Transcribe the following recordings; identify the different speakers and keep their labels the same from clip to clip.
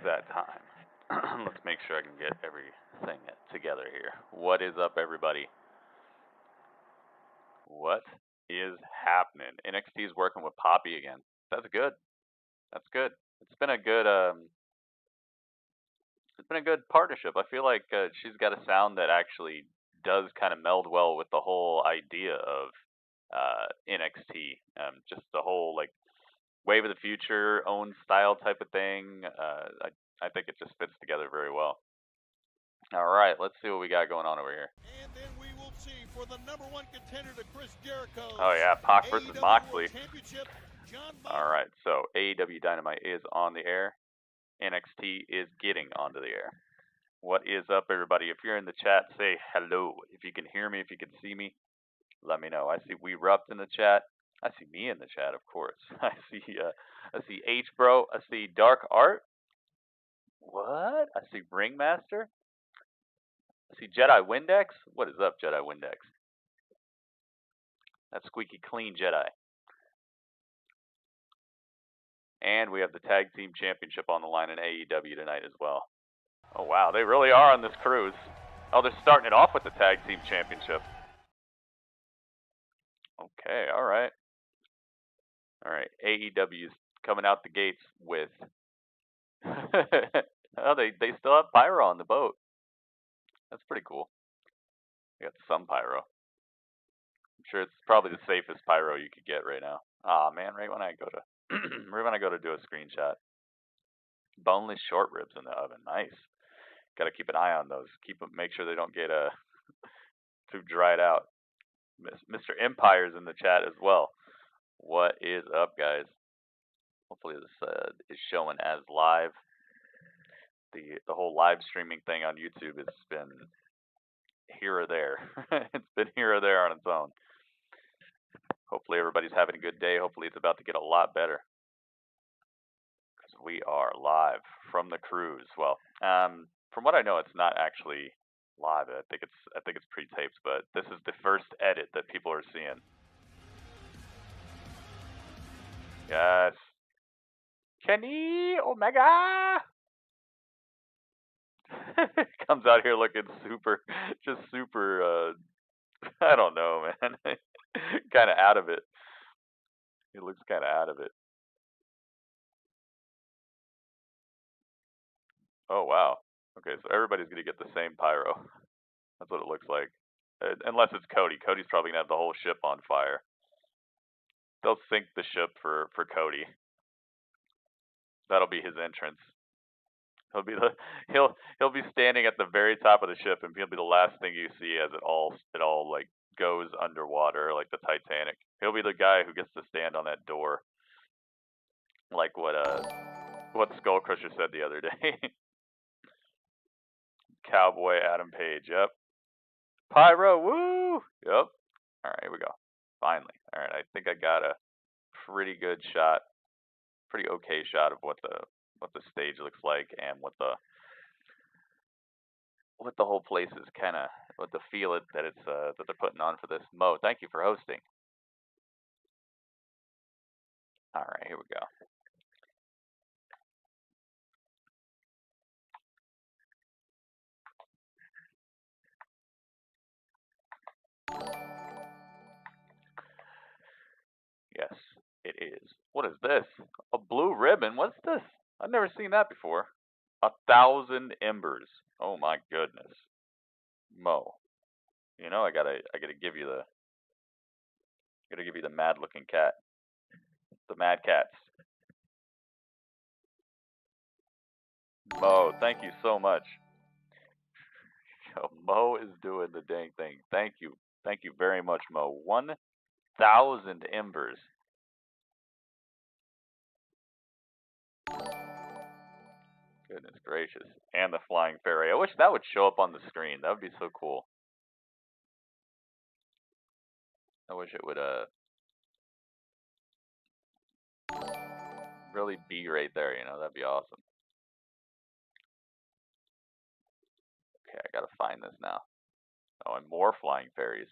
Speaker 1: that time. Let's make sure I can get everything together here. What is up, everybody? What is happening? NXT is working with Poppy again. That's good. That's good. It's been a good partnership. I feel like she's got a sound that actually does kind of meld well with the whole idea of NXT. Just the whole like wave of the future, own style type of thing. I think it just fits together very well. All right, let's see what we got going on over here.
Speaker 2: And then we will see for the #1 contender to Chris Jericho.
Speaker 1: Oh yeah, Pac versus
Speaker 2: AEW
Speaker 1: Moxley.
Speaker 2: Championship, John
Speaker 1: All right, so AEW Dynamite is on the air. NXT is getting onto the air. What is up, everybody? If you're in the chat, say hello. If you can hear me, if you can see me, let me know. I see We Rupt in the chat. I see me in the chat, of course. I see H Bro. I see Dark Art. What? I see Ringmaster. I see Jedi Windex. What is up, Jedi Windex? That's squeaky clean Jedi. And we have the Tag Team Championship on the line in AEW tonight as well. Oh, wow. They really are on this cruise. Oh, they're starting it off with the Tag Team Championship. Okay, all right. All right, AEW is coming out the gates with... oh, they still have pyro on the boat. That's pretty cool. They got some pyro. I'm sure it's probably the safest pyro you could get right now. Ah, man, right when I go to... right when I go to do a screenshot. Boneless short ribs in the oven. Nice. Got to keep an eye on those. Make sure they don't get too dried out. Mr. Empire's in the chat as well. What is up, guys? Hopefully this is showing as live. The whole live streaming thing on YouTube has been here or there. It's been here or there on its own. Hopefully everybody's having a good day. Hopefully it's about to get a lot better. Because we are live from the cruise. Well, from what I know, it's not actually live. I think it's pre-taped, but this is the first edit that people are seeing. Yes. Kenny Omega comes out here looking super, I don't know, man. Kind of out of it. He looks kind of out of it. Oh, wow. Okay, so everybody's going to get the same pyro. That's what it looks like. Unless it's Cody. Cody's probably going to have the whole ship on fire. They'll sink the ship for Cody. That'll be his entrance. He'll be standing at the very top of the ship, and he'll be the last thing you see as it all like goes underwater like the Titanic. He'll be the guy who gets to stand on that door, like what Skullcrusher said the other day. Cowboy Adam Page. Yep. Pyro. Woo. Yep. All right, here we go. Finally. All right, I think I got a pretty good shot, pretty okay shot of what the stage looks like and what the whole place is kind of, what the feel that it's that they're putting on for this. Mo, thank you for hosting. All right, here we go. Yes, it is. What is this? A blue ribbon? What's this? I've never seen that before. 1,000 embers. Oh my goodness. Mo, you know I gotta give you the mad looking cat. The mad cats. Mo, thank you so much. Yo, Mo is doing the dang thing. Thank you very much, Mo. 1,000 embers. Goodness gracious. And the flying fairy. I wish that would show up on the screen. That would be so cool. I wish it would really be right there, you know, that'd be awesome. Okay, I gotta find this now. Oh, and more flying fairies.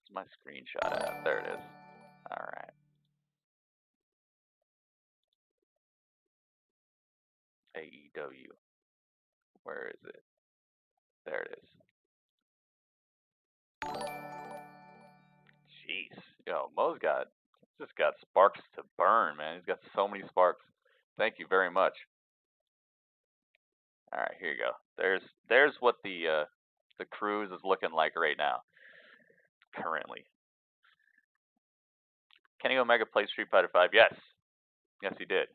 Speaker 1: Where's my screenshot at? There it is. Alright. AEW. Where is it? There it is. Jeez. Yo, Mo's just got sparks to burn, man. He's got so many sparks. Thank you very much. Alright, here you go. There's what the cruise is looking like right now. Currently. Kenny Omega played Street Fighter V. Yes. Yes, he did.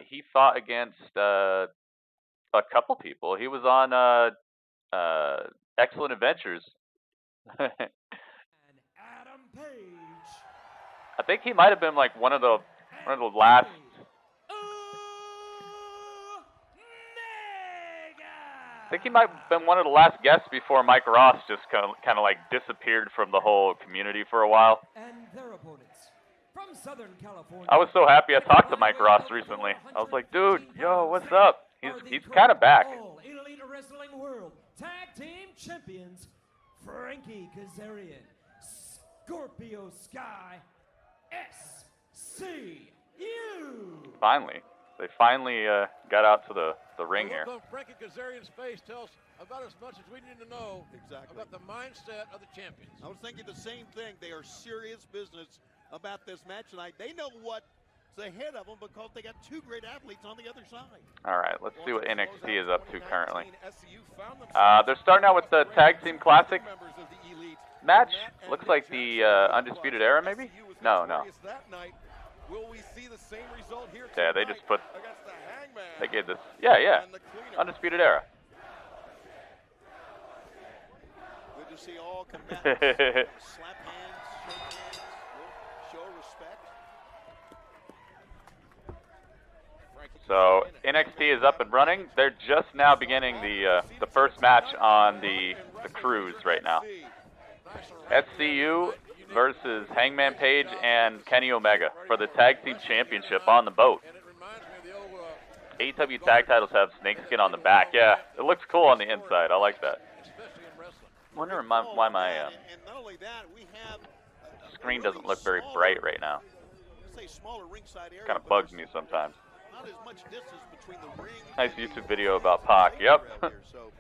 Speaker 1: He fought against a couple people. He was on Excellent Adventures.
Speaker 3: And Adam Page.
Speaker 1: I think he might have been like one of the last. I think he might have been one of the last guests before Mike Ross just kind of like disappeared from the whole community for a while.
Speaker 3: And their opponents from Southern California.
Speaker 1: I was so happy I talked to Mike Ross recently. I was like, dude, yo, what's up? He's kind of back.
Speaker 3: All Elite Wrestling World Tag Team Champions, Frankie Kazarian, Scorpio Sky, SCU.
Speaker 1: Finally. They finally got out to the ring here.
Speaker 2: The look on Frankie Kazarian's face tells about as much as we need to know about the mindset of the champions. I was thinking the same thing. They are serious business about this match tonight. They know what's ahead of them because they got two great athletes on the other side.
Speaker 1: All right, let's see what NXT is up to currently. They're starting out with the Tag Team Classic match. Looks like the Undisputed Era, maybe? No.
Speaker 2: Will we see the same result here
Speaker 1: Yeah, they just put.
Speaker 2: against the Hangman?
Speaker 1: They gave this. Yeah. Undisputed Era.
Speaker 2: Good to see all combatants slap hands, shake hands, show respect.
Speaker 1: So NXT is up and running. They're just now beginning the first match on the cruise right now. SCU versus Hangman Page and Kenny Omega for the Tag Team Championship on the boat. AEW tag titles have snakeskin on the back. Yeah, it looks cool on the inside. I like that. Wondering why my screen doesn't look very bright right now. Kind of bugs me sometimes. Nice YouTube video about Pac. Yep.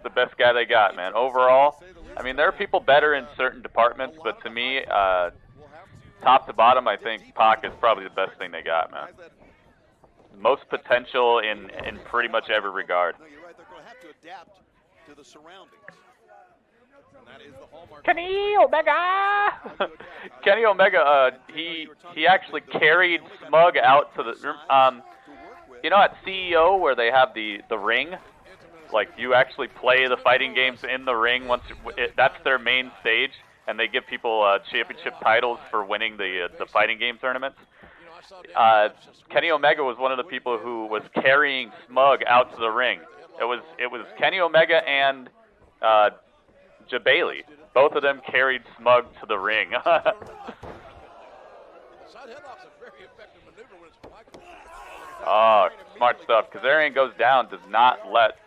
Speaker 1: The best guy they got, man. Overall, I mean, there are people better in certain departments, but to me, top to bottom, I think Pac is probably the best thing they got, man. Most potential in pretty much every regard. Kenny Omega! Kenny Omega, he actually carried Smug out to the you know at CEO where they have the ring? Like, you actually play the fighting games in the ring that's their main stage, and they give people championship titles for winning the fighting game tournaments. Kenny Omega was one of the people who was carrying Smug out to the ring. It was Kenny Omega and Jabali. Both of them carried Smug to the ring. Oh, smart stuff. Kazarian goes down, does not let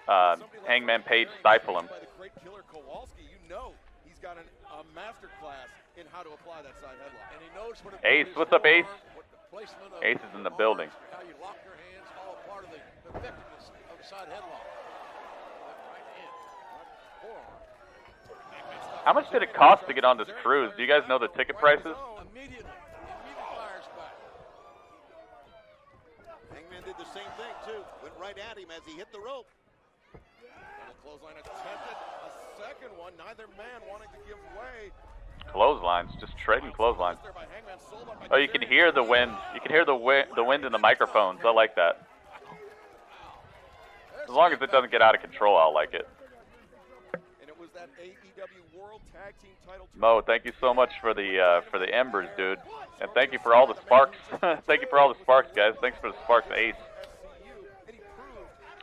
Speaker 1: Hangman Page stifle him. Ace, what's up, Ace? Ace is in the building. How much did it cost to get on this cruise? Do you guys know the ticket prices?
Speaker 2: Hangman did the same thing too. Went right at him as he hit the rope. And a clothesline attempted. A second one. Neither man wanting to give way.
Speaker 1: Clotheslines, just trading clotheslines. Oh, you can hear the wind. You can hear the wind in the microphones. I like that. As long as it doesn't get out of control, I'll like it.
Speaker 2: And it was that AEW World Tag Team title.
Speaker 1: Mo, thank you so much for the embers, dude, and thank you for all the sparks. Thank you for all the sparks, guys. Thanks for the sparks, Ace,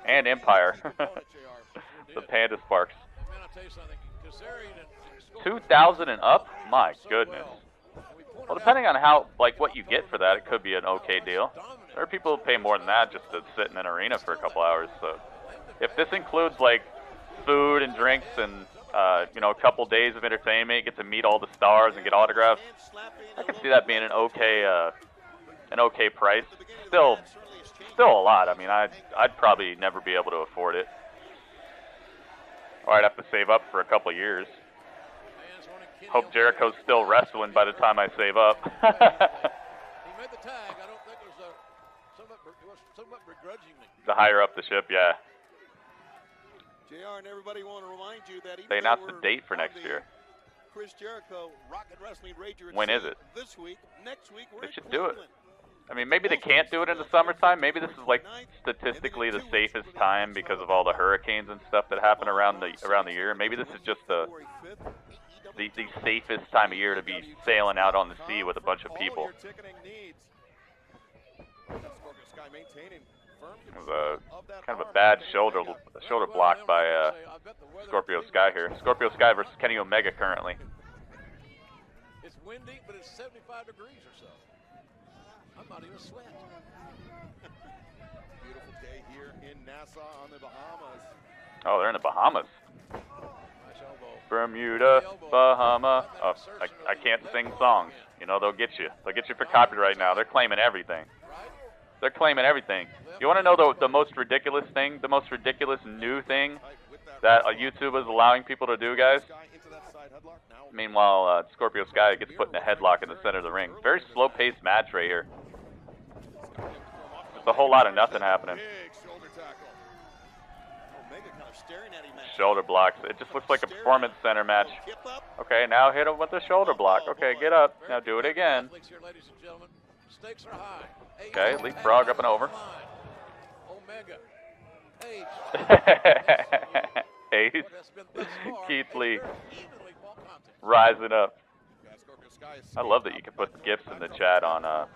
Speaker 1: and Empire. The Panda sparks. 2,000 and up? My goodness. Well, depending on what you get for that, it could be an okay deal. There are people who pay more than that just to sit in an arena for a couple hours. So, if this includes like food and drinks and a couple days of entertainment, get to meet all the stars and get autographs, I can see that being an okay price. Still Still a lot. I mean, I'd probably never be able to afford it. Or I'd have to save up for a couple years. Hope Jericho's still wrestling by the time I save up.
Speaker 2: He made the tag. I don't think it was somewhat begrudgingly.
Speaker 1: The higher up the ship, yeah.
Speaker 2: JR and everybody want to remind you that
Speaker 1: they announced the date for next year.
Speaker 2: Chris Jericho Rocket Wrestling Rager.
Speaker 1: When is it?
Speaker 2: This week. Next week we're
Speaker 1: They should do it. I mean, maybe they can't do it in the summertime. Maybe this is like statistically the safest time because of all the hurricanes and stuff that happen around the year. Maybe this is just the safest time of year to be sailing out on the sea with a bunch of people. It was kind of a bad shoulder block by Scorpio Sky here. Scorpio Sky versus Kenny Omega currently.
Speaker 2: It's windy, but it's 75 degrees or so. I'm not even sweating. Beautiful day here in Nassau on the Bahamas.
Speaker 1: Oh, they're in the Bahamas.
Speaker 2: Nice elbow.
Speaker 1: Bermuda, Bahama. Oh, I can't sing songs. You know, they'll get you. They'll get you for copyright now. They're claiming everything. They're claiming everything. You want to know the most ridiculous thing? The most ridiculous new thing that YouTube is allowing people to do, guys? Meanwhile, Scorpio Sky gets put in a headlock in the center of the ring. Very slow-paced match right here. There's a whole lot of nothing happening. Shoulder blocks. It just looks like a performance center match. Okay, now hit him with the shoulder block. Okay, get up. Now do it again. Okay, leapfrog up and over. Ace. Keith Lee rising up. I love that you can put gifts in the chat on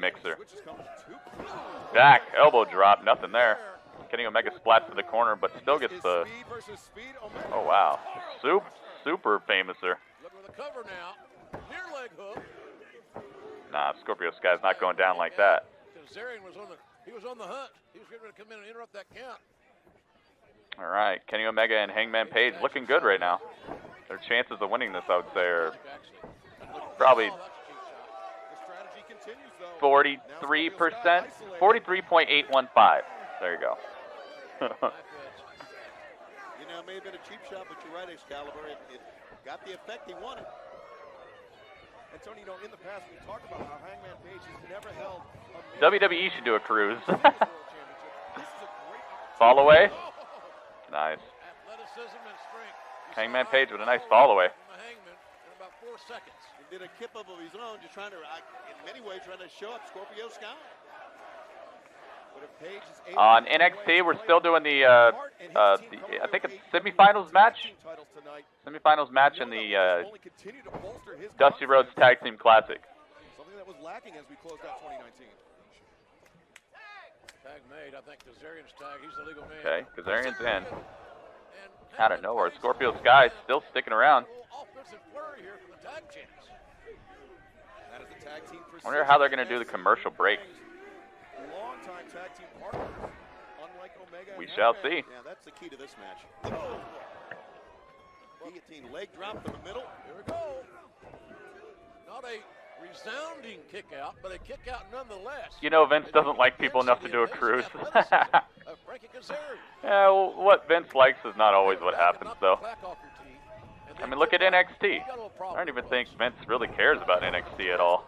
Speaker 1: Mixer. Back, elbow drop, nothing there. Kenny Omega splats to the corner, but still gets the. Oh wow, super famouser. Nah, Scorpio Sky's not going down like that.
Speaker 2: He was on the hunt. He was going to come in and interrupt that count.
Speaker 1: All right, Kenny Omega and Hangman Page looking good right now. Their chances of winning this, I would say, are probably 43%, 43.815. There you go.
Speaker 2: You know, it may have been a cheap shot, but you're right, Excalibur. It got the effect he wanted. And Tony, you know, in the past we talked about how Hangman Page has never held a
Speaker 1: WWE should do a cruise. Fall away. Nice.
Speaker 2: Athleticism and strength.
Speaker 1: Hangman Page with a nice fall away.
Speaker 2: Hangman in about 4 seconds. He did a kip up of his own, just trying to, in many ways, trying to show up Scorpio Sky.
Speaker 1: On NXT, we're still doing the I think it's semifinals match. Semifinals match in the Dusty Rhodes Tag Team Classic.
Speaker 2: Something that was lacking as we closed out 2019. Tag made, I think Kazarian's tag. He's the legal man.
Speaker 1: Okay, Kazarian's in. Out of nowhere, Scorpio Sky still sticking around. I wonder how they're going to do the commercial breaks.
Speaker 2: Tag team partners, unlike Omega.
Speaker 1: We shall see.
Speaker 2: Yeah, that's the key to this match. Guillotine leg drop to the middle. Here we go. Not a resounding kick out, but a kick out nonetheless.
Speaker 1: You know, Vince doesn't like people enough to do a cruise. Yeah, well, what Vince likes is not always what happens, though. I mean, look at NXT. I don't even think Vince really cares about NXT at all.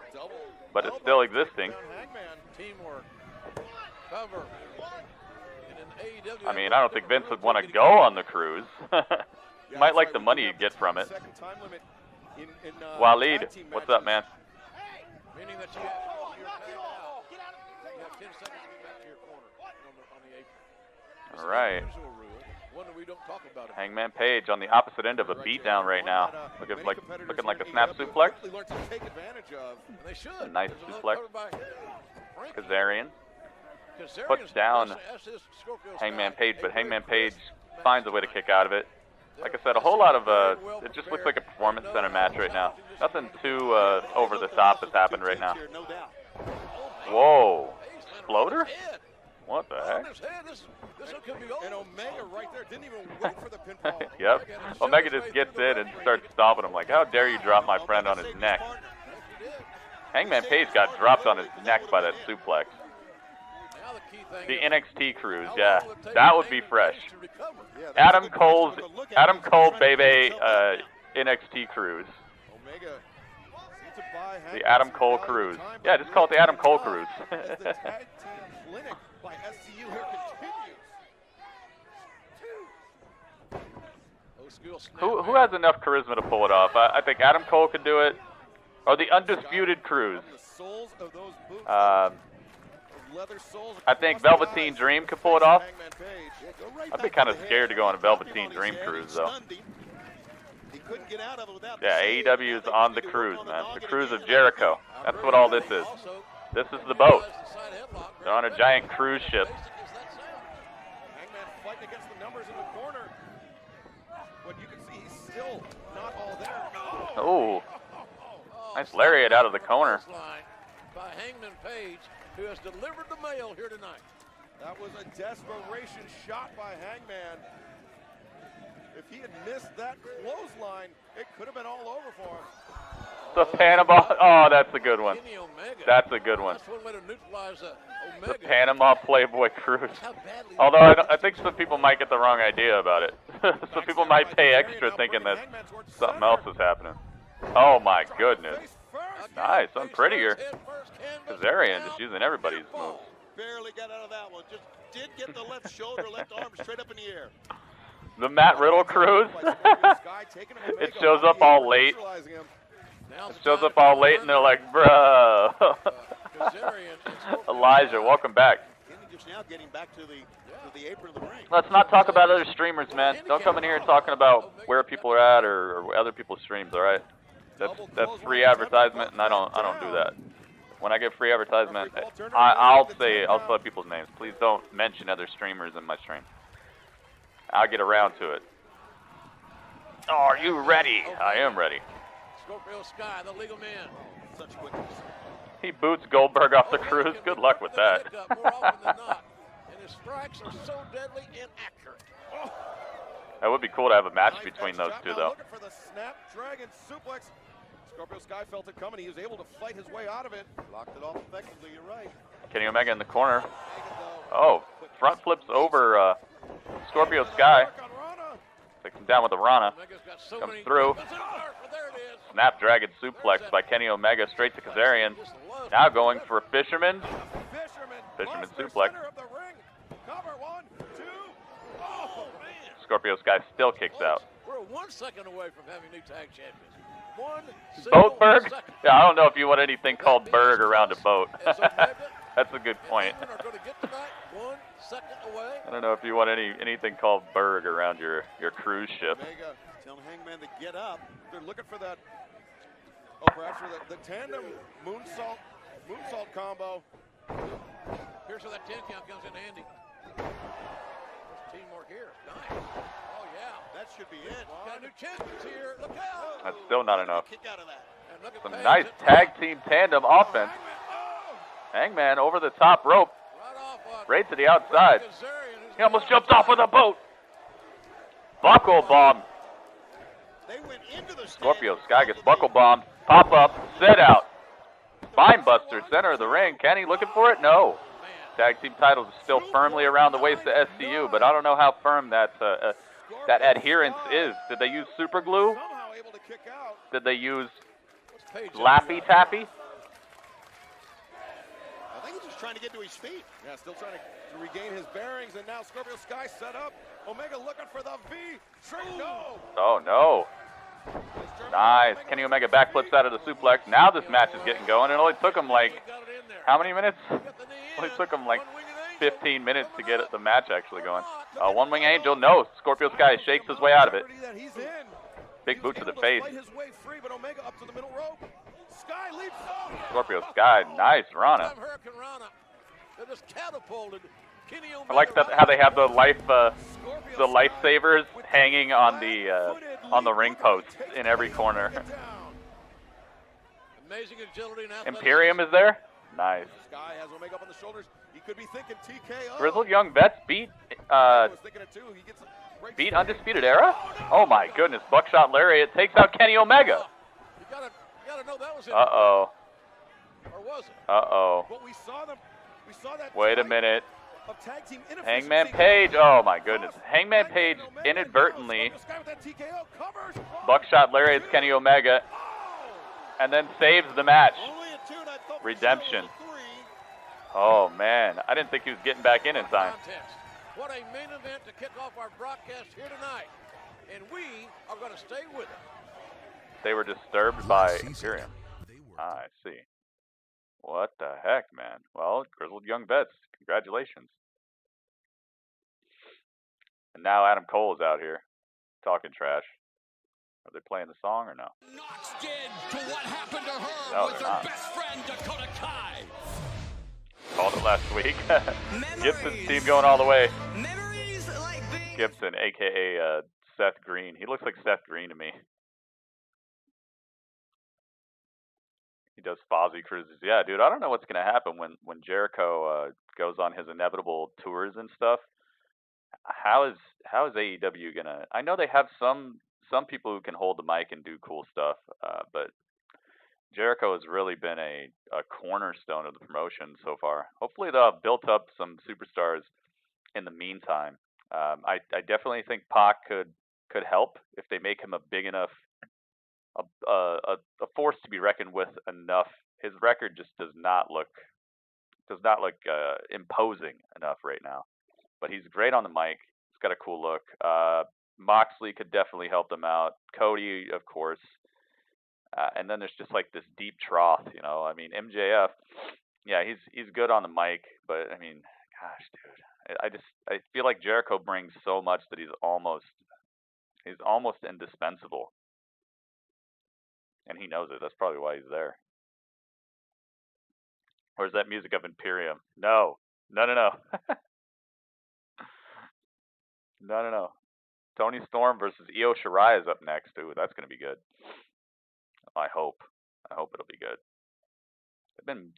Speaker 1: But it's still existing.
Speaker 2: Teamwork. Cover.
Speaker 1: I mean, I don't think Vince would want to go on the cruise. He might like the money you'd get from it. Waleed, what's up, man?
Speaker 2: Meaning that you have 10 seconds to get back to your corner on the apron.
Speaker 1: All right. Hangman Page on the opposite end of a beatdown right now. Looking like a snap suplex. A nice suplex. Kazarian puts down Hangman Page, but Hangman Page finds a way to kick out of it. Like I said, a whole lot of, it just looks like a performance center match right now. Nothing too over the top has happened right now. Whoa. Exploder? What the heck?
Speaker 2: And Omega right there didn't even wait for the pinfall.
Speaker 1: Yep. Omega just gets in and starts stomping him like, how dare you drop my friend on his neck? Hangman Page got dropped on his neck by that suplex. The NXT cruise, yeah, that would be fresh. Adam Cole, baby, NXT cruise. The Adam Cole cruise. Yeah, just call it the Adam Cole cruise. Who has enough charisma to pull it off? I think Adam Cole could do it, or the Undisputed Cruise. I think Velveteen Dream could pull it off. I'd be kind of scared to go on a Velveteen Dream cruise, though. Yeah, AEW is on the cruise, man. The cruise of Jericho. That's what all this is. This is the boat. They're on a giant cruise ship. Oh, nice lariat out of the corner.
Speaker 2: By Hangman Page, who has delivered the mail here tonight. That was a desperation shot by Hangman. If he had missed that clothesline, it could have been all over for him.
Speaker 1: The Panama. Oh, that's a good one. That's a good one.
Speaker 2: That's one way to neutralize
Speaker 1: the Panama Playboy Cruise. Although I think some people might get the wrong idea about it. Some people might pay extra thinking that something else is happening. Oh my goodness. Nice, unprettier. Kazarian just using everybody's moves.
Speaker 2: Barely got out of that one. Just did get the left shoulder, left arm straight up in the air.
Speaker 1: The Matt Riddle cruise. It shows up all late. It shows up all late and they're like, bro. Elijah, welcome back. Let's not talk about other streamers, man. Don't come in here talking about where people are at or other people's streams, all right? That's free advertisement, and I don't do that. When I get free advertisement, I'll say people's names. Please don't mention other streamers in my stream. I'll get around to it. Oh, are you ready? I am ready.
Speaker 2: Scorpio Sky, the legal man. Such quickness.
Speaker 1: He boots Goldberg off the cruise. Good luck with that.
Speaker 2: More often than not, and his strikes are so deadly and accurate.
Speaker 1: That would be cool to have a match between those two, though.
Speaker 2: Looking for the Snapdragon suplex. Scorpio Sky felt it coming. He was able to fight his way out of it. Locked it off effectively. You're right.
Speaker 1: Kenny Omega in the corner. Oh, front flips over Scorpio Sky. Takes him down with the Rana. Comes through. Snapdragon suplex by Kenny Omega straight to Kazarian. Now going for a Fisherman. Fisherman suplex. Scorpio Sky still kicks out.
Speaker 2: We're 1 second away from having new tag champions.
Speaker 1: Boat Berg? Yeah, I don't know if you want anything called Berg around a boat. That's a good point. I don't know if you want anything called Berg around your cruise ship.
Speaker 2: Telling Hangman to get up. They're looking for that. Oh, perhaps for the tandem moonsault combo. Here's where that 10 count comes in handy. Teamwork here. Nice. Oh, yeah. That should be it. Got a new champions here. Look out.
Speaker 1: That's still not enough.
Speaker 2: Kick out of that.
Speaker 1: Some nice tag team tandem offense. Hangman over the top rope. Right to the outside. He almost jumped off with a boat. Buckle bomb. Scorpio Sky gets buckle bombed. Pop up. Set out. Spinebuster, center of the ring. Kenny looking for it? No. Tag team titles are still firmly around the waist of SCU, but I don't know how firm that adherence is. Did they use super glue? Did they use Lappy Tappy?
Speaker 2: I think he's just trying to get to his feet. Yeah, still trying to regain his bearings, and now Scorpio Sky set up. Omega looking for the V. No.
Speaker 1: Oh, no. Nice. Kenny Omega backflips out of the suplex. Now this match is getting going. It only took him like, how many minutes? It only took him like 15 minutes to get the match actually going. One Wing Angel, no. Scorpio Sky shakes his way out of it. Big boot to the face. Scorpio Sky, nice Rana. I like how they have the lifesavers hanging on the ring posts in every corner. Imperium is there. Nice. Grizzled Young Vets beat Undisputed Era. Oh my goodness! Buckshot Lariat takes out Kenny Omega. Uh-oh.
Speaker 2: Or was it?
Speaker 1: Uh-oh.
Speaker 2: But we saw them
Speaker 1: Wait a minute. Hangman Page. Oh, my goodness. Hangman Page inadvertently buckshot lariats Kenny Omega and then saves the match. Redemption. Oh, man. I didn't think he was getting back in time.
Speaker 2: What a main event to kick off our broadcast here tonight. And we are going to stay with it.
Speaker 1: They were disturbed by Imperium. I see. What the heck, man? Well, grizzled young vets. Congratulations. And now Adam Cole is out here talking trash. Are they playing the song or no?
Speaker 4: Knox did to what happened to her
Speaker 1: No,
Speaker 4: with her
Speaker 1: not.
Speaker 4: best friend Dakota Kai.
Speaker 1: Called it last week. Gibson's team going all the way.
Speaker 4: Memories like being
Speaker 1: Gibson, a.k.a. Seth Green. He looks like Seth Green to me. He does Fozzy cruises. Yeah, dude, I don't know what's going to happen when Jericho goes on his inevitable tours and stuff. How is AEW going to... I know they have some people who can hold the mic and do cool stuff, but Jericho has really been a cornerstone of the promotion so far. Hopefully they'll have built up some superstars in the meantime. I definitely think Pac could help if they make him a big enough, a force to be reckoned with enough. His record just does not look imposing enough right now. But he's great on the mic. He's got a cool look. Moxley could definitely help them out. Cody, of course. And then there's just like this deep trough, you know. I mean, MJF, yeah, he's good on the mic, but I mean, gosh, dude, I feel like Jericho brings so much that he's almost indispensable, and he knows it. That's probably why he's there. Or is that music of Imperium? No. No. Tony Storm versus Io Shirai is up next. Ooh, that's gonna be good. I hope it'll be good.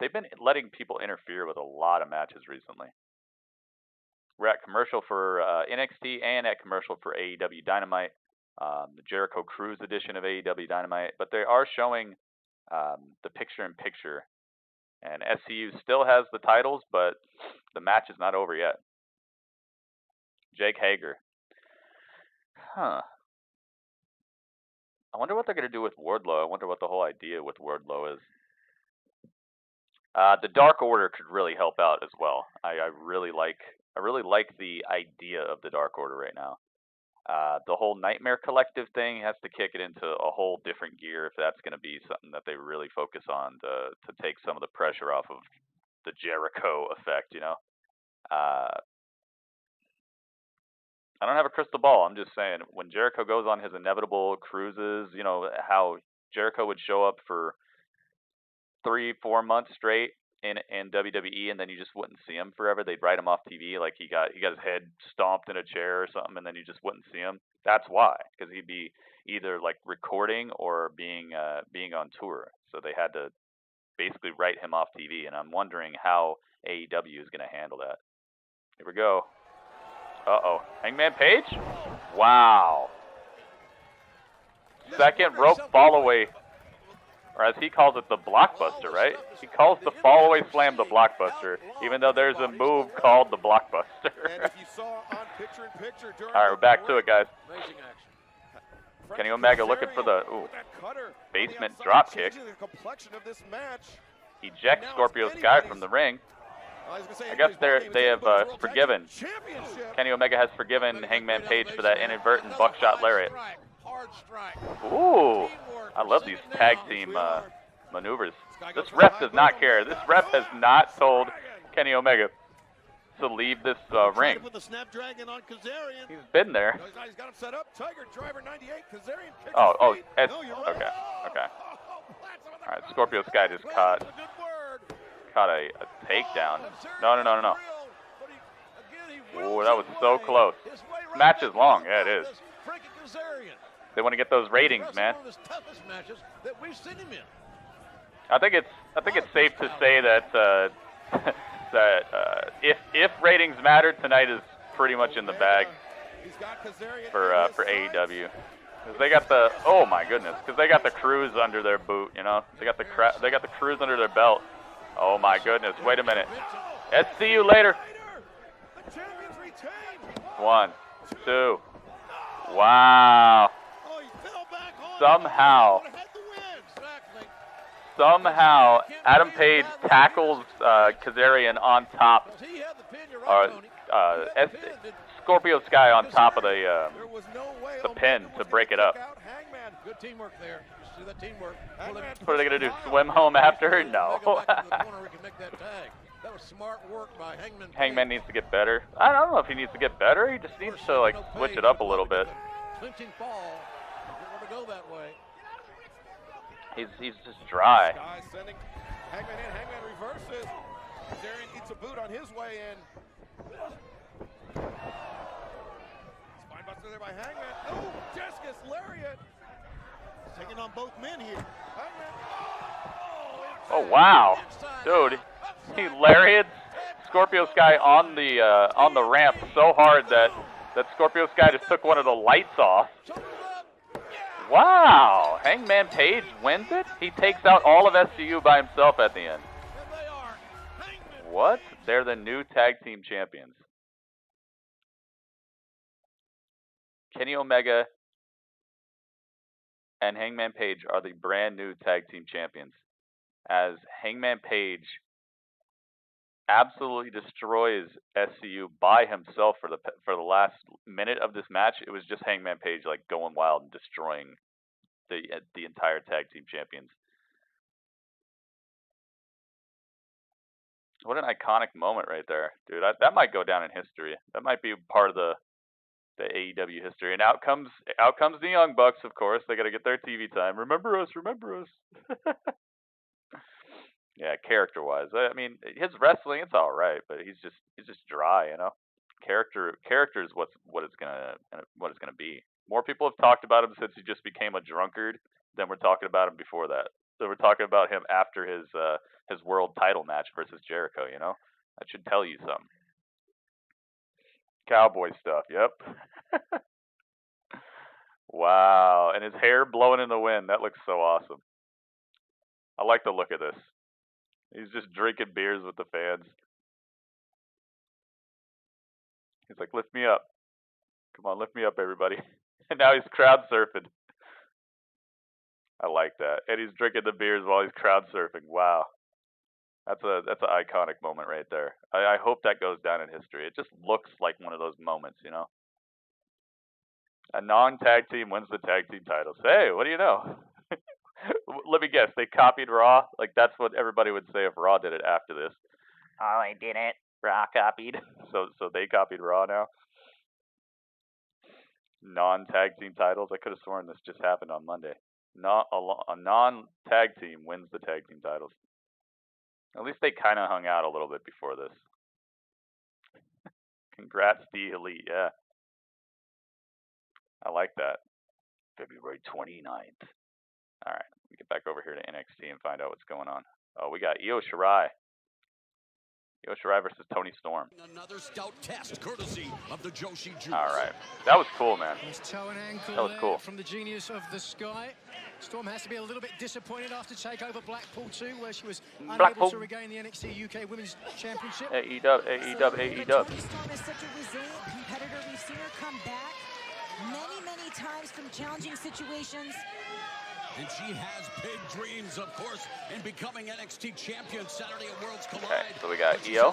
Speaker 1: They've been letting people interfere with a lot of matches recently. We're at commercial for NXT and at commercial for AEW Dynamite, the Jericho Cruise edition of AEW Dynamite. But they are showing the picture-in-picture, and SCU still has the titles, but the match is not over yet. Jake Hager. Huh. I wonder what they're going to do with Wardlow. I wonder what the whole idea with Wardlow is. The Dark Order could really help out as well. I really like the idea of the Dark Order right now. The whole Nightmare Collective thing has to kick it into a whole different gear if that's going to be something that they really focus on to take some of the pressure off of the Jericho effect, you know. I don't have a crystal ball. I'm just saying, when Jericho goes on his inevitable cruises, you know, how Jericho would show up for 3-4 months straight in WWE, and then you just wouldn't see him forever. They'd write him off TV, like he got his head stomped in a chair or something, and then you just wouldn't see him. That's why, because he'd be either like recording or being on tour. So they had to basically write him off TV, and I'm wondering how AEW is going to handle that. Here we go. Uh-oh. Hangman Page? Wow. Second rope fall away. Or as he calls it, the blockbuster, right? He calls the fall away slam the blockbuster, even though there's a move called the blockbuster. Alright, we're back to it, guys. Kenny Omega looking for the basement drop kick. Ejects Scorpio Sky from the ring. I guess they have forgiven. Kenny Omega has forgiven Hangman Page for that inadvertent buckshot lariat. Ooh, I love these tag team maneuvers. This ref does not care. This ref has not told Kenny Omega to leave this ring. He's been there. Oh, okay. All right, Scorpio Sky just caught a takedown. No. Ooh, that was so close. Match is long. Yeah, it is. They want to get those ratings, man. I think it's safe to say that if ratings matter, tonight is pretty much in the bag for AEW. Cause they got the because they got the Cruise under their boot, you know. They got the Cruise under their belt. Oh my goodness! Wait a minute. See you later.
Speaker 2: The champions retain.
Speaker 1: 1, 2. Wow.
Speaker 2: Oh, he fell back on.
Speaker 1: Somehow,
Speaker 2: Had the win. Exactly.
Speaker 1: somehow, Adam Page tackles Kazarian on top.
Speaker 2: He had the pin, you're right, Tony.
Speaker 1: Scorpio Sky on top of
Speaker 2: There was no way
Speaker 1: the pin to break it up.
Speaker 2: Hangman, good teamwork there. You see that teamwork.
Speaker 1: What are they going to do, swim home after? No.
Speaker 2: That was smart work by Hangman.
Speaker 1: Hangman needs to get better. I don't know if he needs to get better. He just needs to, like, switch it up a little bit.
Speaker 2: Clinching fall. Didn't want to go that way.
Speaker 1: He's just dry.
Speaker 2: Sky sending Hangman in. Hangman reverses. Kazarian eats a boot on his way in. Spinebuster there by Hangman. Oh, Jessica's lariat. Taking on both men here. Hangman.
Speaker 1: Oh, wow. Dude, he lariats Scorpio Sky on the ramp so hard that Scorpio Sky just took one of the lights off. Wow. Hangman Page wins it? He takes out all of SCU by himself at the end. What? They're the new tag team champions. Kenny Omega and Hangman Page are the brand new tag team champions, as Hangman Page absolutely destroys SCU by himself for the last minute of this match. It was just Hangman Page like going wild and destroying the entire tag team champions. What an iconic moment right there, dude. That might go down in history. That might be part of the AEW history. And out comes the Young Bucks, of course. They got to get their TV time. Remember us, remember us. Yeah, character-wise, I mean, his wrestling, it's all right, but he's just dry, you know. Character is what it's gonna be. More people have talked about him since he just became a drunkard than we're talking about him before that. So we're talking about him after his world title match versus Jericho, you know. That should tell you something. Cowboy stuff, yep. Wow, and his hair blowing in the wind. That looks so awesome. I like the look of this. He's just drinking beers with the fans. He's like, lift me up. Come on, lift me up, everybody. And now he's crowd surfing. I like that. And he's drinking the beers while he's crowd surfing. Wow. That's an iconic moment right there. I hope that goes down in history. It just looks like one of those moments, you know. A non-tag team wins the tag team titles. Hey, what do you know? Let me guess. They copied Raw. Like that's what everybody would say if Raw did it after this. Oh, I didn't. Raw copied. So they copied Raw now. Non-tag team titles. I could have sworn this just happened on Monday. A non-tag team wins the tag team titles. At least they kind of hung out a little bit before this. Congrats, the Elite. Yeah. I like that. February 29th. All right, we get back over here to NXT and find out what's going on. Oh, we got Io Shirai. Io Shirai versus Toni Storm.
Speaker 4: Another stout test, courtesy of the Joshi Juice.
Speaker 1: All right, that was cool, man.
Speaker 5: Toe and ankle
Speaker 1: that was cool.
Speaker 5: From the genius of the Sky. Storm has to be a little bit disappointed after takeover Blackpool 2, where she was unable to regain the NXT UK Women's Championship.
Speaker 1: AEW.
Speaker 6: Toni Storm is such a resilient competitor. We've seen her come back many times from challenging situations.
Speaker 4: And she has big dreams, of course, in becoming NXT champion Saturday at Worlds Collide.
Speaker 1: Okay, so we got Io,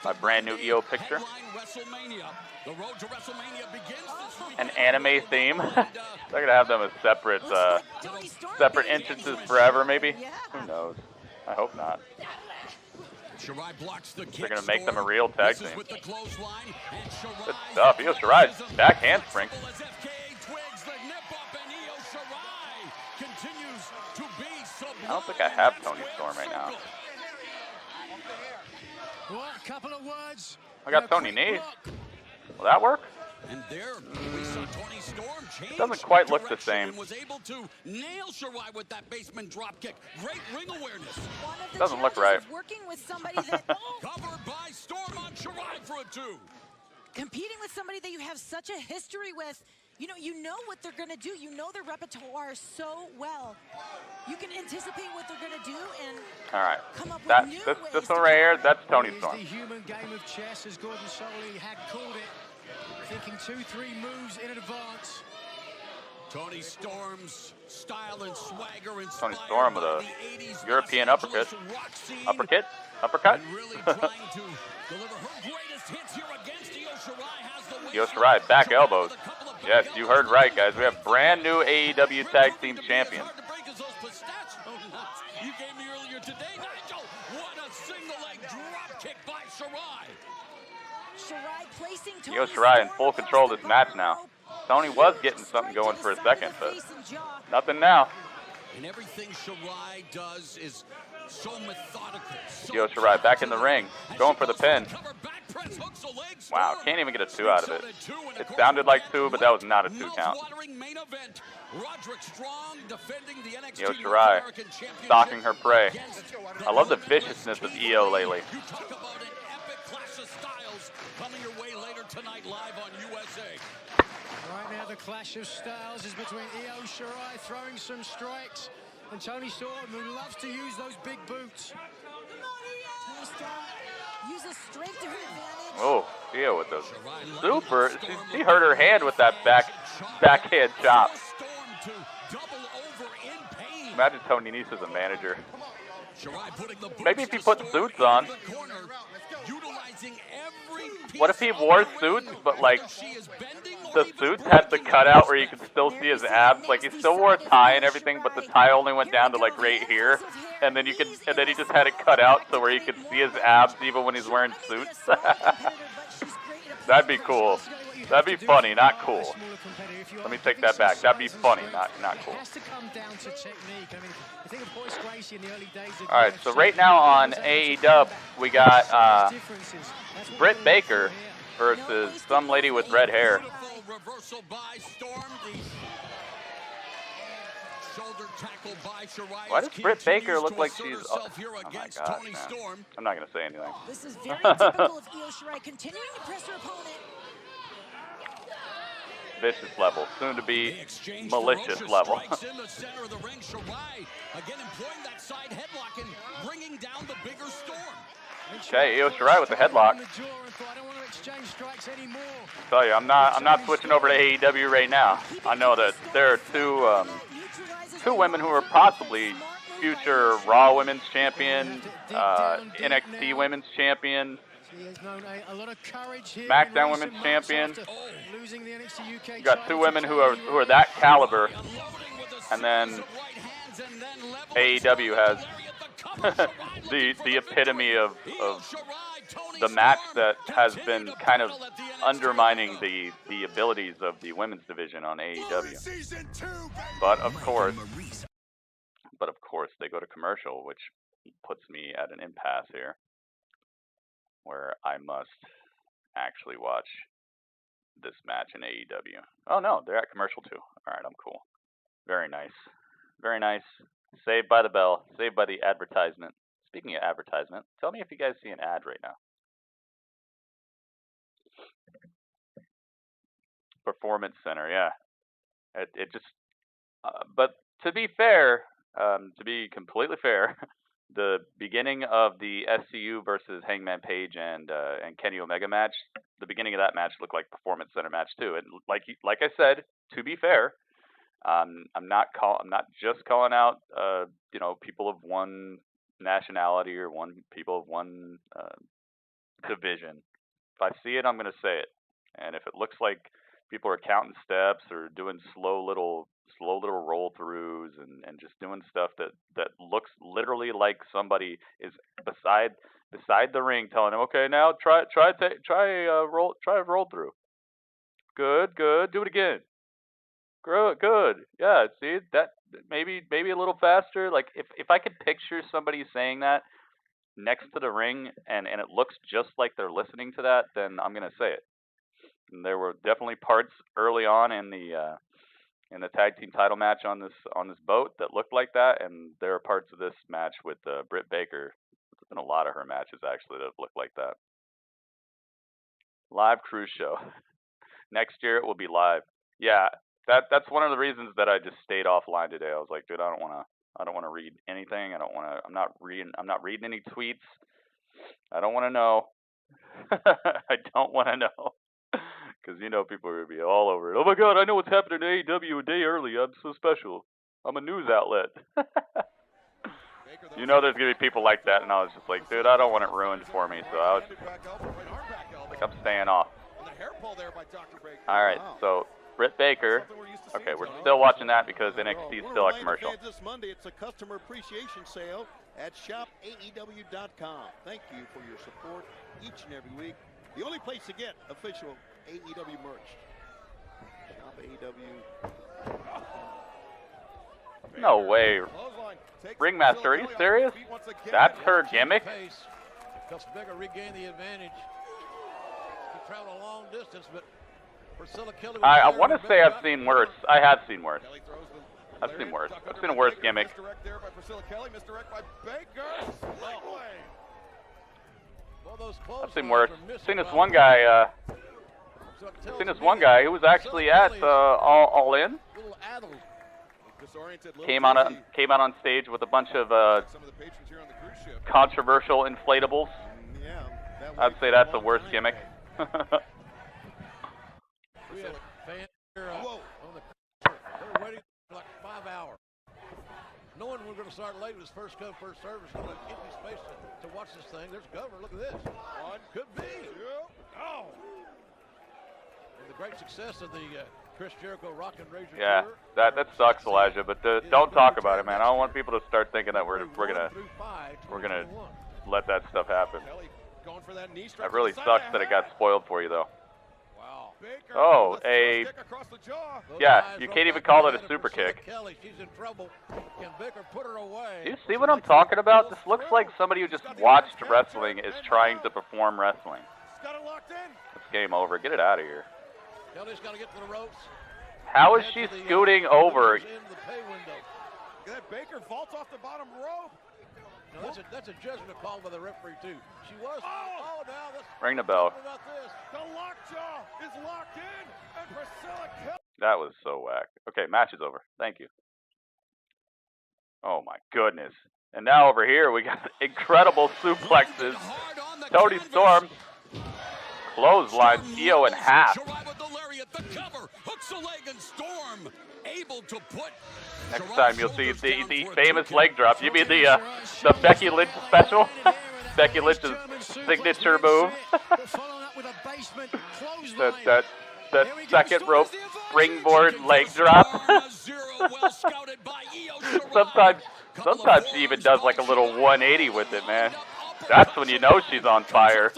Speaker 1: my brand new Io picture.
Speaker 4: The road to WrestleMania begins this week.
Speaker 1: An anime theme. They're gonna have them as separate entrances forever, maybe. Who knows? I hope not. They're gonna make them a real tag team. Good stuff. Io Shirai's back handspring. I don't think I have Toni Storm right now.
Speaker 5: Couple of words.
Speaker 1: I got Toni Nese. Will that work?
Speaker 4: And there we saw Toni Storm change.
Speaker 1: It doesn't quite look the same.
Speaker 4: Was able to nail Shirai with that basement drop kick. Great ring awareness.
Speaker 1: Doesn't look right.
Speaker 6: Working with somebody that
Speaker 4: covered by Storm on Shirai for a 2.
Speaker 6: Competing with somebody that you have such a history with You know what they're going to do. You know their repertoire so well. You can anticipate what they're going to do and come up with new ways.
Speaker 1: This one right here, that's Tony Storm.
Speaker 5: The human game of chess, as Gordon Soley had called it, thinking 2-3 moves in advance.
Speaker 4: Tony Storm's style and swagger inspired
Speaker 1: Tony Storm with a
Speaker 4: by the 80s
Speaker 1: European
Speaker 4: Los
Speaker 1: uppercut.
Speaker 4: Angeles rock scene,
Speaker 1: Uppercut.
Speaker 4: and really trying to deliver her greatest hits here against Io Shirai. Has the win.
Speaker 1: Io Shirai, back elbows. Yes, you heard right, guys. We have brand new AEW Tag Team Champions.
Speaker 4: You gave me earlier today, Nigel. What a single leg drop kick by Shirai.
Speaker 1: Io Shirai in full control of this match now. Tony was getting something going for a second, but nothing now.
Speaker 4: And everything Shirai does is so methodical.
Speaker 1: Io Shirai back in the ring, going for the pin. Wow, can't even get a 2 out of it. It sounded like 2, but that was not a 2 count. Io Shirai stalking her prey. I love the viciousness of Io lately.
Speaker 4: You talk about an epic clash of styles coming your way later tonight live on USA.
Speaker 5: Right now, the clash of styles is between Io Shirai throwing some strikes and Tony Storm, who loves to use those big boots.
Speaker 6: Tony Storm uses strength to her advantage.
Speaker 1: Oh, Io with the super. She hurt her hand with that backhand chop. Imagine Tony Nese as a manager. Maybe if he put suits on. What if he wore suits, but like the suits had the cutout where you could still see his abs? Like he still wore a tie and everything, but the tie only went down to like right here, and then he just had it cut out so where you could see his abs even when he's wearing suits. That'd be cool. That'd be funny, not cool. Let me take that back. That'd be funny, not cool. All right, so right now on AEW, we got Britt Baker versus some lady with red hair. Why does Britt Baker look like she's... Oh my gosh, man. I'm not going to say anything.
Speaker 6: This is very typical of Io Shirai, continuing to press her opponent.
Speaker 1: Vicious level, soon to be malicious level.
Speaker 4: Again, employing that side headlock and bringing down the bigger Storm.
Speaker 1: Okay, Io Shirai with the headlock. Tell you, I'm not switching over to AEW right now. I know that there are two women who are possibly future Raw Women's Champion, NXT Women's Champion, SmackDown Women's Champion. You got 2 women who are that caliber, and then AEW has the epitome of the match that has been kind of undermining the abilities of the women's division on AEW. But of course, they go to commercial, which puts me at an impasse here, where I must actually watch this match in AEW. Oh no, they're at commercial too. Alright, I'm cool. Very nice. Very nice. Saved by the bell. Saved by the advertisement. Speaking of advertisement, tell me if you guys see an ad right now. Performance Center, yeah. It just... but to be fair, to be completely fair, the beginning of the SCU versus Hangman Page and Kenny Omega match, the beginning of that match looked like Performance Center match too. And like I said, to be fair, I'm not just calling out people of one nationality or people of one division. If I see it, I'm gonna say it. And if it looks like people are counting steps or doing slow little roll throughs and just doing stuff that looks literally like somebody is beside the ring telling them, okay, now try a roll through. Good, do it again. Good. Yeah, see that maybe a little faster. Like if I could picture somebody saying that next to the ring and it looks just like they're listening to that, then I'm gonna say it. And there were definitely parts early on in the tag team title match on this boat that looked like that, and there are parts of this match with Britt Baker. There's been a lot of her matches actually that have looked like that. Live cruise show. Next year it will be live. Yeah, that's one of the reasons that I just stayed offline today. I was like, dude, I don't want to read anything. I'm not reading any tweets. I don't want to know. I don't want to know. Because you know people are going to be all over it. Oh my god, I know what's happening in AEW a day early. I'm so special. I'm a news outlet. You know there's going to be people like that, and I was just like, dude, I don't want it ruined for me. So I was just like, I'm staying off. Alright, so Britt Baker. Okay, we're still watching that because NXT is still a commercial.
Speaker 2: This Monday, it's a customer appreciation sale at shopaew.com. Thank you for your support each and every week. The only place to get official AEW merch. Shop AEW.
Speaker 1: No way. Ringmaster, are you serious? That's her gimmick?
Speaker 2: Helps Baker regain the advantage. He traveled a long distance, but Priscilla Kelly.
Speaker 1: I want to say I've seen worse. I have seen worse. I've seen worse. I've seen a worse gimmick. I've seen worse. I've seen this one guy. Seen this one guy who was actually at All In. Came out on stage with a bunch of controversial inflatables. I'd say that's the worst gimmick.
Speaker 2: We had fans here on the they're waiting for like 5 hours. Knowing we're going to start late with this first come, first service, going to empty space to watch this thing. There's Governor. Look at this. One. Could be. Yeah. Oh. And the great success of the Chris Jericho Rock and Razor tour.
Speaker 1: that sucks, Elijah. But don't talk about it, man. I don't want people to start thinking that we're gonna let that stuff happen. That really sucks that it got spoiled for you, though. Oh, you can't even call it a super kick. Do you see what I'm talking about? This looks like somebody who just watched wrestling is trying to perform wrestling. It's game over. Get it out of here. How is she scooting over?
Speaker 2: Baker vaults off the bottom rope. No, that's a judgment call by the referee too. She was. Oh, now this.
Speaker 1: Ring the bell.
Speaker 2: The lockjaw is locked in, and Priscilla Kelly.
Speaker 1: That was so whack. Okay, match is over. Thank you. Oh my goodness. And now over here we got incredible suplexes. Toni Storm clotheslines Io in half. Next time you'll see the famous leg drop. You mean the Becky Lynch special? Becky Lynch's signature move. that second rope springboard leg drop. Sometimes she even does like a little 180 with it, man. That's when you know she's on fire.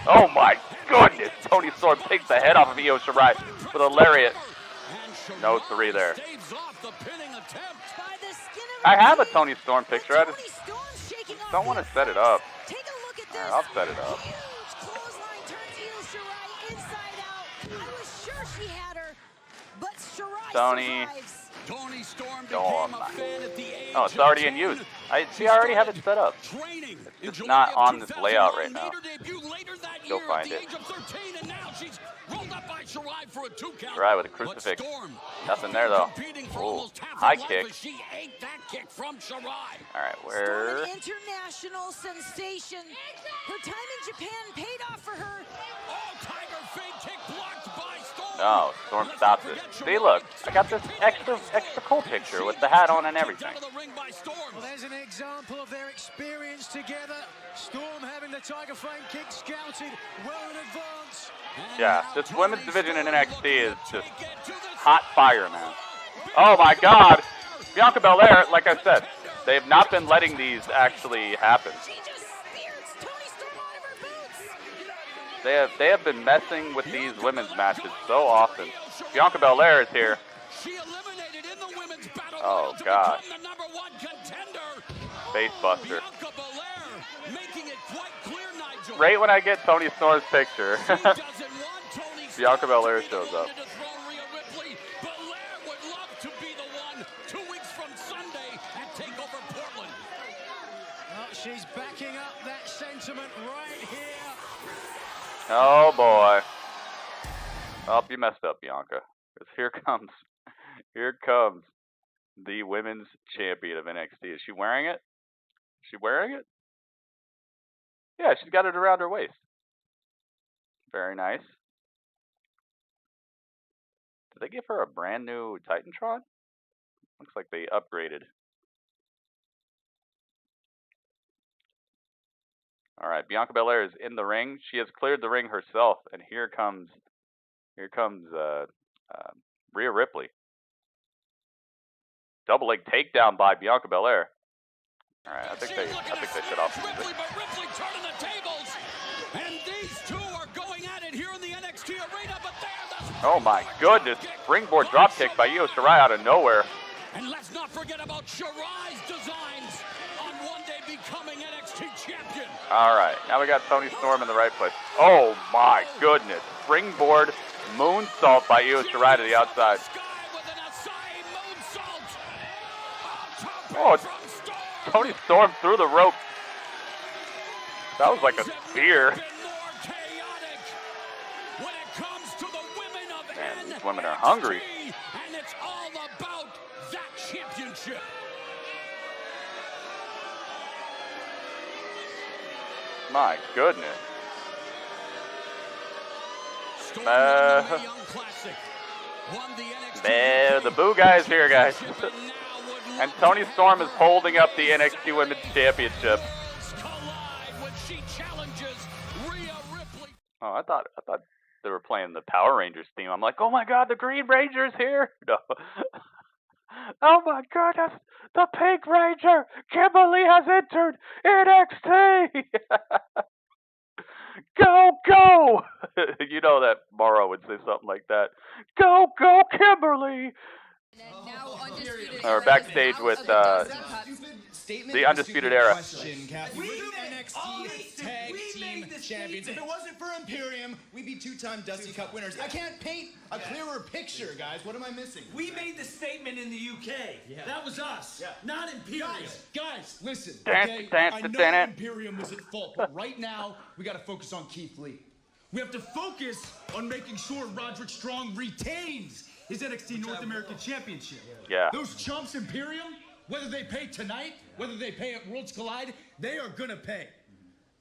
Speaker 1: Oh my goodness! Toni Storm takes the head off of Io Shirai with a lariat. No 3 there. I have a Toni Storm picture. I just don't want to set it up. Alright, I'll set it up. Toni Storm. Oh, it's already in use. I already have it set up. It's just not on this layout right now. Go find it. Shirai with a crucifix. Nothing there though. Ooh, high kick. Alright, where?
Speaker 6: International sensation. Her time in Japan paid off for her.
Speaker 1: No, Storm stops it. See, look, I got this extra cool picture with the hat on and everything.
Speaker 5: Well, there's an example of their experience together. Storm having the Tiger Frame kick scouted well in advance.
Speaker 1: Yeah, this women's division in NXT is just hot fire, man. Oh my God, Bianca Belair, like I said, they have not been letting these actually happen. They have been messing with these women's matches so often. Bianca Belair is here. Oh God. Face buster. Right when I get Toni Storm's picture, Bianca Belair shows up.
Speaker 5: She's backing up that sentiment right here.
Speaker 1: Oh boy. Oh, you messed up, Bianca. Here comes the women's champion of NXT. Is she wearing it? Is she wearing it? Yeah, she's got it around her waist. Very nice. Did they give her a brand new Titantron? Looks like they upgraded. All right, Bianca Belair is in the ring. She has cleared the ring herself, and here comes Rhea Ripley. Double leg takedown by Bianca Belair. All right, I think they shut off the music.
Speaker 4: But Ripley turning the tables, and these two are going at it here in the NXT arena. But
Speaker 1: oh my goodness! Springboard dropkick by Io Shirai out of nowhere.
Speaker 4: And let's not forget about Shirai's designs on one day becoming NXT champion.
Speaker 1: All right, now we got Toni Storm in the right place. Oh my goodness! Springboard moonsault by Io Shirai to the outside. Oh, Toni Storm through the rope. That was like a spear. Man, these women are hungry.
Speaker 4: And it's all about that championship.
Speaker 1: My goodness. The Boo guy's here, guys. And Toni Storm is holding up the NXT Women's Championship. Oh, I thought they were playing the Power Rangers theme. I'm like, oh my God, the Green Ranger's here. No. Oh my goodness, the Pink Ranger, Kimberly has entered NXT. Go, go! You know that Morrow would say something like that. Go, go, Kimberly! We're backstage with the Undisputed Era.
Speaker 7: We NXT Tag Team Champions. If it wasn't for Imperium, we'd be two-time Dusty Cup winners. I can't paint a clearer picture, guys. What am I missing?
Speaker 3: We made the statement in the UK. Yeah. That was us, not Imperium.
Speaker 7: Guys, listen. Okay? I know Imperium was at fault, but right now we got to focus on Keith Lee. We have to focus on making sure Roderick Strong retains his NXT North American Championship.
Speaker 1: Yeah.
Speaker 7: Those chumps Imperium, whether they pay tonight, whether they pay at Worlds Collide, they are gonna pay.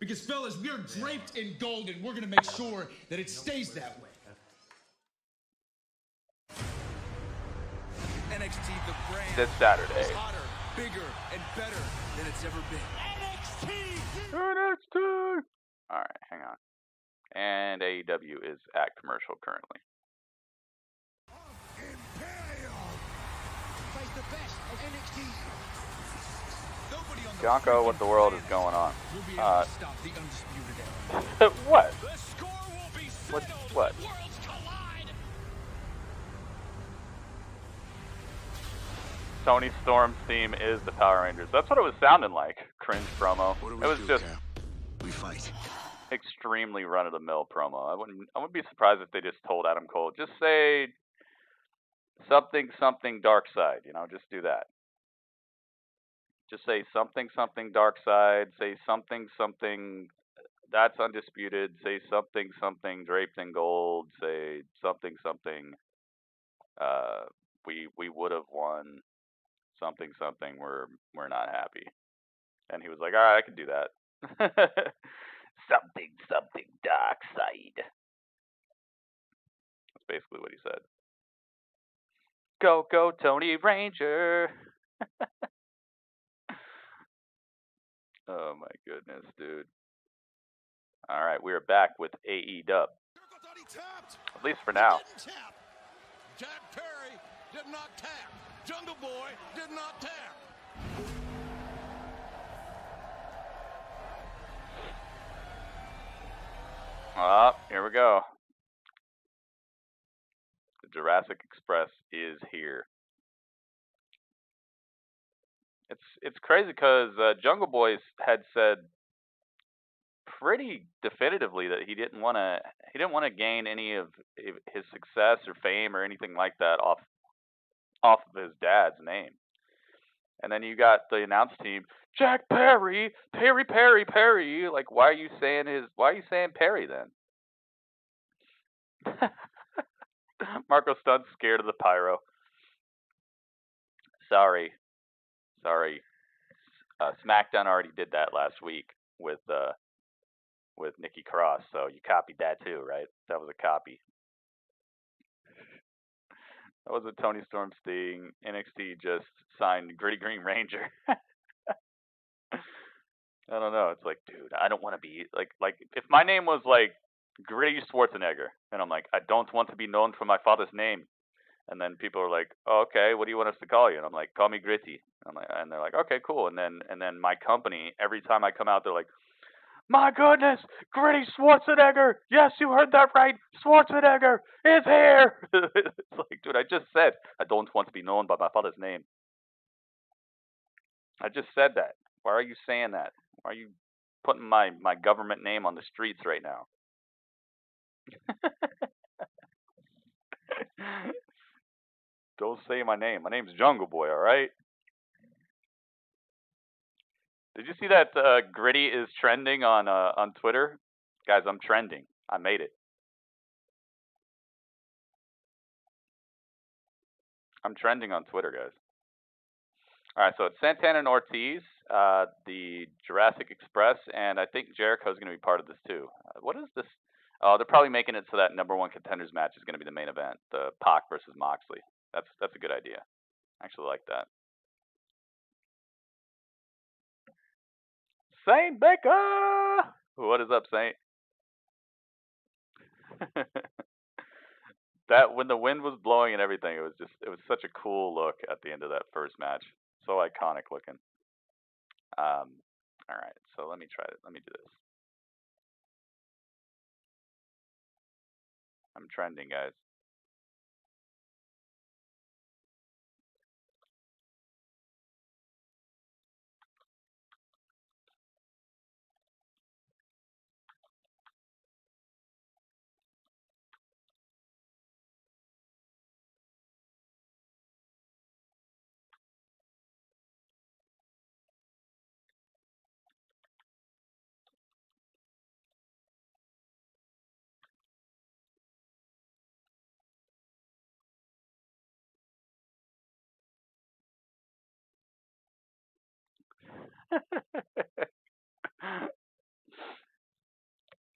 Speaker 7: Because fellas, we are draped in gold and we're gonna make sure that it stays that way.
Speaker 4: NXT, the brand,
Speaker 1: this Saturday.
Speaker 4: is hotter, bigger, and better than it's ever been.
Speaker 1: NXT! Alright, hang on. And AEW is at commercial currently. Bianca, what the world is going on? What? What? Toni Storm's theme is the Power Rangers. That's what it was sounding like. Cringe promo. It was just
Speaker 4: we fight.
Speaker 1: Extremely run-of-the-mill promo. I wouldn't be surprised if they just told Adam Cole, just say something dark side, just do that. Just say something dark side, say something that's undisputed, say something draped in gold, say something we would have won, something we're not happy. And he was like, all right, I can do that. Something dark side. That's basically what he said. Go, go, Tony Ranger. Oh my goodness, dude. All right, we are back with AEW. At least for now.
Speaker 2: Jack Perry did not tap. Jungle Boy did not tap.
Speaker 1: Here we go. The Jurassic Express is here. It's crazy because Jungle Boy had said pretty definitively that he didn't want to gain any of his success or fame or anything like that off of his dad's name. And then you got the announce team, Jack Perry, Perry. Like, why are you saying Perry then? Marco Stunt's scared of the pyro. Sorry. SmackDown already did that last week with Nikki Cross, so you copied that too, right? That was a copy. That was a Tony Storm Sting. NXT just signed Gritty Green Ranger. I don't know. It's like, dude, I don't want to be like if my name was like Gritty Schwarzenegger, and I'm like, I don't want to be known for my father's name. And then people are like, oh, okay, what do you want us to call you? And I'm like, call me Gritty. And they're like, okay, cool. And then my company, every time I come out, they're like, my goodness, Gritty Schwarzenegger. Yes, you heard that right. Schwarzenegger is here. It's like, dude, I just said I don't want to be known by my father's name. I just said that. Why are you saying that? Why are you putting my government name on the streets right now? Don't say my name. My name's Jungle Boy, all right? Did you see that Gritty is trending on Twitter? Guys, I'm trending. I made it. I'm trending on Twitter, guys. All right, so it's Santana and Ortiz, the Jurassic Express, and I think Jericho's going to be part of this too. What is this? Oh, they're probably making it so that #1 contenders match is going to be the main event, the Pac versus Moxley. That's a good idea. I actually like that. Saint Baker! What is up, Saint? That when the wind was blowing and everything, it was such a cool look at the end of that first match. So iconic looking. All right, so let me try it. Let me do this. I'm trending, guys.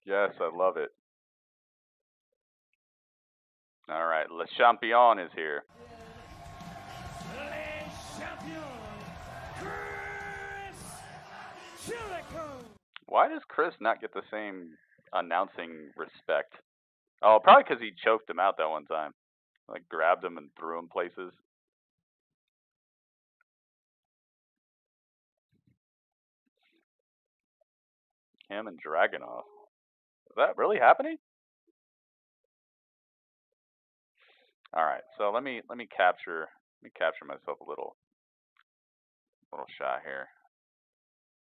Speaker 1: Yes, I love it. All right, Le Champion is here.
Speaker 3: Le Champion, Kris Jericho.
Speaker 1: Why does Kris not get the same announcing respect? Oh, probably because he choked him out that one time. Like, grabbed him and threw him places. Him and Dragunov. Is that really happening? All right, so let me capture myself a little shot here.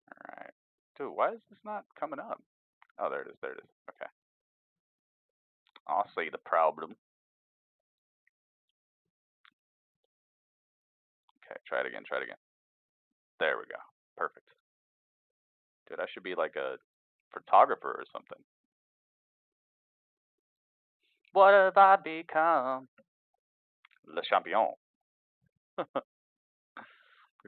Speaker 1: All right, dude, why is this not coming up? Oh, there it is. Okay, I'll see the problem. Okay, try it again. There we go. Perfect. Dude, I should be like a photographer or something. What have I become? Le Champion. The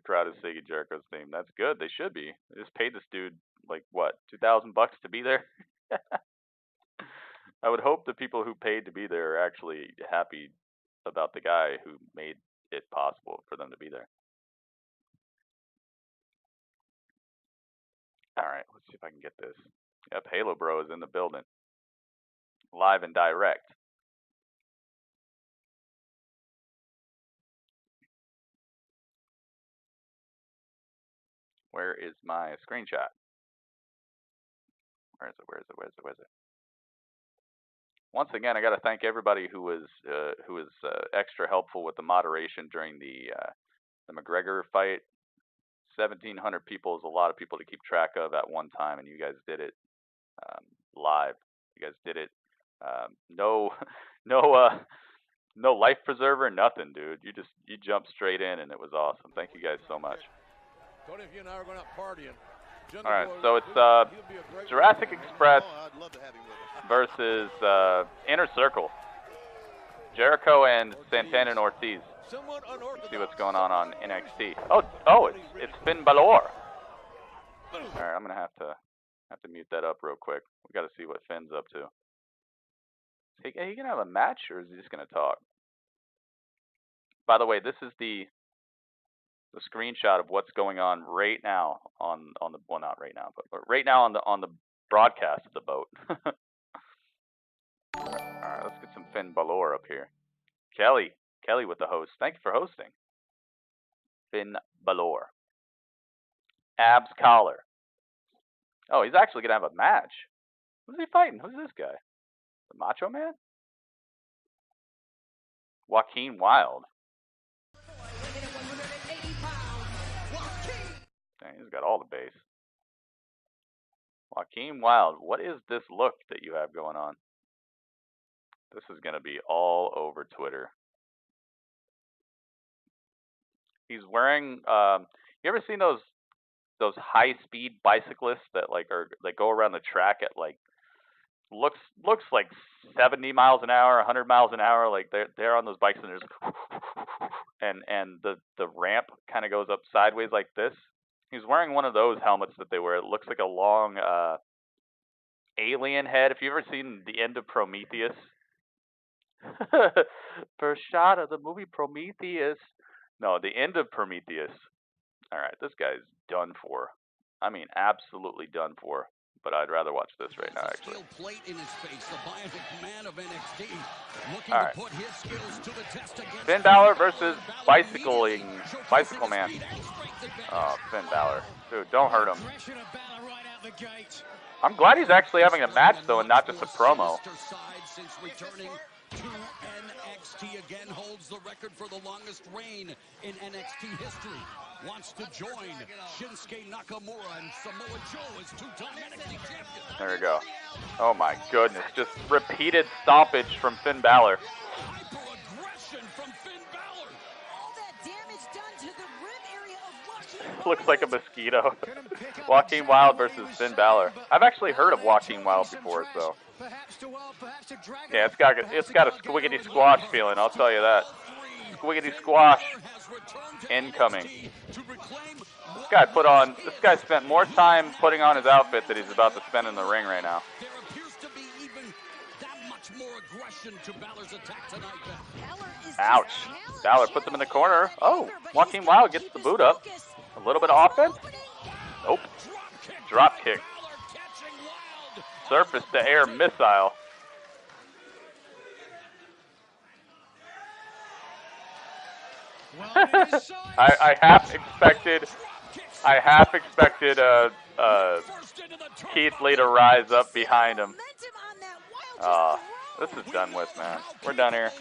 Speaker 1: crowd is singing Jericho's theme. That's good. They should be. They just paid this dude, like, what, $2,000 to be there? I would hope the people who paid to be there are actually happy about the guy who made it possible for them to be there. All right, let's see if I can get this. Yep, Halo Bro is in the building. Live and direct. Where is my screenshot? Where is it? Once again, I got to thank everybody who was extra helpful with the moderation during the McGregor fight. 1,700 people is a lot of people to keep track of at one time, and you guys did it live. You guys did it. No life preserver, nothing, dude. You jumped straight in, and it was awesome. Thank you guys so much.
Speaker 2: Tony, if you and I are going out partying.
Speaker 1: All right, so it's Jurassic Express versus Inner Circle. Jericho and Santana and Ortiz. Let's see what's going on NXT. Oh, it's Finn Balor. All right, I'm gonna have to mute that up real quick. We got to see what Finn's up to. He gonna have a match, or is he just gonna talk? By the way, this is the screenshot of what's going on right now on the, well, not right now, but right now on the broadcast of the boat. All right, let's get some Finn Balor up here. Kelly with the host. Thank you for hosting. Finn Balor. Abs Collar. Oh, he's actually gonna have a match. Who's he fighting? Who's this guy? The Macho Man? Joaquin Wilde. Dang, he's got all the base. Joaquin Wilde, what is this look that you have going on? This is going to be all over Twitter. He's wearing, you ever seen those high-speed bicyclists that go around the track at looks like 70 miles an hour, 100 miles an hour, like they're on those bikes and there's and the ramp kind of goes up sideways like this. He's wearing one of those helmets that they wear. It looks like a long alien head. If you've ever seen the end of Prometheus, first shot of the movie Prometheus. No, the end of Prometheus. All right, this guy's done for. I mean, absolutely done for. But I'd rather watch this right now, actually. All right. Finn Balor versus Bicycle Man. Oh, Finn Balor. Dude, don't hurt him. I'm glad he's actually having a match, though, and not just a promo. NXT again holds the record for the longest reign in NXT history. Wants to join Shinsuke Nakamura and Samoa Joe as two-time NXT champion. There we go. Oh my goodness, just repeated stompage from Finn Balor. Hyper-aggression from Finn Balor. All that damage done to the rib area of Joaquin. Looks like a mosquito. Joaquin Wilde versus Finn Balor. I've actually heard of Joaquin Wilde before, so. Yeah, it's got a squiggity squash feeling, I'll tell you that. Squiggity squash incoming. This guy spent more time putting on his outfit that he's about to spend in the ring right now. Ouch. Balor puts him in the corner. Oh, Joaquin Wilde gets the boot up. A little bit of offense. Nope. Drop kick. Surface to air missile. I half expected Keith Lee to rise up behind him. This is done with, man. We're done here.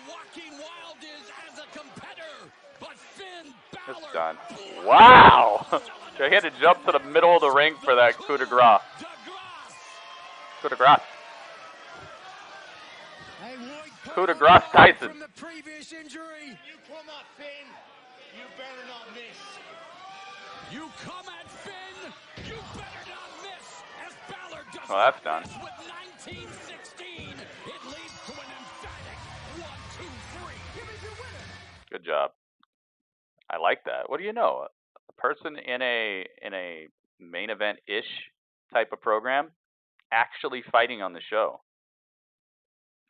Speaker 1: It's done. Wow! He had to jump to the middle of the ring for that coup de grace. Coup de grace. Coup de grace Tyson.
Speaker 3: From the previous injury. You come at Finn, you better not miss. You come at Finn, you better not miss. As Balor does.
Speaker 1: Well, that's done.
Speaker 3: With 1916, it leads to an emphatic 1, 2, 3. Here is your winner.
Speaker 1: Good job. I like that. What do you know? A person in a main event-ish type of program actually fighting on the show.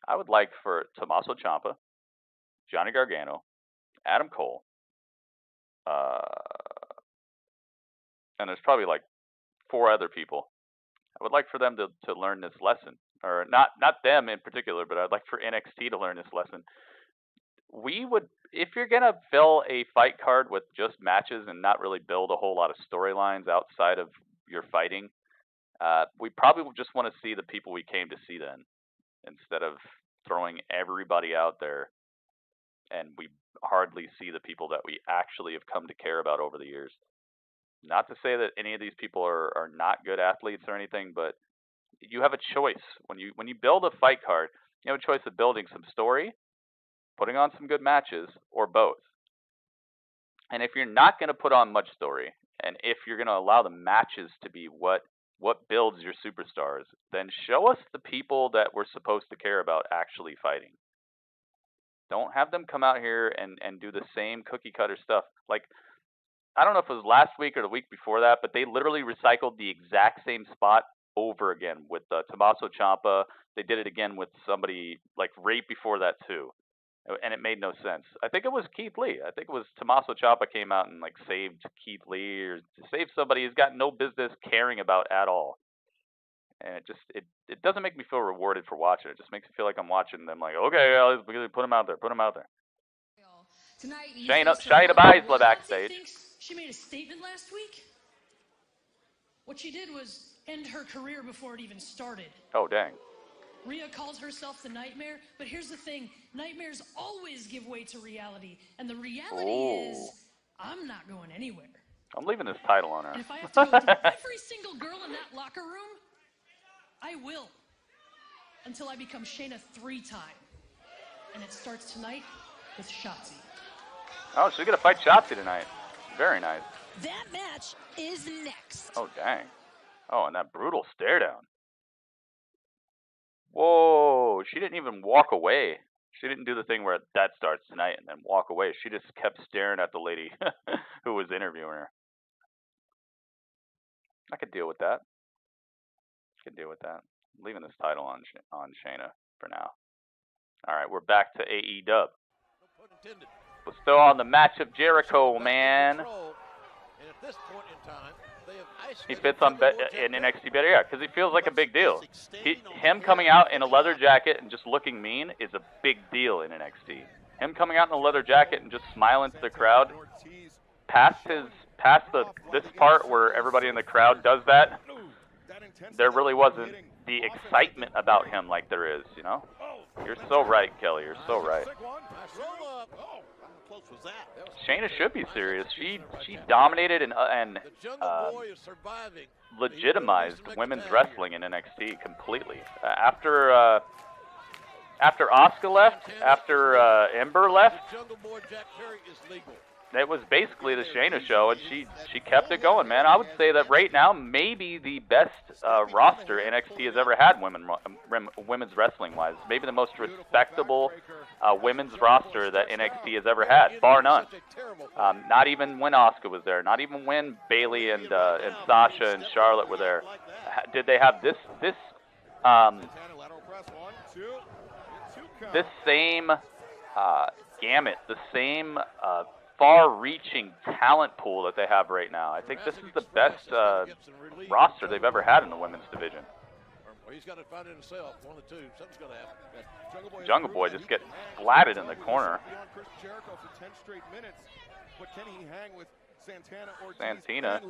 Speaker 1: I would like for Tommaso Ciampa, Johnny Gargano, Adam Cole, and there's probably like 4 other people. I would like for them to learn this lesson, or not them in particular, but I'd like for NXT to learn this lesson. If you're gonna fill a fight card with just matches and not really build a whole lot of storylines outside of your fighting, we probably just want to see the people we came to see then, instead of throwing everybody out there and we hardly see the people that we actually have come to care about over the years. Not to say that any of these people are not good athletes or anything, but you have a choice. When you build a fight card, you have a choice of building some story, putting on some good matches, or both. And if you're not going to put on much story, and if you're going to allow the matches to be what builds your superstars, then show us the people that we're supposed to care about actually fighting. Don't have them come out here and do the same cookie cutter stuff. Like, I don't know if it was last week or the week before that, but they literally recycled the exact same spot over again with Tommaso Ciampa. They did it again with somebody like right before that too, and it made no sense. I think it was Keith Lee. I think it was Tommaso Ciampa came out and like saved Keith Lee or saved somebody he's got no business caring about at all. And it doesn't make me feel rewarded for watching. It just makes me feel like I'm watching them like, okay, let's put him out there, put him out there.
Speaker 8: Tonight,
Speaker 1: Shayna Baszler backstage.
Speaker 8: She made a statement last week. What she did was end her career before it even started.
Speaker 1: Oh, dang.
Speaker 8: Rhea calls herself the Nightmare, but here's the thing. Nightmares always give way to reality. And the reality is, I'm not going anywhere.
Speaker 1: I'm leaving this title on her.
Speaker 8: And if I have to go through every single girl in that locker room, I will. Until I become Shayna 3-time. And it starts tonight with Shotzi.
Speaker 1: Oh, she's going to fight Shotzi tonight. Very nice.
Speaker 6: That match is next.
Speaker 1: Oh, dang. Oh, and that brutal stare down. Whoa, she didn't even walk away. She didn't do the thing where that starts tonight and then walk away. She just kept staring at the lady who was interviewing her. I could deal with that. I'm leaving this title on Shayna for now. All right, we're back to AEW. We're still on the match of Jericho, man.
Speaker 2: And at this point in time, they have
Speaker 1: he fits on in NXT better, yeah, because he feels like a big deal. Him coming out in a leather jacket and just looking mean is a big deal in NXT. Him coming out in a leather jacket and just smiling to the crowd, past this part where everybody in the crowd does that, there really wasn't the excitement about him like there is, you know? You're so right, Kelly. You're so right. Shayna should be serious. She dominated and legitimized women's wrestling in NXT completely. After Asuka left, after Ember left, it was basically the Shayna show, and she kept it going, man. I would say that right now, maybe the best roster NXT has ever had women's wrestling-wise. Maybe the most respectable women's roster that NXT has ever had, bar none. Not even when Asuka was there, not even when Bayley and Sasha and Charlotte were there. Did they have this same gamut, the same far-reaching talent pool that they have right now? I think this is the best roster they've ever had in the women's division.
Speaker 2: He's got to find it himself. One of the two. Something's going to happen.
Speaker 1: Jungle Boy just gets flatted in the corner. Santana.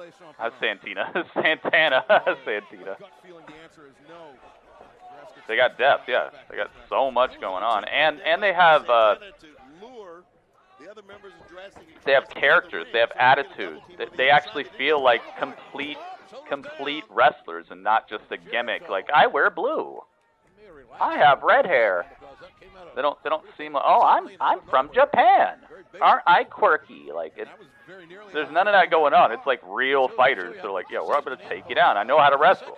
Speaker 1: Santana. They got depth, yeah. They got so much going on, and they have characters. They have attitudes. They actually feel like complete wrestlers and not just a gimmick. Like, I wear blue. I have red hair. They don't seem like, oh, I'm from Japan. Aren't I quirky? Like, there's none of that going on. It's like real fighters. They're like, yeah, we're going to take you down. I know how to wrestle.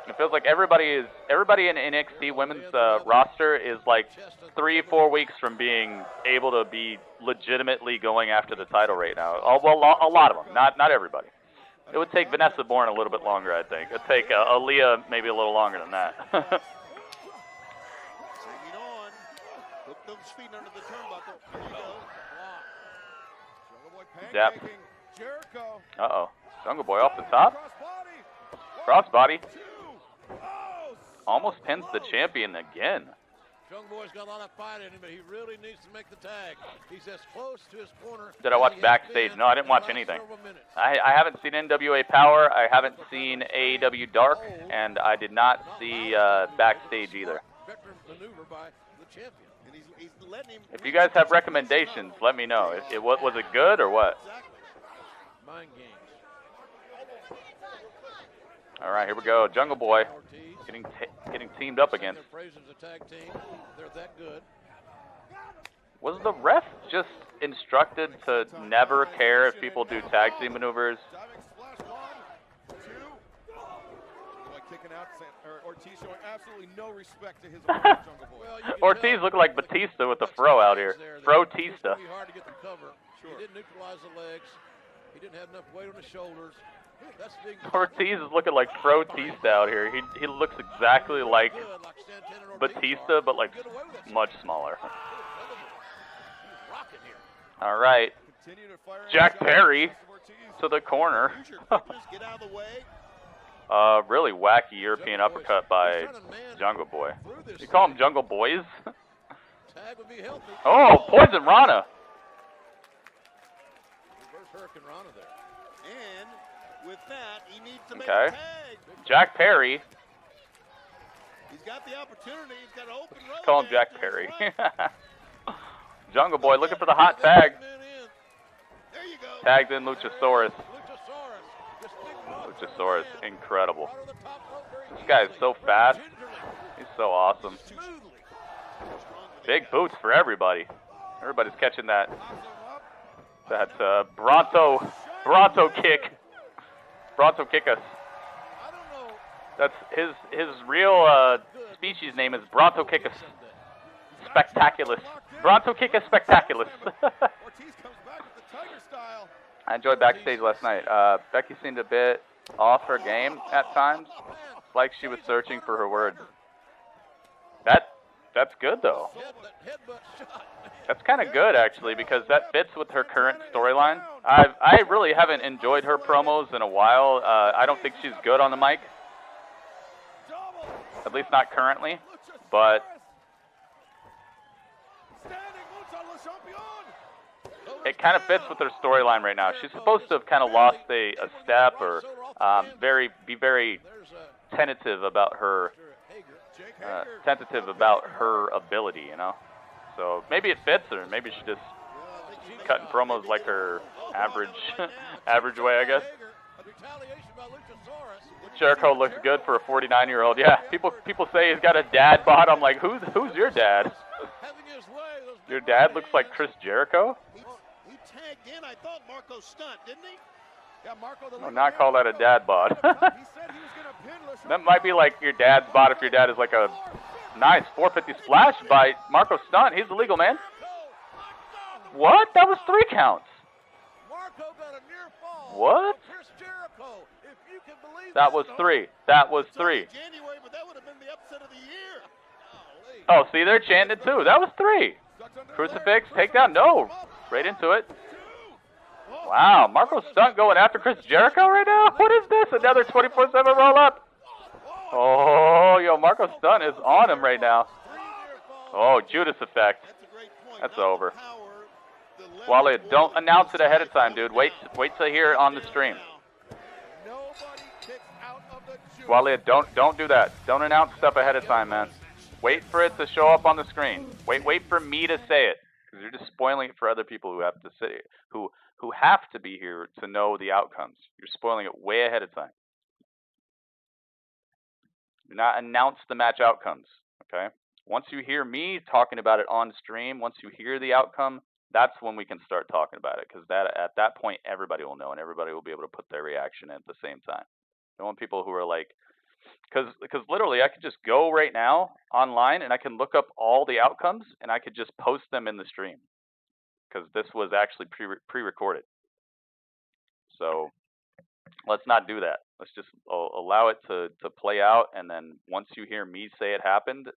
Speaker 1: It feels like everybody in NXT women's roster is like 3-4 weeks from being able to be legitimately going after the title right now. Well, a lot of them, not everybody. It would take Vanessa Bourne a little bit longer, I think. It'd take Aaliyah maybe a little longer than that. Depth. Uh-oh. Jungle Boy off the top. Crossbody. Almost pins the champion again.
Speaker 2: Jungle Boy's got a lot of fight in him, but he really needs to make the tag. He's as close to his corner.
Speaker 1: Did I watch backstage? No, I didn't watch anything. I haven't seen NWA Power. I haven't seen AEW Dark, and I did not see backstage either. If you guys have recommendations, let me know. Was it good or what?
Speaker 2: Mind games.
Speaker 1: All right, here we go. Jungle Boy getting teamed up against.
Speaker 2: They're that good.
Speaker 1: Was the ref just instructed to never care if people do tag team maneuvers?
Speaker 2: walking out, Ortiz showing absolutely no respect to his opponent, Jungle Boy.
Speaker 1: Ortiz looked like Batista with the fro out here. Fro-tista.
Speaker 2: It's hard to get the cover. Sure. He didn't neutralize the legs. He didn't have enough weight on his shoulders. That's big.
Speaker 1: Ortiz is looking like Fro-tista out here. He looks exactly like Batista, but like much smaller. All right, Jack Perry to the corner. Really wacky European uppercut by Jungle Boy. You call them Jungle Boys? Oh, Poison Rana.
Speaker 2: And with that, he needs to make
Speaker 1: Okay.
Speaker 2: a tag.
Speaker 1: Jack Perry.
Speaker 2: He's got the opportunity. He's got an open road.
Speaker 1: Call him Jack Perry. Jungle Boy looking for the hot tag.
Speaker 2: There you go.
Speaker 1: Tagged in Luchasaurus. Luchasaurus, incredible. This guy is so fast. He's so awesome. Big boots for everybody. Everybody's catching that Bronto kick. Bronto kick us. That's his real species name is Brontokickus Spectaculus. Brontokickus Spectaculus. I enjoyed backstage last night. Becky seemed a bit off her game at times, like she was searching for her words. That's good though. That's kind of good actually, because that fits with her current storyline. I really haven't enjoyed her promos in a while. I don't think she's good on the mic. At least not currently, but it kind of fits with her storyline right now. She's supposed to have kind of lost a step or be very tentative about her ability, you know. So maybe it fits her. Maybe she's just cutting promos like her average way, I guess. Jericho looks good for a 49-year-old. Yeah, people say he's got a dad bod. I'm like, who's your dad? Your dad looks like Chris Jericho?
Speaker 2: He tagged in, I thought Marco stunt, didn't he? Yeah, Marco
Speaker 1: I would not call that a dad bod. That might be like your dad's bod if your dad is like a nice 450 splash by Marco Stunt. He's the legal man. What? That was 3 counts. What? That was 3. That was 3. Oh, see, they're chanting too. That was 3. Crucifix, takedown. No. Right into it. Wow, Marco Stunt going after Chris Jericho right now? What is this? Another 24/7 roll up. Oh, yo, Marco Stunt is on him right now. Oh, Judas effect. That's over. Wale, don't announce it ahead of time, dude. Wait to hear it on the stream. Wale, don't do that. Don't announce stuff ahead of time, man. Wait for it to show up on the screen. Wait for me to say it, because you're just spoiling it for other people who have to sit, who have to be here to know the outcomes. You're spoiling it way ahead of time. Do not announce the match outcomes, okay? Once you hear me talking about it on stream, once you hear the outcome, that's when we can start talking about it, because at that point, everybody will know, and everybody will be able to put their reaction in at the same time. I want people who are like, because literally I could just go right now online, and I can look up all the outcomes, and I could just post them in the stream, because this was actually pre-recorded. So let's not do that. Let's just allow it to play out, and then once you hear me say it happened,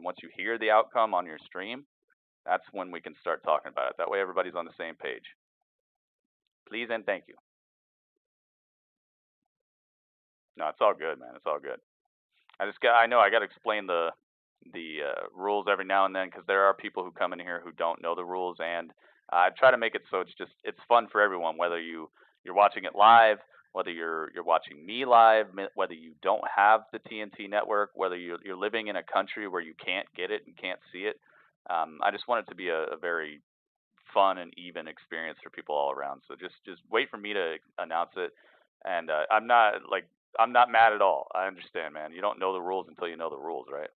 Speaker 1: once you hear the outcome on your stream, that's when we can start talking about it. That way everybody's on the same page. Please and thank you. No, it's all good, man. It's all good. I know I got to explain the rules every now and then, because there are people who come in here who don't know the rules, and I try to make it so it's fun for everyone, whether you're watching it live, whether you're watching me live, whether you don't have the TNT Network, whether you're living in a country where you can't get it and can't see it. I just want it to be a very fun and even experience for people all around. So just wait for me to announce it, and I'm not mad at all. I understand, man. You don't know the rules until you know the rules, right?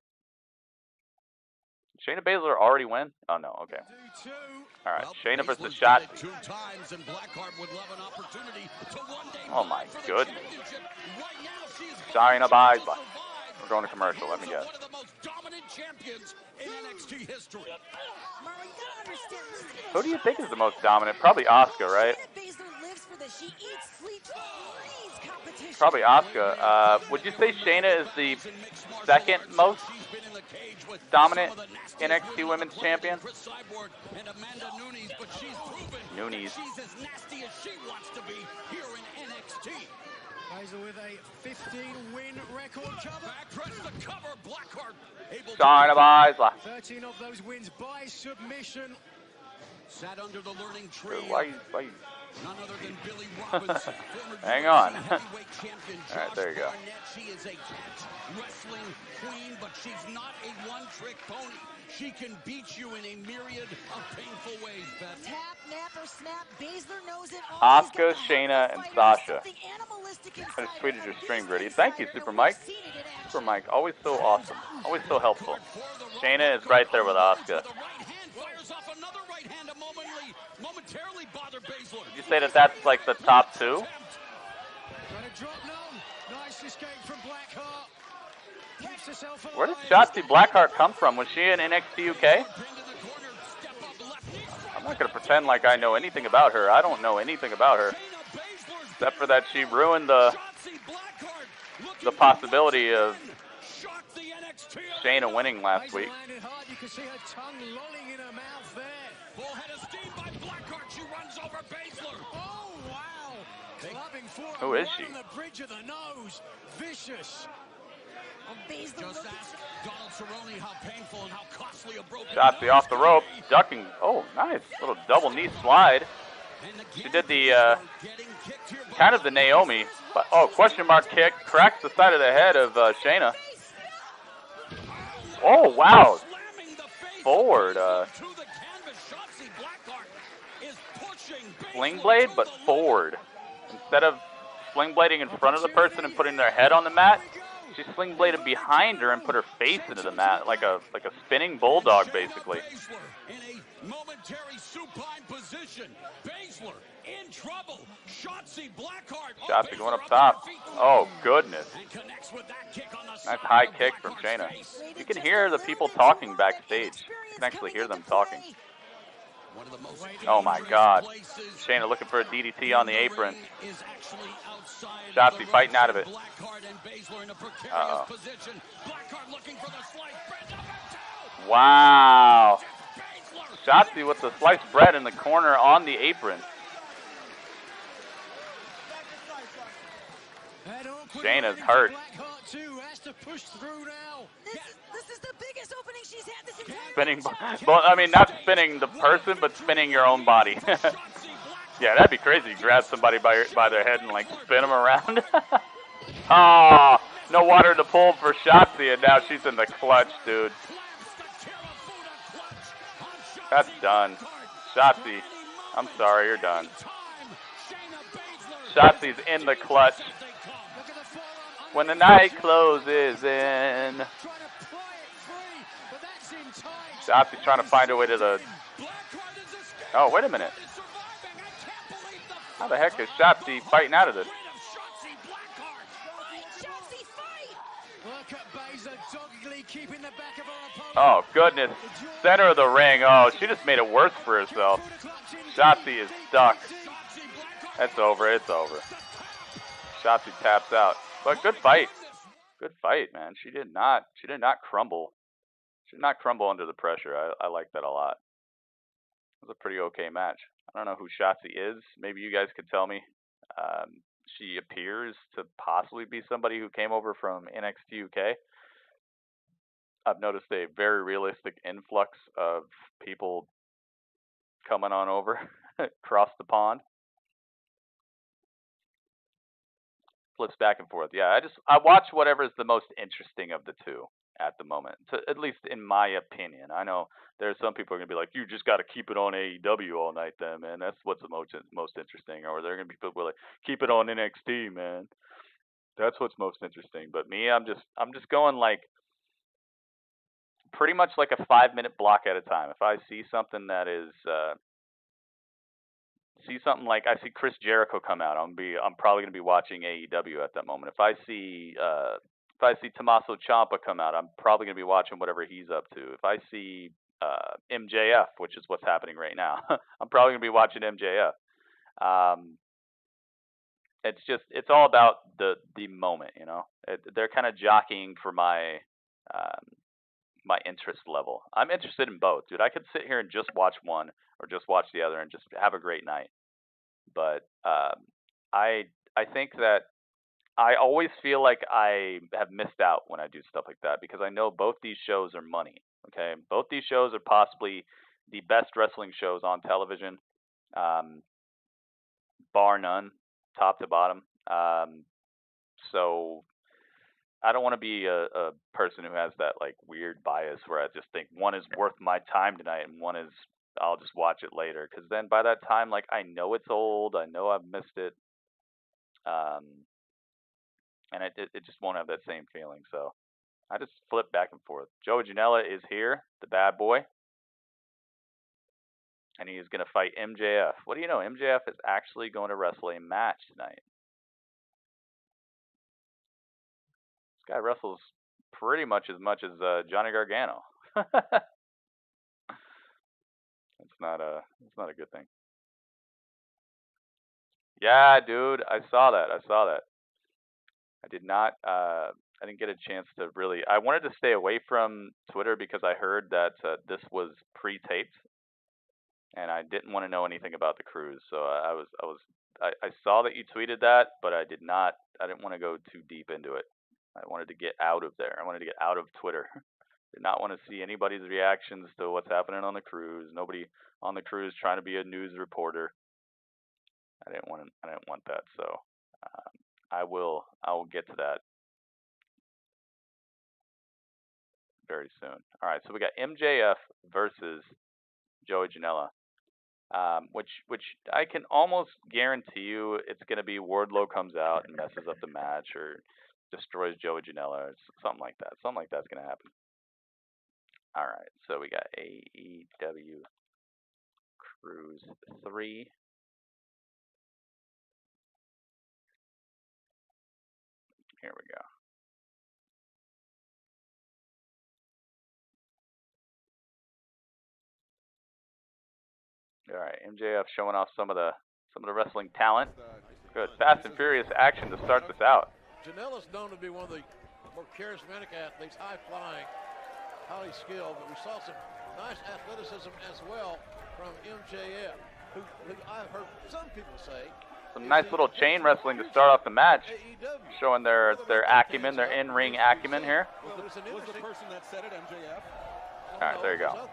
Speaker 1: Shayna Baszler already win? Oh, no. Okay. All right. Shayna versus Shotzi. Oh, my goodness. Shayna Baszler. We're going to commercial. Let me guess.
Speaker 4: One of the most dominant champions in NXT history.
Speaker 1: Who do you think is the most dominant? Probably Asuka, right? Probably Asuka. Would you say Shayna is the second most dominant NXT Women's Champion? Nunes.
Speaker 4: She's as nasty as she wants to be here in NXT.
Speaker 5: Baszler with a 15-win record cover.
Speaker 4: Backpress the cover. Blackheart able
Speaker 1: Shayna Baszler.
Speaker 5: 13 of those wins by submission.
Speaker 4: Sat under the learning tree.
Speaker 1: Why you?
Speaker 4: None other than Billy Robbins.
Speaker 1: Hang on.
Speaker 4: Heavyweight champion.
Speaker 1: All right, there you go.
Speaker 4: She is a catch wrestling queen, but she's not a one-trick pony. She can beat you in a myriad of painful ways, Beth.
Speaker 6: Tap, nap, or snap. Baszler knows it all.
Speaker 1: Asuka, Shayna, and Sasha. I just tweeted your stream, Gritty. Thank you, Super Mike. Super Mike, always so awesome. Always so helpful. Shayna is right there with Asuka.
Speaker 4: Momentarily bother Baszler.
Speaker 1: Did you say that that's like the top two?
Speaker 5: Nice escape from Blackheart.
Speaker 1: Where did Shotzi Blackheart come from? Was she in NXT UK? I'm not going to pretend like I know anything about her. I don't know anything about her. Except for that she ruined the possibility of Shayna winning last week.
Speaker 5: You can see her tongue lolling in her mouth there.
Speaker 4: Full head of steam by Blackheart. She runs over Baszler.
Speaker 5: Oh, wow. Clubbing for
Speaker 1: Who is she?
Speaker 5: on the bridge of the nose. Vicious.
Speaker 4: Just ask Donald Cerrone how painful and how costly a broken
Speaker 1: Shotzi off the rope, ducking. Oh, nice. Little double knee slide. She did the, kind of the Naomi. But, oh, question mark kick. Cracks the side of the head of Shayna. Oh, wow. Forward. Sling blade, but forward. Instead of sling blading in front of the person and putting their head on the mat, she sling bladed behind her and put her face into the mat, like a spinning bulldog, basically.
Speaker 4: In a momentary supine position, Baszler in trouble. Shotzi Blackheart.
Speaker 1: Shotzi going up top. Oh, goodness. Nice high kick from Shayna. You can hear the people talking backstage. You can actually hear them talking. Oh, my God. Shayna looking for a DDT on the apron. Shotzi fighting out of it. Uh-oh. Wow. Shotzi with the sliced bread in the corner on the apron. Shayna's hurt.
Speaker 6: This is the biggest opening she's had this entire
Speaker 1: Spinning, well, I mean, not spinning the person, but spinning your own body. Yeah, that'd be crazy. Grab somebody by their head and like spin them around. Oh, no water to pull for Shotzi, and now she's in the clutch, dude. That's done. Shotzi, I'm sorry, you're done. Shotzi's in the clutch. When the night closes in. Shotzi's trying to find her way to the... Oh, wait a minute. How the heck is Shotzi fighting out of this? Oh, goodness. Center of the ring. Oh, she just made it worse for herself. Shotzi is stuck. That's over. It's over. Shotzi taps out. But good fight. Good fight, man. She did not crumble. She did not crumble under the pressure. I like that a lot. It was a pretty okay match. I don't know who Shotzi is. Maybe you guys could tell me. She appears to possibly be somebody who came over from NXT UK. I've noticed a very realistic influx of people coming on over across the pond. Flips back and forth. Yeah, I watch whatever is the most interesting of the two at the moment. At least in my opinion. I know there's some people are gonna be like, you just got to keep it on AEW all night, then, man. That's what's the most interesting. Or they're gonna be people like, keep it on NXT, man. That's what's most interesting. But me, I'm just going like pretty much like a 5-minute block at a time. If I see something that is something like I see Chris Jericho come out, I'm probably gonna be watching AEW at that moment. If I see Tommaso Ciampa come out, I'm probably gonna be watching whatever he's up to. If I see MJF, which is what's happening right now, I'm probably gonna be watching MJF. It's all about the moment, you know. They're kind of jockeying for my my interest level. I'm interested in both, dude. I could sit here and just watch one or just watch the other and just have a great night. But I think that I always feel like I have missed out when I do stuff like that because I know both these shows are money. Okay, both these shows are possibly the best wrestling shows on television, bar none, top to bottom. So I don't want to be a person who has that like weird bias where I just think one is worth my time tonight and one is I'll just watch it later. Because then by that time, like I know it's old, I know I've missed it, and it just won't have that same feeling. So I just flip back and forth. Joey Janela is here, the bad boy, and he is going to fight MJF. What do you know? MJF is actually going to wrestle a match tonight. This guy wrestles pretty much as Johnny Gargano. It's not a good thing. Yeah, dude, I saw that. I did not. I didn't get a chance to really. I wanted to stay away from Twitter because I heard that this was pre-taped, and I didn't want to know anything about the cruise. So I saw that you tweeted that, but I did not. I didn't want to go too deep into it. I wanted to get out of there. I wanted to get out of Twitter. Did not want to see anybody's reactions to what's happening on the cruise. Nobody on the cruise trying to be a news reporter. I didn't want that. So I will get to that very soon. All right, so we got MJF versus Joey Janela, which I can almost guarantee you it's going to be Wardlow comes out and messes up the match or destroys Joey Janela or something like that. Something like that's going to happen. All right, so we got AEW Cruise 3. Here we go. All right, MJF showing off some of the wrestling talent. Good, fast and furious action to start this out.
Speaker 2: Janela's known to be one of the more charismatic athletes, high flying, highly skilled, but we saw some nice athleticism as well from MJF, who I've heard some people say.
Speaker 1: Some nice little chain wrestling to start off the match, showing their acumen, their in-ring acumen here.
Speaker 2: Was the person that said it MJF?
Speaker 1: All right, there you go.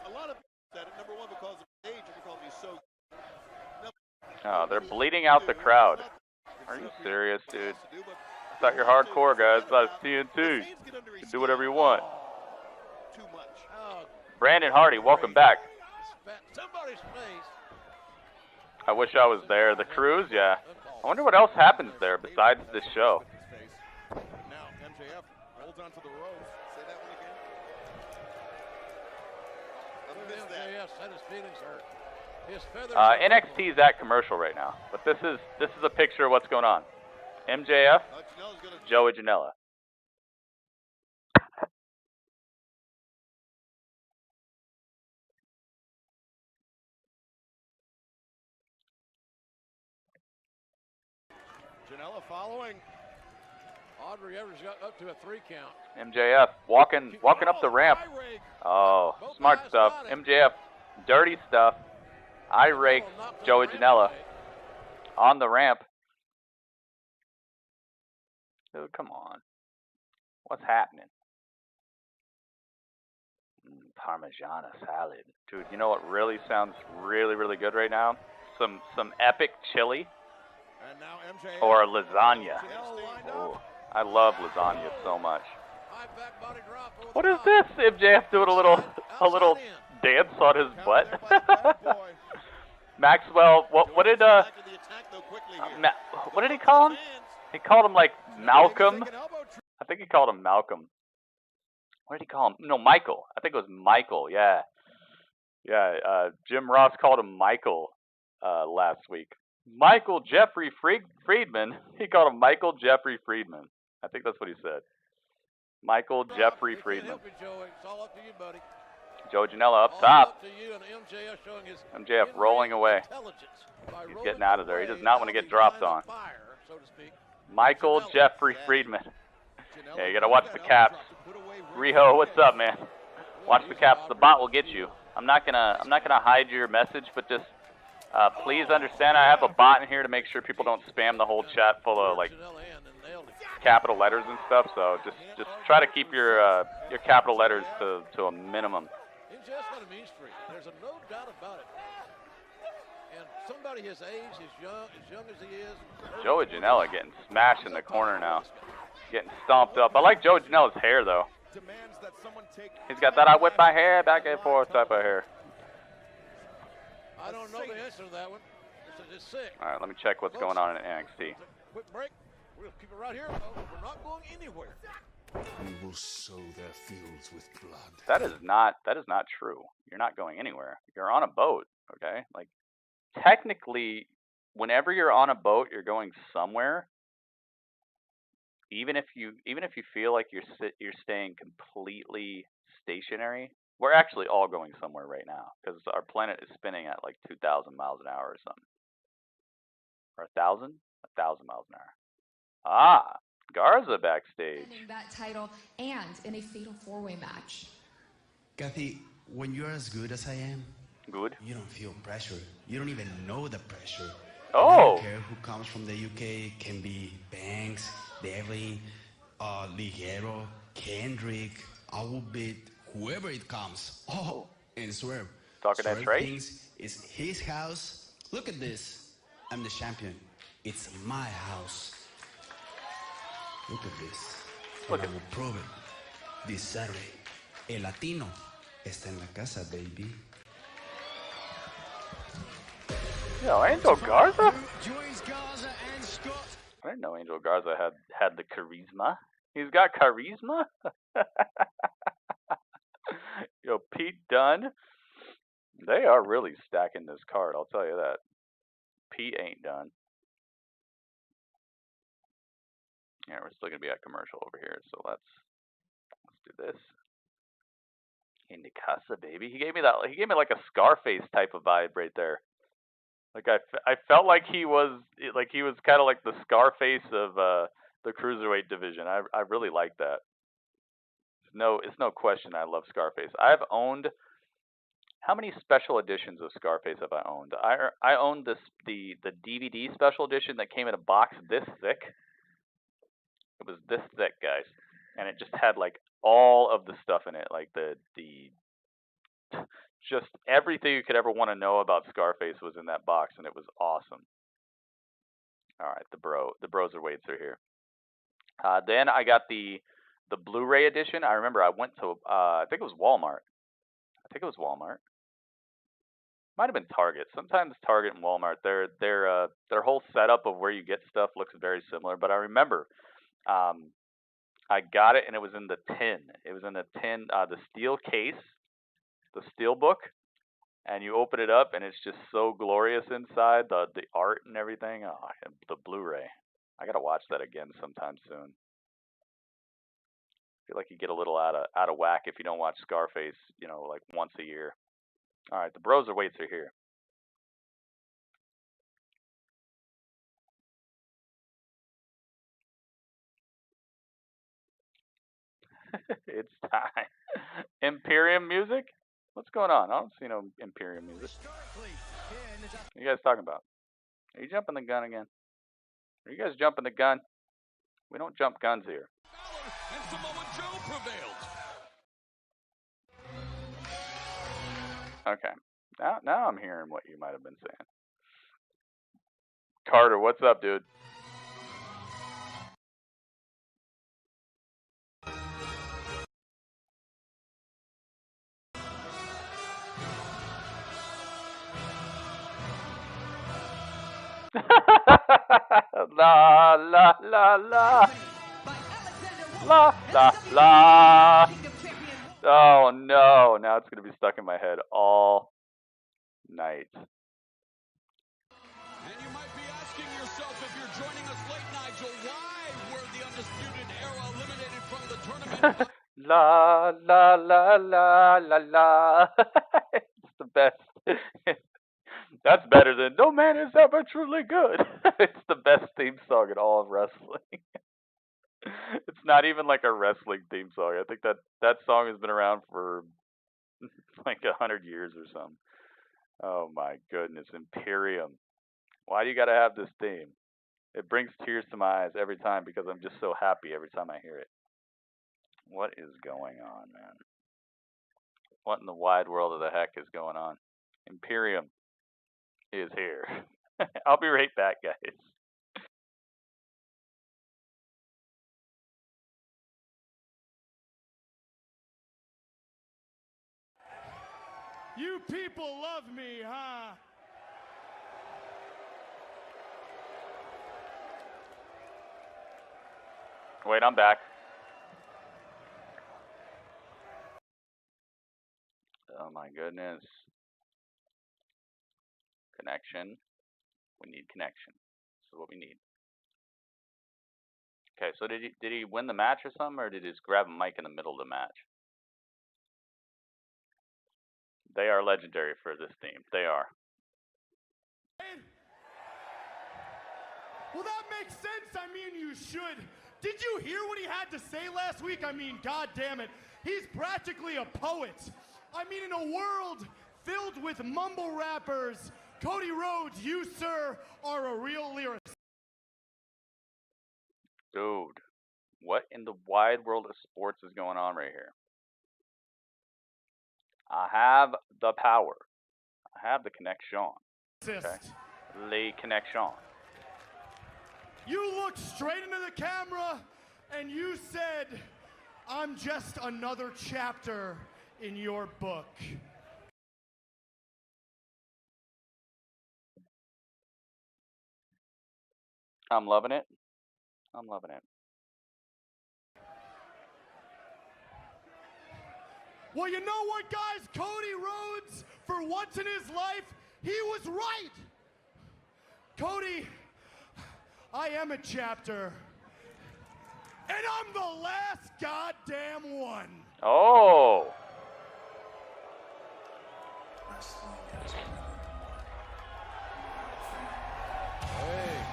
Speaker 2: A lot of people said it, number one, because of age and because he's so...
Speaker 1: Oh, they're bleeding out the crowd. Are you serious, dude? I thought you're hardcore, guys. I thought it's TNT. You can do whatever you want. Brandon Hardy, welcome back.
Speaker 2: Somebody's face.
Speaker 1: I wish I was there. The cruise, yeah. I wonder what else happens there besides this show.
Speaker 2: Now MJF holds onto the ropes. Say that one again. MJF said his feelings hurt.
Speaker 1: NXT is at commercial right now, but this is a picture of what's going on. MJF, Joey Janela.
Speaker 2: Janela following. Audrey Evers got up to a 3 count.
Speaker 1: MJF walking up the ramp. Oh, smart stuff. MJF, dirty stuff. I raked Joey Janela on the ramp. Dude, come on. What's happening? Parmesan salad. Dude, you know what really sounds really, really good right now? Some epic chili or lasagna. Ooh, I love lasagna so much. What is this? MJF doing a little dance on his butt. Maxwell, what did he call him? He called him like Malcolm. I think he called him Malcolm. What did he call him? No, Michael. I think it was Michael. Yeah. Yeah. Jim Ross called him Michael last week. Michael Jeffrey Friedman. He called him Michael Jeffrey Friedman. I think that's what he said. Michael Jeffrey Friedman. Joe Janela up top. MJF rolling away. He's getting out of there. He does not want to get dropped on. Michael Jeffrey Friedman. Yeah, you gotta watch the caps. Riho, what's up, man? Watch the caps. The bot will get you. I'm not gonna hide your message, but just please understand I have a bot in here to make sure people don't spam the whole chat full of like capital letters and stuff. So just try to keep your capital letters to a minimum.
Speaker 2: There's no doubt about it. And somebody his age, as young as he is.
Speaker 1: Joey Janela getting smashed in the corner now. Getting stomped up. I like Joey Janela's hair, though. He's got that I whip my hair back and forth type of hair.
Speaker 2: I don't know the answer to that one. It's sick.
Speaker 1: All right, let me check what's going on in NXT.
Speaker 2: Quick break. We'll keep it right here, though. We're not going anywhere.
Speaker 3: We will sow their fields with blood.
Speaker 1: That is not true. You're not going anywhere. You're on a boat, okay? Like technically, whenever you're on a boat, you're going somewhere. Even if you feel like you're staying completely stationary, we're actually all going somewhere right now because our planet is spinning at like 2,000 miles an hour or something, or 1,000 miles an hour. Ah, Garza backstage.
Speaker 9: That title and in a fatal four-way match.
Speaker 10: Kathy, when you're as good as I am,
Speaker 1: good,
Speaker 10: you don't feel pressure. You don't even know the pressure.
Speaker 1: Oh.
Speaker 10: I don't care who comes from the UK. Can be Banks, Devlin, Ligero, Kendrick. I will beat whoever it comes. Oh, and Swerve.
Speaker 1: Talking that Trey?
Speaker 10: Thinks it's his house. Look at this. I'm the champion. It's my house. Look at this.
Speaker 1: Look
Speaker 10: I will prove it. This Saturday, El Latino está en la casa, baby.
Speaker 1: Yo, Angel Garza?
Speaker 5: Joins Garza and Scott.
Speaker 1: I didn't know Angel Garza had the charisma. He's got charisma? Yo, Pete Dunne. They are really stacking this card, I'll tell you that. Pete ain't done. Yeah, we're still gonna be at commercial over here, so let's do this. In the casa, baby. He gave me like a Scarface type of vibe right there. Like I felt like he was kind of like the Scarface of the cruiserweight division. I really like that. It's no question I love Scarface. I've owned, how many special editions of Scarface have I owned? I owned the DVD special edition that came in a box this thick. It was this thick, guys, and it just had like all of the stuff in it, like the just everything you could ever want to know about Scarface was in that box, and it was awesome. All right, the Broserweights are here. Then I got the Blu-ray edition. I remember I went to I think it was Walmart. Might have been Target. Sometimes Target and Walmart, their whole setup of where you get stuff looks very similar. But I remember I got it and it was in the tin. It was in the tin, the steel case, the steel book, and you open it up and it's just so glorious inside, the art and everything. Oh, the Blu-ray. I gotta watch that again sometime soon. I feel like you get a little out of whack if you don't watch Scarface, like once a year. All right, the Broserweights are here. It's time. Imperium music? What's going on? I don't see no Imperium music. What are you guys talking about? Are you jumping the gun again? Are you guys jumping the gun? We don't jump guns here.
Speaker 4: And Samoa Joe prevailed.
Speaker 1: Okay. Now I'm hearing what you might have been saying. Carter, what's up, dude? La la la la la la la. Oh no! Now it's gonna be stuck in my head all night.
Speaker 4: And you might be asking yourself, if you're joining us late, Nigel, why were the Undisputed Era eliminated from the tournament?
Speaker 1: La la la la la la. It's the best. That's better than "No Man Is Ever Truly Good." It's the best theme song in all of wrestling. It's not even like a wrestling theme song. I think that song has been around for like 100 years or something. Oh my goodness, Imperium. Why do you gotta have this theme? It brings tears to my eyes every time because I'm just so happy every time I hear it. What is going on, man? What in the wide world of the heck is going on? Imperium is here. I'll be right back, guys.
Speaker 7: You people love me, huh?
Speaker 1: Wait, I'm back. Oh my goodness. Connection. We need connection. This is what we need. Okay, so did he win the match or something, or did he just grab a mic in the middle of the match? They are legendary for this theme. They are.
Speaker 7: Well, that makes sense. I mean, you should. Did you hear what he had to say last week? I mean, God damn it. He's practically a poet. I mean, in a world filled with mumble rappers, Cody Rhodes, you, sir, are a real lyricist.
Speaker 1: Dude, what in the wide world of sports is going on right here? I have the power. I have the connection. Okay? Le connection.
Speaker 7: You looked straight into the camera and you said, "I'm just another chapter in your book."
Speaker 1: I'm loving it. I'm loving it.
Speaker 7: Well, you know what, guys? Cody Rhodes, for once in his life, he was right. Cody, I am a chapter, and I'm the last goddamn one.
Speaker 1: Oh.
Speaker 2: Hey,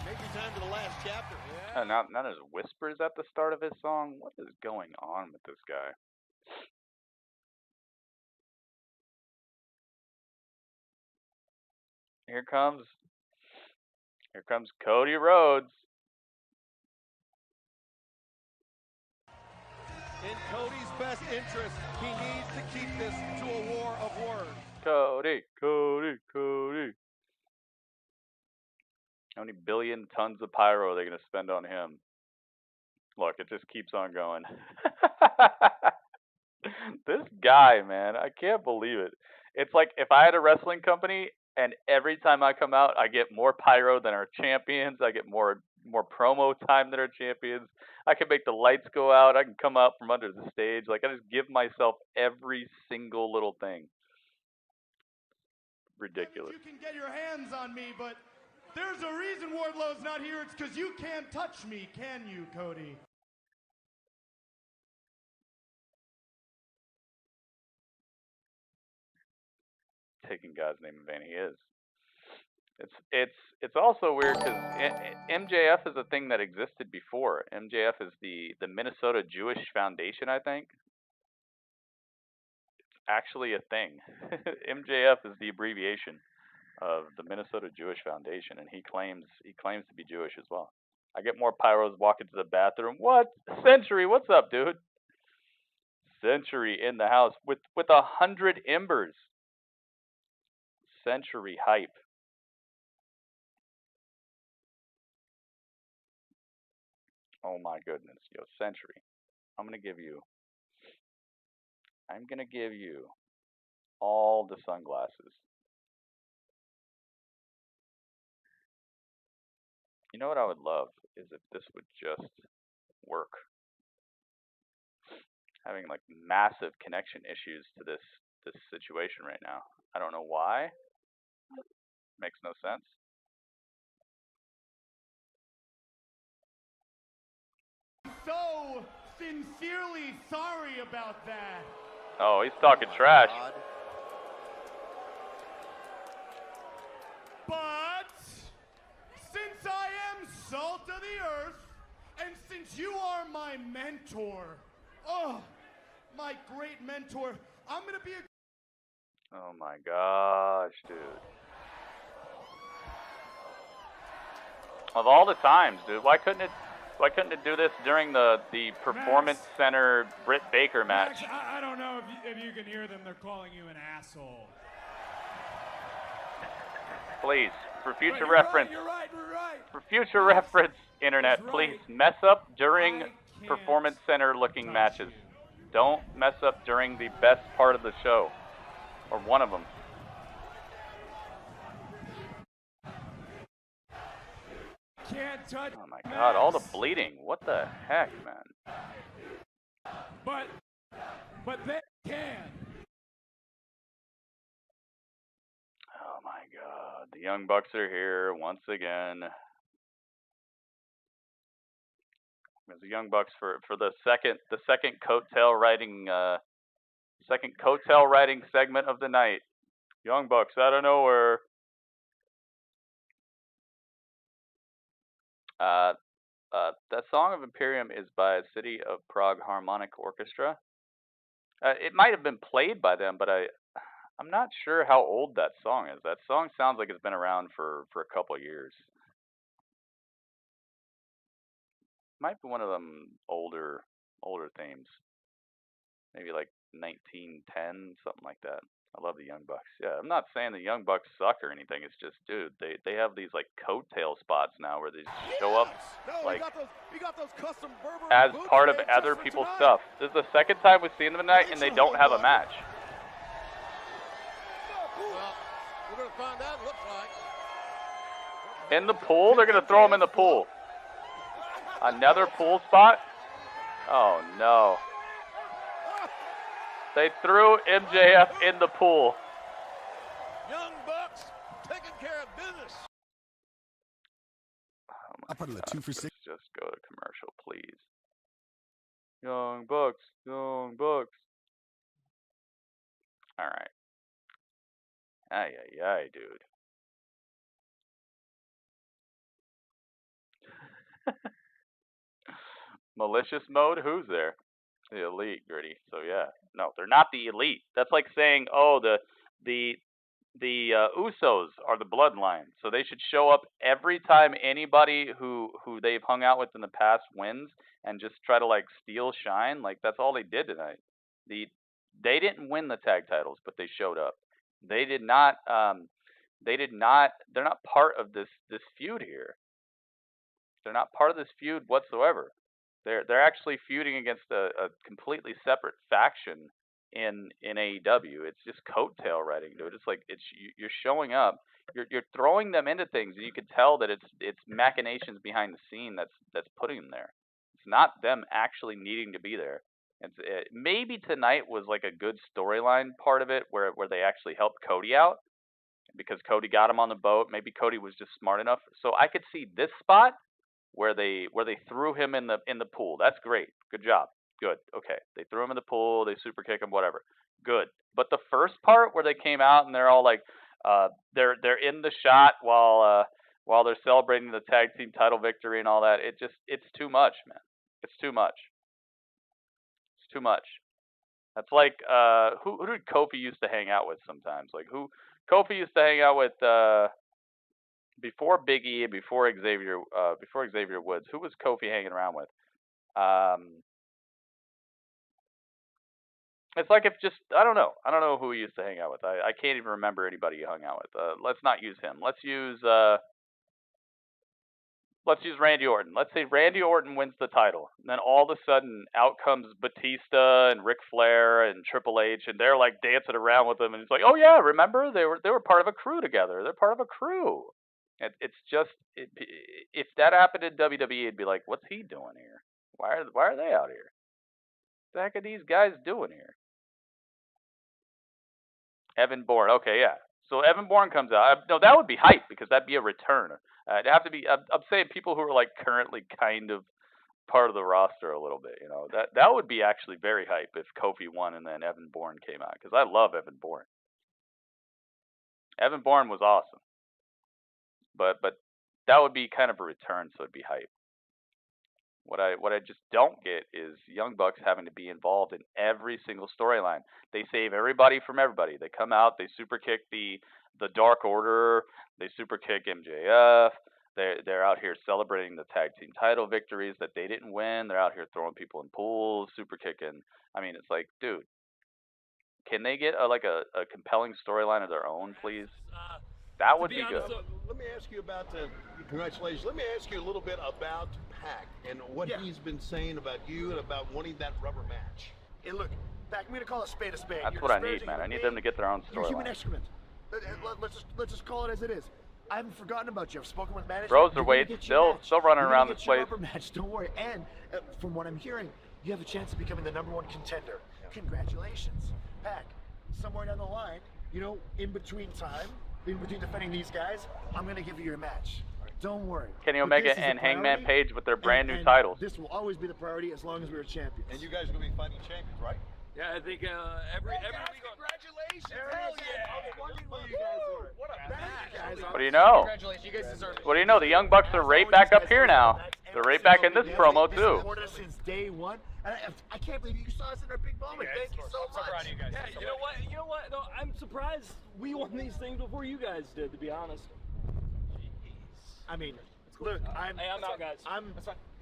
Speaker 2: maybe time for the last chapter.
Speaker 1: Yeah. Now there's whispers at the start of his song. What is going on with this guy? Here comes Cody Rhodes.
Speaker 2: In Cody's best interest, he needs to keep this to a war of words.
Speaker 1: Cody. How many billion tons of pyro are they going to spend on him? Look, it just keeps on going. This guy, man, I can't believe it. It's like if I had a wrestling company and every time I come out, I get more pyro than our champions. I get more promo time than our champions. I can make the lights go out. I can come out from under the stage. Like, I just give myself every single little thing. Ridiculous.
Speaker 7: You can get your hands on me, but there's a reason Wardlow's not here. It's because you can't touch me, can you, Cody?
Speaker 1: Taking God's name in vain, he is. It's also weird because MJF is a thing that existed before. MJF is the Minnesota Jewish Foundation, I think. It's actually a thing. MJF is the abbreviation of the Minnesota Jewish Foundation, and he claims to be Jewish as well. I get more pyros walking to the bathroom. What? Century, what's up, dude? Century in the house with 100 embers. Century hype. Oh my goodness, yo, Century. I'm gonna give you all the sunglasses. You know what I would love is if this would just work. having like massive connection issues to this situation right now. I don't know why. Makes no sense.
Speaker 11: So sincerely sorry about that.
Speaker 1: Oh, he's talking trash.
Speaker 2: God.
Speaker 11: But since I am salt of the earth, and since you are my mentor, oh, my great mentor, I'm gonna be a...
Speaker 1: Oh my gosh, dude. Of all the times, dude, why couldn't it do this during the Performance Center Britt Baker match?
Speaker 11: Max, I don't know if you can hear them. They're calling you an asshole.
Speaker 1: Please, for future reference.
Speaker 11: You're right.
Speaker 1: For future reference, internet, please mess up during Performance Center looking matches. Don't mess up during the best part of the show, or one of them.
Speaker 11: Can't touch.
Speaker 1: Oh my God! All the bleeding. What the heck, man?
Speaker 11: But they can.
Speaker 1: Oh my God! The Young Bucks are here once again. There's the Young Bucks for the second coattail riding segment of the night. Young Bucks out of nowhere. That Song of Imperium is by City of Prague Harmonic Orchestra. It might have been played by them, but I'm not sure how old that song is. That song sounds like it's been around for a couple of years. Might be one of them older themes. Maybe like 1910, something like that. I love the Young Bucks. Yeah, I'm not saying the Young Bucks suck or anything. It's just, dude, they have these like coattail spots now where they just show up like
Speaker 2: you got those custom Burberry
Speaker 1: as
Speaker 2: boots,
Speaker 1: part of
Speaker 2: man,
Speaker 1: other
Speaker 2: just for
Speaker 1: people's
Speaker 2: tonight.
Speaker 1: stuff. This is the second time we've seen them tonight, and they don't have a match.
Speaker 2: Well, we're gonna find out. Looks like
Speaker 1: In the pool? They're gonna throw him in the pool. Another pool spot? Oh no. They threw MJF in the pool.
Speaker 2: Young Bucks taking care of business.
Speaker 1: Oh my
Speaker 12: I'll put it a 2 for 6.
Speaker 1: Let's just go to commercial, please. Young Bucks. Alright. Ay, dude. Malicious mode? Who's there? The Elite, Gritty. So yeah. No, they're not the Elite. That's like saying, oh, the Usos are the Bloodline. So they should show up every time anybody who they've hung out with in the past wins and just try to like steal shine. Like that's all they did tonight. They didn't win the tag titles, but they showed up. They're not part of this feud here. They're not part of this feud whatsoever. They're actually feuding against a completely separate faction in AEW. It's just coattail riding, dude. It's like you're showing up, you're throwing them into things, and you can tell that it's machinations behind the scene that's putting them there. It's not them actually needing to be there. Maybe tonight was like a good storyline part of it where they actually helped Cody out because Cody got him on the boat. Maybe Cody was just smart enough. So I could see this spot where they threw him in the pool. That's great. Good job. Good. Okay. They threw him in the pool. They super kick him. Whatever. Good. But the first part where they came out and they're all like, they're in the shot while they're celebrating the tag team title victory and all that. It's too much, man. It's too much. It's too much. That's like who did Kofi used to hang out with sometimes? Like who Kofi used to hang out with before Big E and before Xavier Woods. Who was Kofi hanging around with? It's like if just I don't know who he used to hang out with. I can't even remember anybody he hung out with. Let's not use him. Let's use Randy Orton. Let's say Randy Orton wins the title. And then all of a sudden out comes Batista and Ric Flair and Triple H and they're like dancing around with him and it's like, "Oh yeah, remember? They were part of a crew together. They're part of a crew." It's just if that happened in WWE, it'd be like, "What's he doing here? Why are they out here?" The heck are these guys doing here? Evan Bourne. Okay, yeah. So Evan Bourne comes out. No, that would be hype because that'd be a return. It'd have to be. I'm saying people who are like currently kind of part of the roster a little bit. You know, that would be actually very hype if Kofi won and then Evan Bourne came out because I love Evan Bourne. Evan Bourne was awesome, but that would be kind of a return, so it'd be hype. What I just don't get is Young Bucks having to be involved in every single storyline. They save everybody from everybody. They come out, they super kick the Dark Order, they super kick MJF. They're out here celebrating the tag team title victories that they didn't win. They're out here throwing people in pools, super kicking. I mean, it's like, dude, can they get a compelling storyline of their own, please? That would be good.
Speaker 2: Let me ask you about congratulations. Let me ask you a little bit about Pac and what he's been saying about you and about wanting that rubber match.
Speaker 12: Hey, look, Pac, I'm going to call a spade a spade.
Speaker 1: That's what I need, man. I need them to get their own
Speaker 12: You're human
Speaker 1: storyline.
Speaker 12: excrement. Let's just call it as it is. I haven't forgotten about you. I've spoken with management.
Speaker 1: Broserweight still running around this place.
Speaker 12: Rubber match. Don't worry. And from what I'm hearing, you have a chance of becoming the #1 contender. Congratulations, Pac. Somewhere down the line, you know, in between defending these guys, I'm going to give you your match. Don't worry.
Speaker 1: Kenny Omega and Hangman Page with their brand new titles.
Speaker 12: This will always be the priority as long as we're champions.
Speaker 2: And you guys are going to be fighting champions, right?
Speaker 13: Yeah, I think every week.
Speaker 2: Congratulations!
Speaker 12: Hell yeah! I was wondering where you guys were. What a match!
Speaker 1: What do you know?
Speaker 13: Congratulations, you guys deserve it.
Speaker 1: What do you know? The Young Bucks are right back up here now. They're right back in this promo too.
Speaker 12: Supported us since day one. And I can't believe you saw us in our big moment. Thank you so much.
Speaker 13: You guys. Yeah, you know what? No, I'm surprised we won these things before you guys did, to be honest.
Speaker 12: I mean, look, I'm
Speaker 13: out, guys.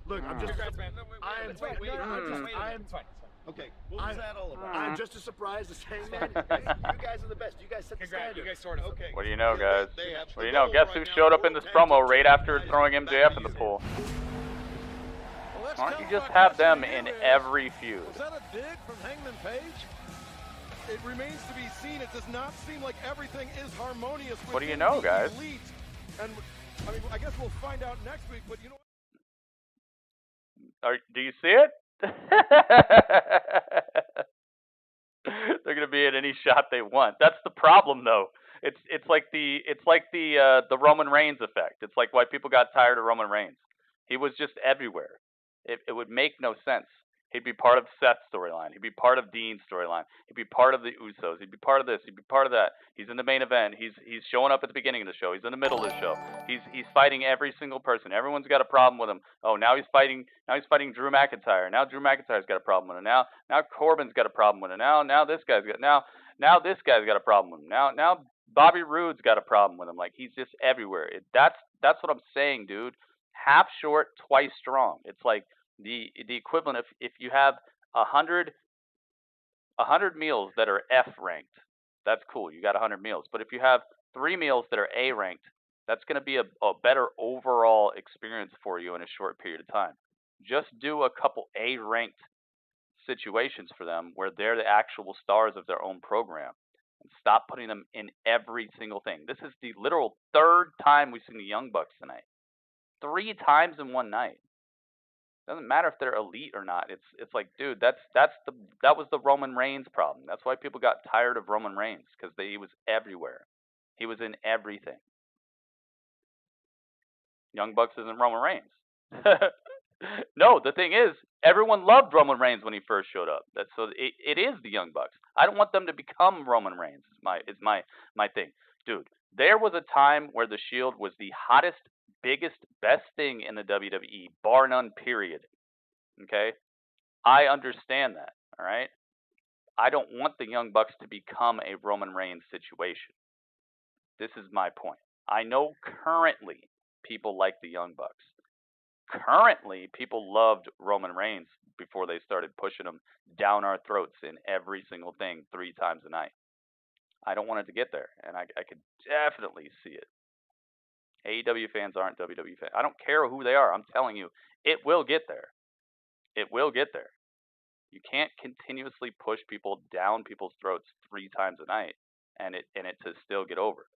Speaker 12: Look, I'm just.
Speaker 2: Okay, what was that all about?
Speaker 12: I'm just as surprised as Hangman. You guys are the best. You guys set the standard.
Speaker 13: You guys sort of.
Speaker 2: Okay.
Speaker 1: What do you know, guys? What do you know? Guess who showed up in this promo right after throwing MJF in the pool? Why don't you just have them in every feud?
Speaker 11: Was that a dig from Hangman Page? It remains to be seen. It does not seem like everything is harmonious.
Speaker 1: What do you know, guys?
Speaker 11: Elite. And I mean, I guess we'll find out next week. But you know,
Speaker 1: Do you see it? They're gonna be at any shot they want. That's the problem, though. It's like the Roman Reigns effect. It's like why people got tired of Roman Reigns. He was just everywhere. It would make no sense. He'd be part of Seth's storyline. He'd be part of Dean's storyline. He'd be part of the Usos. He'd be part of this. He'd be part of that. He's in the main event. He's showing up at the beginning of the show. He's in the middle of the show. He's fighting every single person. Everyone's got a problem with him. Oh, now he's fighting Drew McIntyre. Now Drew McIntyre's got a problem with him. Now Corbin's got a problem with him. Now this guy's got this guy's got a problem with him. Now Bobby Roode's got a problem with him. Like, he's just everywhere. That's what I'm saying, dude. Half short, twice strong. It's like the equivalent of if you have 100 meals that are F ranked, that's cool. You got 100 meals. But if you have 3 meals that are A ranked, that's going to be a better overall experience for you in a short period of time. Just do a couple A ranked situations for them where they're the actual stars of their own program. And stop putting them in every single thing. This is the literal 3rd time we've seen the Young Bucks tonight. 3 times in one night. Doesn't matter if they're elite or not. It's like, dude, that was the Roman Reigns problem. That's why people got tired of Roman Reigns, because he was everywhere. He was in everything. Young Bucks isn't Roman Reigns. No, the thing is, everyone loved Roman Reigns when he first showed up. So it is the Young Bucks. I don't want them to become Roman Reigns. Is my thing, dude. There was a time where the Shield was the hottest, biggest, best thing in the WWE, bar none, period. Okay? I understand that, all right? I don't want the Young Bucks to become a Roman Reigns situation. This is my point. I know currently people like the Young Bucks. Currently, people loved Roman Reigns before they started pushing him down our throats in every single thing 3 times a night. I don't want it to get there, and I could definitely see it. AEW fans aren't WWE fans. I don't care who they are. I'm telling you, it will get there. It will get there. You can't continuously push people down people's throats 3 times a night and it to still get over.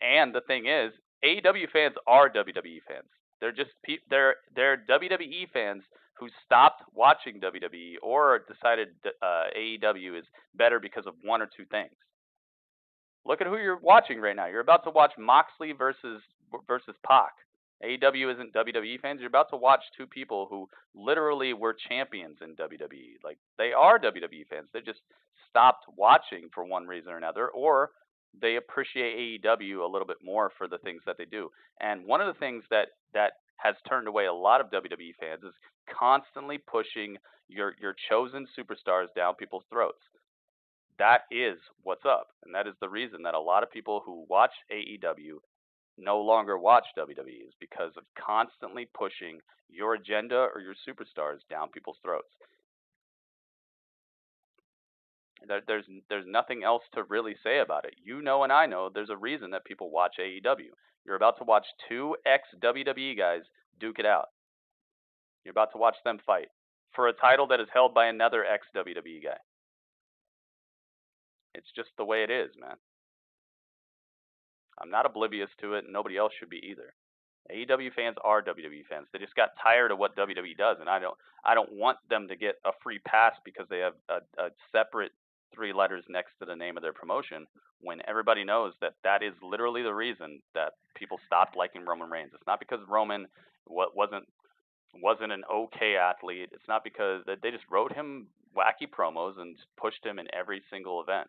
Speaker 1: And the thing is, AEW fans are WWE fans. They're just they're WWE fans who stopped watching WWE or decided AEW is better because of one or two things. Look at who you're watching right now. You're about to watch Moxley versus Pac. AEW isn't WWE fans. You're about to watch two people who literally were champions in WWE. Like, they are WWE fans. They just stopped watching for one reason or another, or they appreciate AEW a little bit more for the things that they do. And one of the things that has turned away a lot of WWE fans is constantly pushing your chosen superstars down people's throats. That is what's up, and that is the reason that a lot of people who watch AEW no longer watch WWE, is because of constantly pushing your agenda or your superstars down people's throats. There's nothing else to really say about it. You know, and I know there's a reason that people watch AEW. You're about to watch two ex-WWE guys duke it out. You're about to watch them fight for a title that is held by another ex-WWE guy. It's just the way it is, man. I'm not oblivious to it, and nobody else should be either. AEW fans are WWE fans. They just got tired of what WWE does, and I don't want them to get a free pass because they have a separate 3 letters next to the name of their promotion, when everybody knows that that is literally the reason that people stopped liking Roman Reigns. It's not because Roman wasn't an okay athlete. It's not because they just wrote him wacky promos and pushed him in every single event,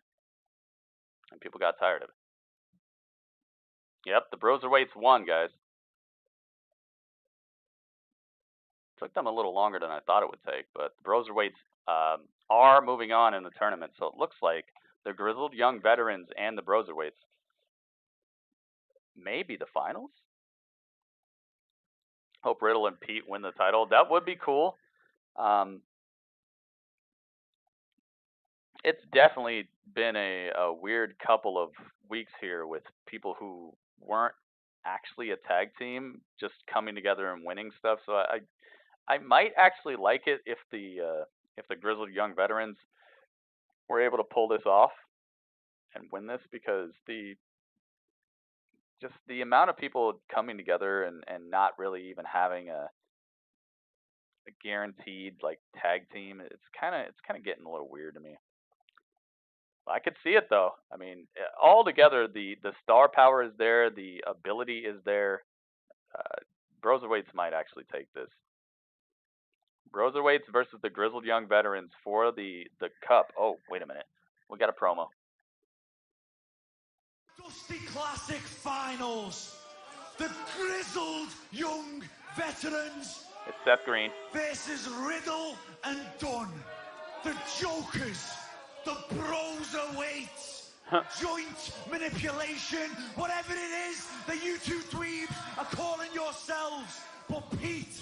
Speaker 1: and people got tired of it. Yep, the Broserweights won, guys. Took them a little longer than I thought it would take, but the Broserweights are moving on in the tournament, so it looks like the Grizzled Young Veterans and the Broserweights may be the finals. Hope Riddle and Pete win the title. That would be cool. It's definitely been a weird couple of weeks here with people who weren't actually a tag team just coming together and winning stuff. So I might actually like it if the Grizzled Young Veterans were able to pull this off and win this, because the amount of people coming together and not really even having a guaranteed like tag team, it's kind of getting a little weird to me. I could see it though. I mean, all together, the star power is there, the ability is there. Broserweights might actually take this. Broserweights versus the Grizzled Young Veterans for the cup. Oh, wait a minute. We got a promo.
Speaker 7: Dusty Classic Finals. The Grizzled Young Veterans.
Speaker 1: It's Seth Green
Speaker 7: versus Riddle and Dunn. The Jokers. The Broserweights. Joint manipulation. Whatever it is that you two dweebs are calling yourselves. But Pete,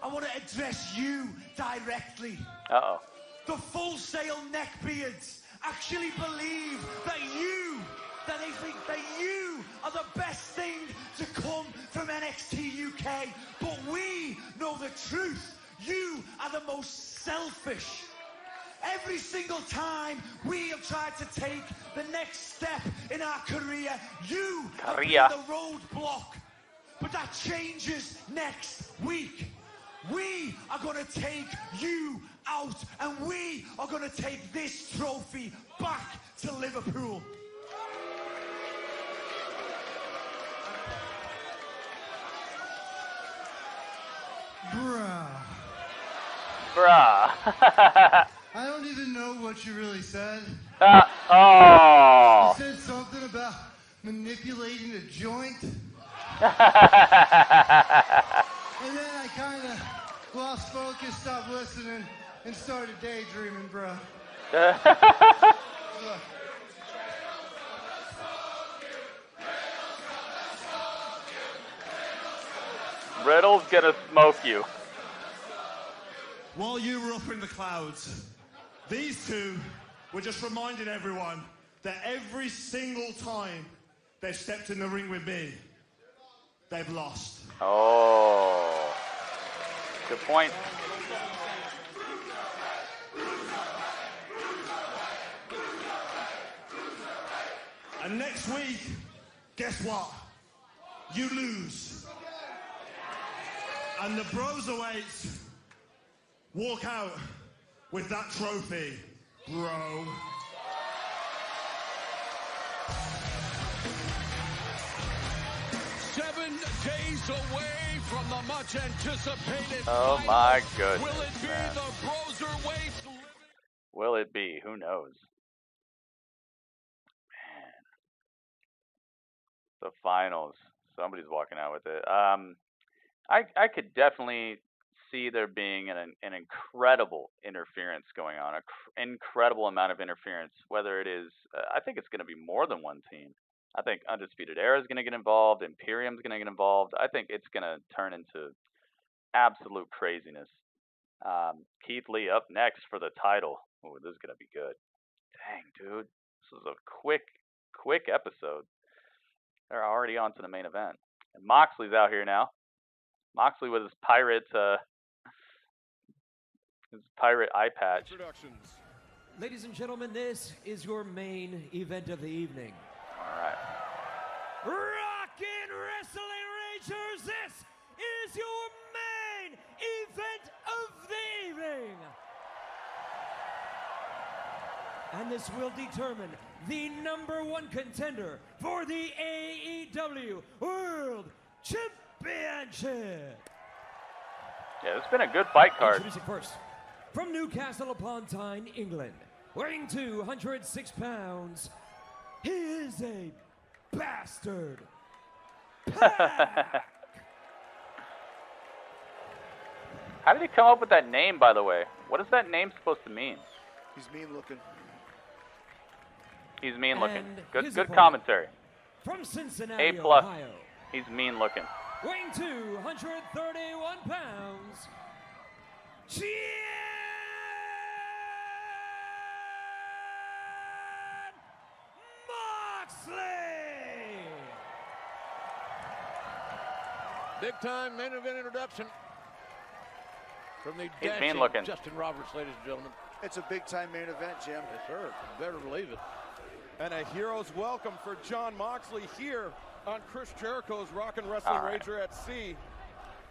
Speaker 7: I want to address you directly.
Speaker 1: Uh-oh.
Speaker 7: The Full Sail neckbeards actually believe that they think that you are the best thing to come from NXT UK. But we know the truth. You are the most selfish. Every single time we have tried to take the next step in our career, you have been the roadblock. But that changes next week. We are going to take you out, and we are going to take this trophy back to Liverpool.
Speaker 14: Bruh. I don't even know what you really said.
Speaker 1: Oh.
Speaker 14: You said something about manipulating a joint. And then I kind of lost focus, stopped listening, and started daydreaming, bro.
Speaker 1: Riddle's gonna smoke you.
Speaker 11: While you were up in the clouds, these two were just reminding everyone that every single time they've stepped in the ring with me, they've lost.
Speaker 1: Oh, good point.
Speaker 11: And next week, guess what? You lose. And the Broserweights walk out with that trophy, bro.
Speaker 4: Days away from the much anticipated
Speaker 1: Oh my goodness.
Speaker 4: Will it be
Speaker 1: man.
Speaker 4: the Broserweight?
Speaker 1: Will it be? Who knows? Man. The finals. Somebody's walking out with it. I could definitely see there being an incredible interference going on, incredible amount of interference. Whether it is, I think it's going to be more than one team. I think Undisputed Era is going to get involved. Imperium's going to get involved. I think it's going to turn into absolute craziness. Keith Lee up next for the title. Ooh, this is going to be good. Dang, dude. This is a quick episode. They're already on to the main event. And Moxley's out here now. Moxley with his pirate eye patch.
Speaker 15: Ladies and gentlemen, this is your main event of the evening.
Speaker 1: All right.
Speaker 15: Rockin' Wrestling Ragers, this is your main event of the evening. And this will determine the #1 contender for the AEW World Championship.
Speaker 1: Yeah, it's been a good fight card.
Speaker 15: Introducing first, from Newcastle upon Tyne, England, weighing 206 pounds, he is a bastard.
Speaker 1: How did he come up with that name, by the way? What is that name supposed to mean?
Speaker 2: He's mean looking.
Speaker 1: He's mean looking.
Speaker 15: And
Speaker 1: Good commentary.
Speaker 15: From Cincinnati,
Speaker 1: A+.
Speaker 15: Ohio,
Speaker 1: He's mean looking.
Speaker 15: weighing 231 pounds, Moxley!
Speaker 2: Big time main event introduction from the
Speaker 1: He's
Speaker 2: dashing
Speaker 1: mean looking.
Speaker 2: Justin Roberts, ladies and gentlemen.
Speaker 16: It's a big time main event, Jim.
Speaker 2: Yes, sir. You better believe it.
Speaker 17: And a hero's welcome for Jon Moxley here on Chris Jericho's Rockin' Wrestling Rager at Sea.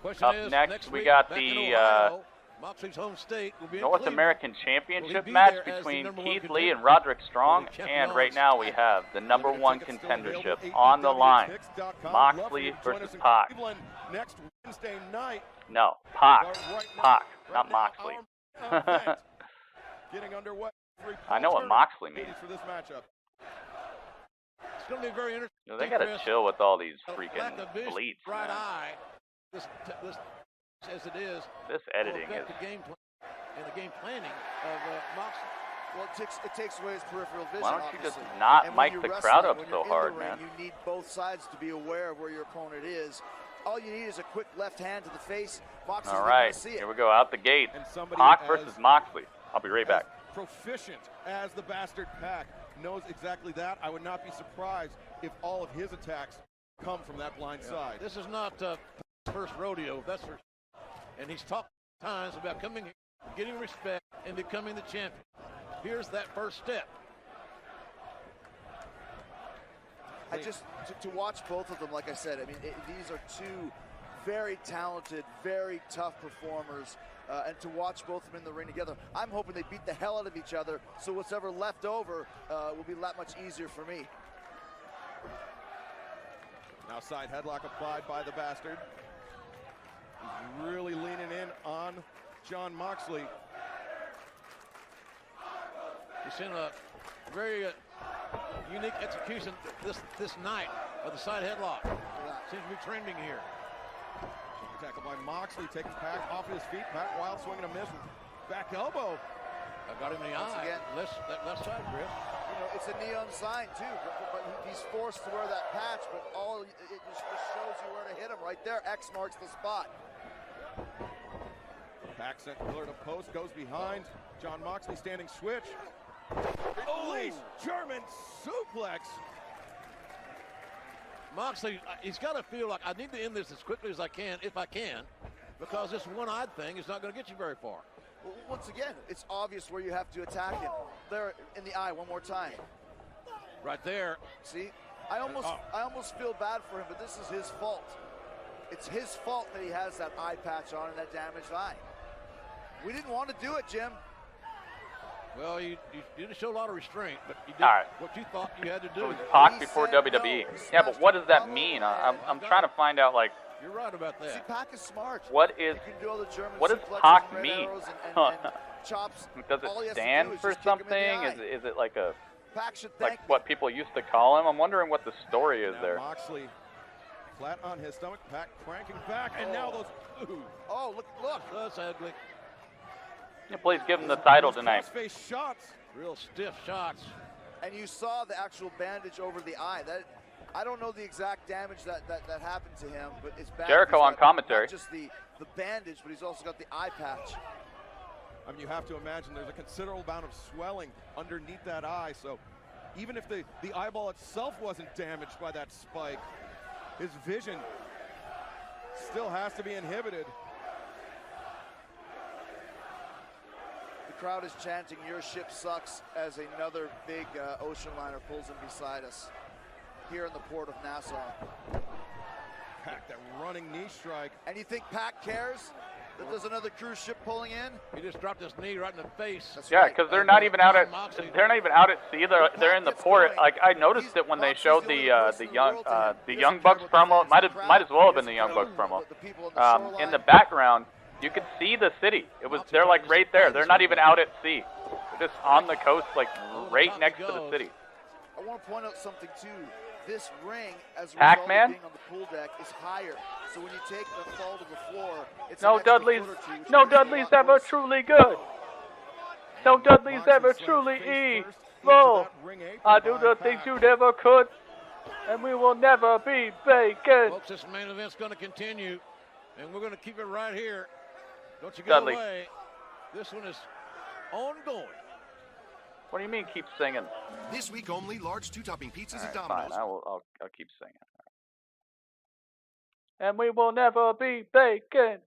Speaker 2: Question
Speaker 1: Up
Speaker 2: is,
Speaker 1: next, we
Speaker 2: week,
Speaker 1: got
Speaker 2: back in
Speaker 1: the
Speaker 2: Ohio, Moxley's home state will be in
Speaker 1: North
Speaker 2: Cleveland.
Speaker 1: American
Speaker 2: Will
Speaker 1: Championship
Speaker 2: he be
Speaker 1: match
Speaker 2: there as the
Speaker 1: between
Speaker 2: #1
Speaker 1: Keith Lee
Speaker 2: contender?
Speaker 1: and Roderick Strong,
Speaker 2: Will the
Speaker 1: and right now we have the #1
Speaker 17: Tickets still available
Speaker 1: contendership
Speaker 17: at
Speaker 1: on the line.
Speaker 17: AEWTix.com.
Speaker 1: Moxley
Speaker 17: Love for you to join
Speaker 1: versus
Speaker 17: us in
Speaker 1: Pac.
Speaker 17: Cleveland next Wednesday night.
Speaker 1: No, Pac.
Speaker 17: But right now-
Speaker 1: Pac, not
Speaker 17: right now,
Speaker 1: Moxley.
Speaker 17: our event getting underway.
Speaker 1: I know what Moxley means.
Speaker 17: For this matchup.
Speaker 2: It's going to be very interesting.
Speaker 1: You know, they got to chill with all these
Speaker 2: Lack
Speaker 1: freaking
Speaker 2: of vision,
Speaker 1: bleats.
Speaker 2: right
Speaker 1: man.
Speaker 2: eye. This as it is.
Speaker 1: This editing
Speaker 2: will
Speaker 1: is.
Speaker 2: affect the game and the game planning of Moxley.
Speaker 16: Well, it takes away his peripheral vision.
Speaker 1: Why don't you just
Speaker 16: obviously.
Speaker 1: not
Speaker 16: And when
Speaker 1: mic
Speaker 16: you're
Speaker 1: the
Speaker 16: wrestling,
Speaker 1: crowd up
Speaker 16: when
Speaker 1: so
Speaker 16: you're in
Speaker 1: hard,
Speaker 16: the ring,
Speaker 1: man?
Speaker 16: You need both sides to be aware of where your opponent is. All you need is a quick left hand to the face. Moxley's
Speaker 1: All
Speaker 16: not
Speaker 1: right,
Speaker 16: gonna see it.
Speaker 1: here we go, out the gate.
Speaker 17: And somebody
Speaker 1: Pac
Speaker 17: as-
Speaker 1: versus Moxley. I'll be right back.
Speaker 17: Proficient as the Bastard Pac knows exactly that. I would not be surprised if all of his attacks come from that blind side.
Speaker 2: This is not first rodeo, that's for sure. And he's talked times about coming here, getting respect, and becoming the champion. Here's that first step.
Speaker 16: I just to watch both of them, like I said, I mean, these are two very talented, very tough performers, and to watch both of them in the ring together, I'm hoping they beat the hell out of each other, so what's ever left over will be a lot much easier for me.
Speaker 17: Now side headlock applied by the Bastard. He's really leaning in on Jon Moxley.
Speaker 2: He's seen a very unique execution this night of the side headlock. Seems to be trending here.
Speaker 17: Tackle by Moxley, takes Pac off his feet. Pac Wild swinging a miss. Back elbow.
Speaker 2: I got him in the eye.
Speaker 16: Again,
Speaker 2: That left side, Chris.
Speaker 16: You know, it's a neon sign too, but he's forced to wear that patch, but it just shows you where to hit him right there. X marks the spot.
Speaker 17: Pac sent Killer to post, goes behind. Jon Moxley standing switch. Release, German suplex.
Speaker 2: Moxley, he's got to feel like I need to end this as quickly as I can, if I can, because this one-eyed thing is not going to get you very far.
Speaker 16: Well, once again, it's obvious where you have to attack him. There in the eye, one more time.
Speaker 2: Right there.
Speaker 16: See, I almost feel bad for him, but this is his fault. It's his fault that he has that eye patch on and that damaged eye. We didn't want to do it, Jim.
Speaker 2: Well, you didn't show a lot of restraint, but you did what you thought you had to do.
Speaker 1: It was Pac before WWE. Yeah, but what does that mean? I'm trying to find out, like.
Speaker 2: You're right about that.
Speaker 16: See, Pac is smart.
Speaker 1: What does Pac mean?
Speaker 16: Chops.
Speaker 1: Does it stand for something? Is it like a what people used to call him? I'm wondering what the story is there.
Speaker 17: Moxley flat on his stomach, Pac cranking back, and now those. Ooh.
Speaker 16: Oh, look.
Speaker 2: That's ugly.
Speaker 1: Yeah, please give him the title tonight.
Speaker 17: Face shots.
Speaker 2: Real stiff shots.
Speaker 16: And you saw the actual bandage over the eye. I don't know the exact damage that happened to him, but it's bad.
Speaker 1: Jericho on commentary.
Speaker 16: Not just the bandage, but he's also got the eye patch.
Speaker 17: I mean, you have to imagine there's a considerable amount of swelling underneath that eye, so even if the eyeball itself wasn't damaged by that spike, his vision still has to be inhibited.
Speaker 16: The crowd is chanting, "Your ship sucks," as another big ocean liner pulls in beside us here in the port of Nassau.
Speaker 17: Pac, that running knee strike.
Speaker 16: And you think Pac cares that there's another cruise ship pulling in?
Speaker 2: He just dropped his knee right in the face.
Speaker 16: That's
Speaker 1: Yeah,
Speaker 16: right.
Speaker 1: because they're not even out at sea. They're in the port. Like I noticed it when they showed the Young Bucks promo. Might as well have been the Young Bucks promo. In the background, you could see the city. They're like right there. They're not even out at sea. They're just on the coast, like right next to the city.
Speaker 16: I want to point out something too. This ring, as a result of being on the pool deck, is higher. So when you take the fall to the floor, it's
Speaker 1: no Dudley's ever truly good. No Dudley's ever truly evil. I do the things you never could, and we will never be bacon.
Speaker 2: Folks, this main event's going to continue, and we're going to keep it right here. Don't you go
Speaker 1: Dudley.
Speaker 2: away. This one is ongoing.
Speaker 1: What do you mean keep singing?
Speaker 18: This week only, large two-topping pizzas at
Speaker 1: Fine,
Speaker 18: Domino's.
Speaker 1: I'll keep singing. And we will never be bacon.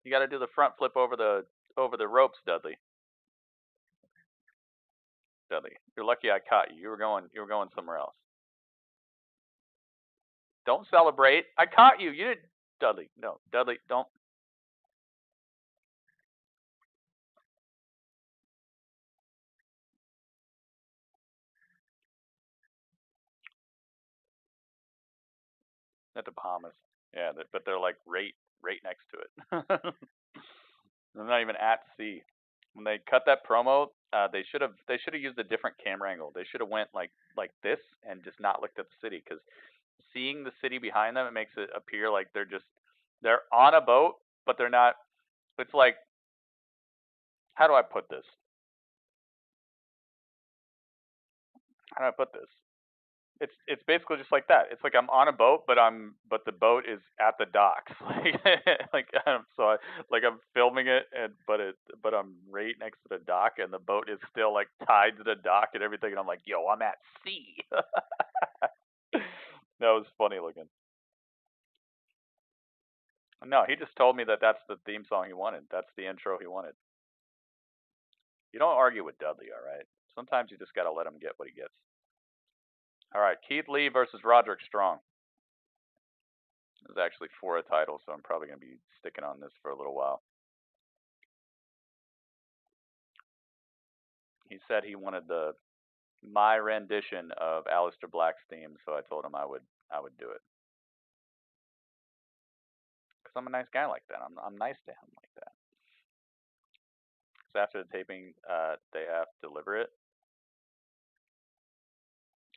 Speaker 1: You got to do the front flip over the ropes, Dudley. Dudley, you're lucky I caught you. You were going somewhere else. Don't celebrate. I caught you. You didn't. Dudley, no. Dudley, don't. At the Bahamas. Yeah, but they're like right next to it. They're not even at sea. When they cut that promo, they should have used a different camera angle. They should have went like this and just not looked at the city, because seeing the city behind them, it makes it appear like they're on a boat, but they're not. It's like, how do I put this? It's basically just like that. It's like I'm on a boat, but the boat is at the docks. I'm filming it, but I'm right next to the dock, and the boat is still like tied to the dock and everything, and I'm like, yo, I'm at sea. That was funny looking. No, he just told me that that's the theme song he wanted. That's the intro he wanted. You don't argue with Dudley, all right? Sometimes you just gotta let him get what he gets. All right, Keith Lee versus Roderick Strong. This is actually for a title, so I'm probably going to be sticking on this for a little while. He said he wanted my rendition of Aleister Black's theme, so I told him I would do it. Because I'm a nice guy like that. I'm nice to him like that. So after the taping, they have to deliver it.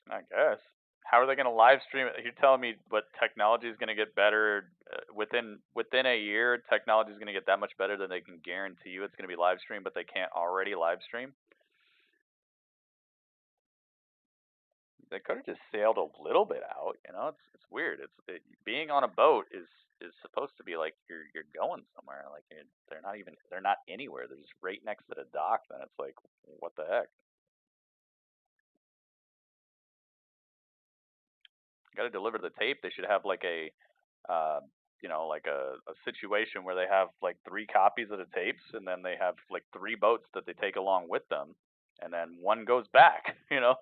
Speaker 1: I guess. How are they going to live stream it? You're telling me what technology is going to get better within a year? Technology is going to get that much better that they can guarantee you it's going to be live streamed, but they can't already live stream. They could have just sailed a little bit out. You know, it's weird. Being on a boat is supposed to be like you're going somewhere. Like they're not anywhere. They're just right next to the dock. Then it's like, what the heck? Got to deliver the tape. They should have like a you know, like a situation where they have like 3 copies of the tapes, and then they have like 3 boats that they take along with them, and then one goes back. You know,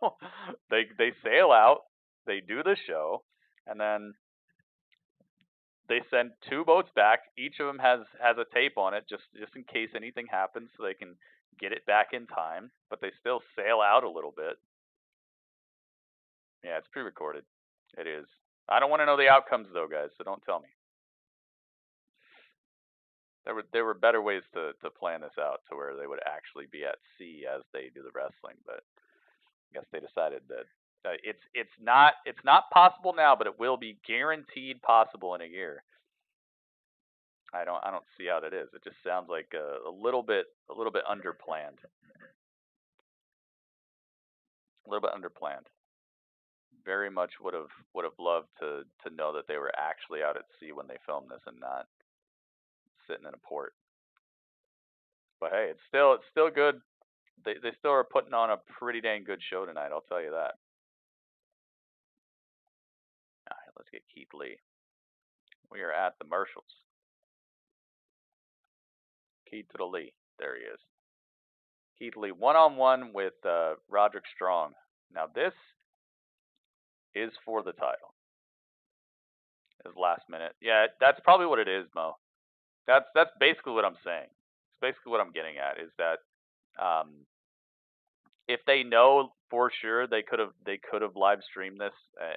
Speaker 1: they sail out, they do the show, and then they send 2 boats back. Each of them has a tape on it, just in case anything happens, so they can get it back in time. But they still sail out a little bit. Yeah, it's pre-recorded. It is. I don't want to know the outcomes though, guys. So don't tell me. There were better ways to plan this out to where they would actually be at sea as they do the wrestling, but I guess they decided that it's not possible now, but it will be guaranteed possible in a year. I don't see how that is. It just sounds like a little bit underplanned. A little bit underplanned. Very much would have loved to know that they were actually out at sea when they filmed this and not sitting in a port. But hey, it's still good. They still are putting on a pretty dang good show tonight, I'll tell you that. Alright, let's get Keith Lee. We are at the Marshalls. Keith to the Lee. There he is. Keith Lee one-on-one with Roderick Strong. Now this is for the title. It's last minute. Yeah, that's probably what it is, Mo. That's basically what I'm saying. It's basically what I'm getting at is that if they know for sure they could have live streamed this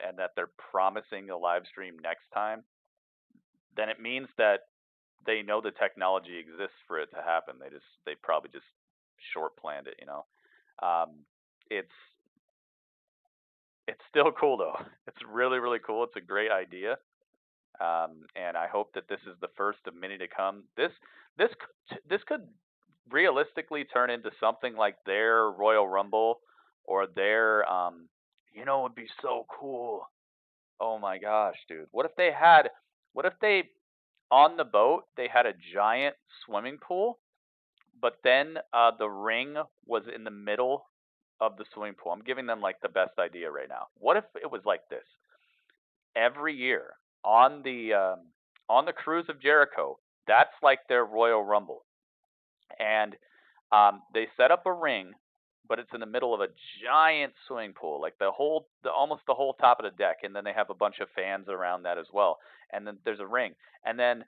Speaker 1: and that they're promising a live stream next time, then it means that they know the technology exists for it to happen. They probably just short planned it, you know. It's still cool though. It's really, really cool. It's a great idea. And I hope that this is the first of many to come. This could realistically turn into something like their Royal Rumble or their you know, it would be so cool. Oh my gosh, dude. What if they on the boat they had a giant swimming pool, but then the ring was in the middle of the swimming pool. I'm giving them like the best idea right now. What if it was like this? Every year on the cruise of Jericho, that's like their Royal Rumble. And they set up a ring, but it's in the middle of a giant swimming pool, like almost the whole top of the deck, and then they have a bunch of fans around that as well. And then there's a ring. And then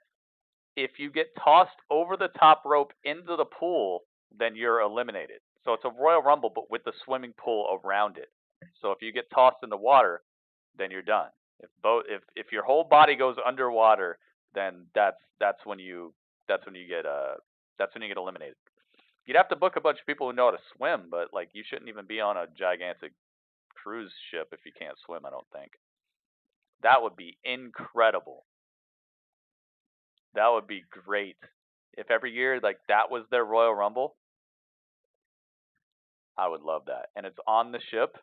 Speaker 1: if you get tossed over the top rope into the pool, then you're eliminated. So it's a Royal Rumble, but with the swimming pool around it. So if you get tossed in the water, then you're done. If your whole body goes underwater, then that's when you get eliminated. You'd have to book a bunch of people who know how to swim, but like you shouldn't even be on a gigantic cruise ship if you can't swim, I don't think. That would be incredible. That would be great. If every year like that was their Royal Rumble, I would love that. And it's on the ship.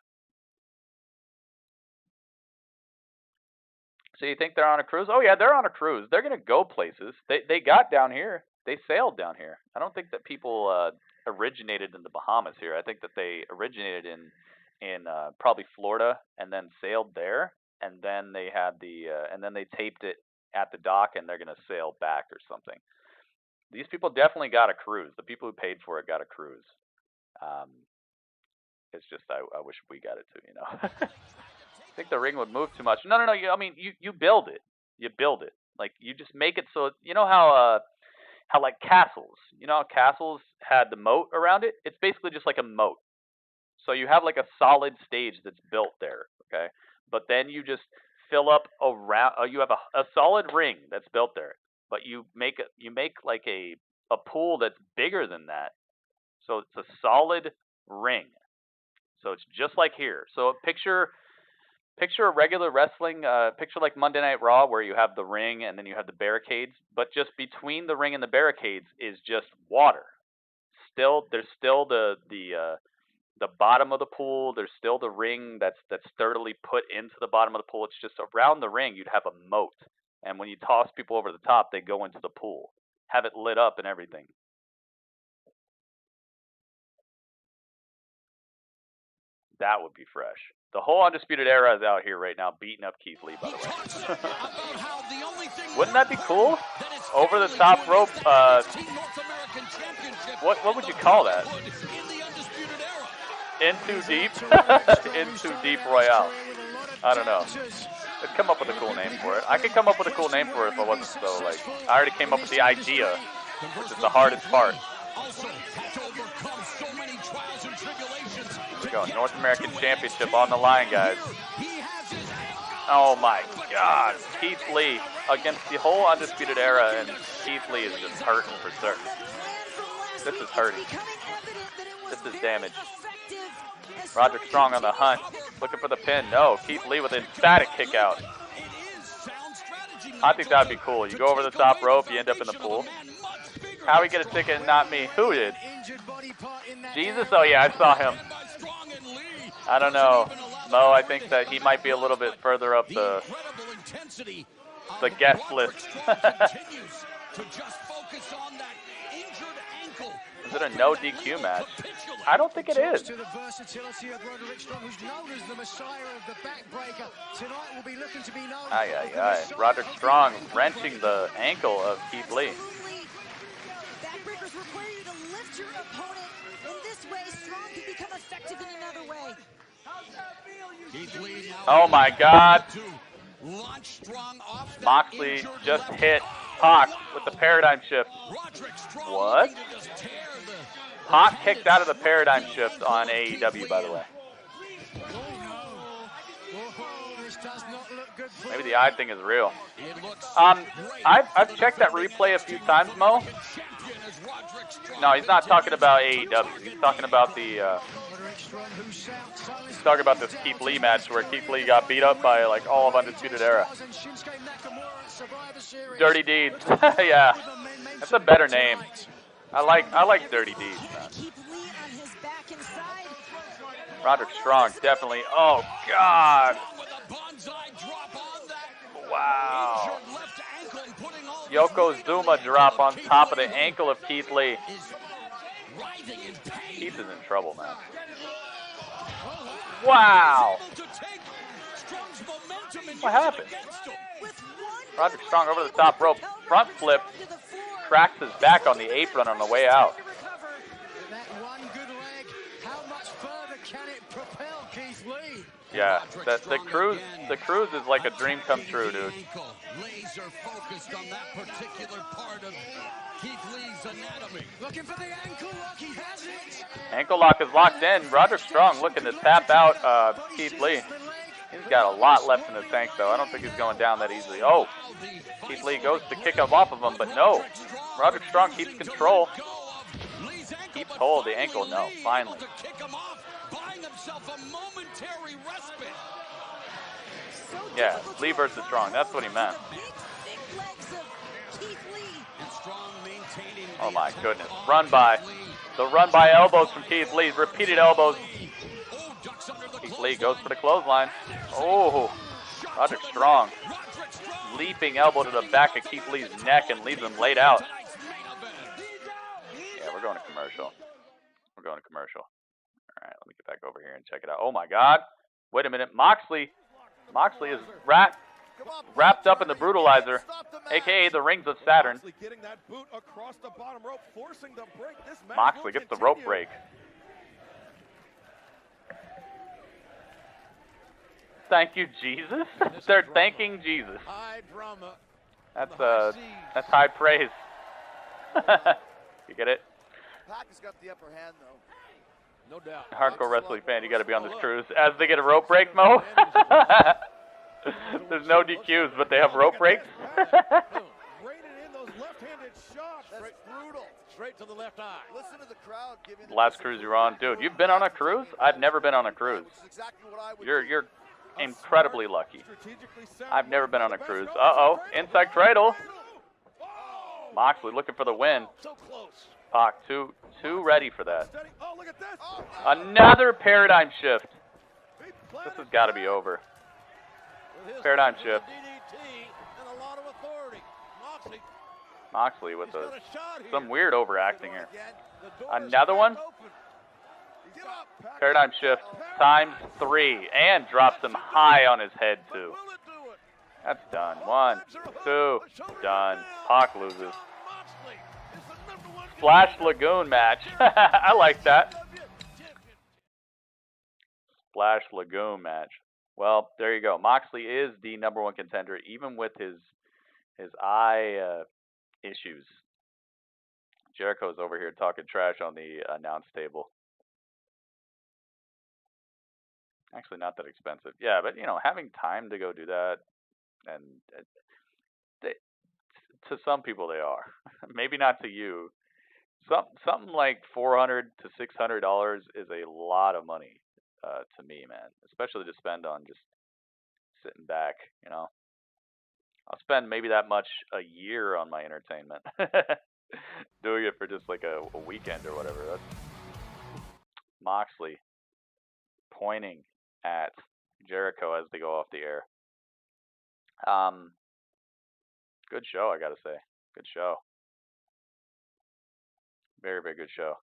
Speaker 1: So you think they're on a cruise? Oh yeah, they're on a cruise. They're gonna go places. They got down here. They sailed down here. I don't think that people originated in the Bahamas here. I think that they originated in probably Florida and then sailed there, and then they had and then they taped it at the dock, and they're gonna sail back or something. These people definitely got a cruise. The people who paid for it got a cruise. It's just I wish we got it too, you know. I think the ring would move too much. No. I mean, you build it. You build it. Like you just make it so you know how like castles. You know how castles had the moat around it. It's basically just like a moat. So you have like a solid stage that's built there. Okay, but then you just fill up around. You have a solid ring that's built there, but you make like a pool that's bigger than that. So it's a solid ring. So it's just like here. So picture a regular wrestling, picture like Monday Night Raw where you have the ring and then you have the barricades, but just between the ring and the barricades is just water. There's still the bottom of the pool. There's still the ring that's sturdily put into the bottom of the pool. It's just around the ring you'd have a moat, and when you toss people over the top, they go into the pool. Have it lit up and everything. That would be fresh. The whole Undisputed Era is out here right now beating up Keith Lee, by the way. Wouldn't that be cool? Over the top rope, what would you call that? In Too Deep? In Too Deep Royale. I don't know. Let's come up with a cool name for it. I could come up with a cool name for it if I wasn't so, like, I already came up with the idea, which is the hardest part. Here we go. North American Championship on the line, guys. Oh my God. Keith Lee against the whole Undisputed Era, and Keith Lee is just hurting for certain. This is hurting. This is damage. Roderick Strong on the hunt. Looking for the pin. No. Keith Lee with an emphatic kick out. I think that would be cool. You go over the top rope, you end up in the pool. How we get a ticket and not me? Who did? Jesus? Oh yeah, I saw him. I don't know. Mo, I think that he might be a little bit further up the guest list. Is it a no DQ match? I don't think it is. Aye, aye, aye. Roderick Strong wrenching the ankle of Keith Lee.
Speaker 6: Backbreakers require you to lift your opponent in this way. Strong can become effective in another way.
Speaker 1: Oh my God. Moxley just hit Pac with the paradigm shift. What? Pac kicked out of the paradigm shift on AEW, by the way. Maybe the eye thing is real. I've checked that replay a few times, Mo. No, he's not talking about AEW. He's talking about the. He's talking about this Keith Lee match where Keith Lee got beat up by like all of Undisputed Era. Dirty Deeds. Yeah, that's a better name. I like Dirty Deeds, man. Roderick Strong, definitely. Oh God. Wow. Yokozuna drop on top of the ankle of Keith Lee. Keith is in trouble, man. Wow. What happened? Roderick Strong over the top rope. Front flip. Cracks his back on the apron on the way out. Yeah, the cruise is like a dream come true, dude.
Speaker 4: Laser focused on that particular part of Keith Lee's anatomy. Looking for the ankle lock, he has it.
Speaker 1: Ankle lock is locked in. Roderick Strong looking to tap out Keith Lee. He's got a lot left in the tank, though. I don't think he's going down that easily. Oh, Keith Lee goes to kick him off of him, but no. Roderick Strong keeps control. Keeps hold of the ankle. No, finally. Yeah, Lee versus Strong. That's what he meant. Oh my goodness. Run by. The run by elbows from Keith Lee. Repeated elbows. Keith Lee goes for the clothesline. Oh, Roderick Strong. Leaping elbow to the back of Keith Lee's neck and leaves him laid out. Yeah, we're going to commercial. We're going to commercial. All right, let me get back over here and check it out. Oh my God. Wait a minute. Moxley is wrapped up in the Brutalizer, a.k.a. the Rings of Saturn. Moxley gets the rope break. Thank you, Jesus. They're thanking Jesus. That's high praise. You get it?
Speaker 16: Pac has got the upper hand, though.
Speaker 2: No doubt.
Speaker 1: Hardcore wrestling fan, you got to be on this cruise. As they get a rope break, Mo. There's no DQs, but they have rope breaks.
Speaker 2: Raining in those left-handed shots.
Speaker 16: That's brutal.
Speaker 2: Straight to the left eye.
Speaker 16: Listen to the crowd giving
Speaker 1: The last cruise you're on, dude. You've been on a cruise? I've never been on a cruise. You're incredibly lucky. I've never been on a cruise. Uh-oh, inside cradle. Moxley looking for the win.
Speaker 2: So close.
Speaker 1: Pac, too ready for that. Another paradigm shift. This has got to be over. Paradigm shift. Moxley with some weird overacting here. Another one? Paradigm shift times 3 and drops him high on his head too. That's done. 1, 2, done. Pac loses. Splash Lagoon match. I like that. Splash Lagoon match. Well, there you go. Moxley is the #1 contender, even with his eye issues. Jericho's over here talking trash on the announce table. Actually, not that expensive. Yeah, but you know, having time to go do that, and to some people they are. Maybe not to you. Something like $400 to $600 is a lot of money to me, man. Especially to spend on just sitting back. You know, I'll spend maybe that much a year on my entertainment. Doing it for just like a weekend or whatever. That's Moxley pointing at Jericho as they go off the air. Good show, I gotta say. Good show. Very, very good show.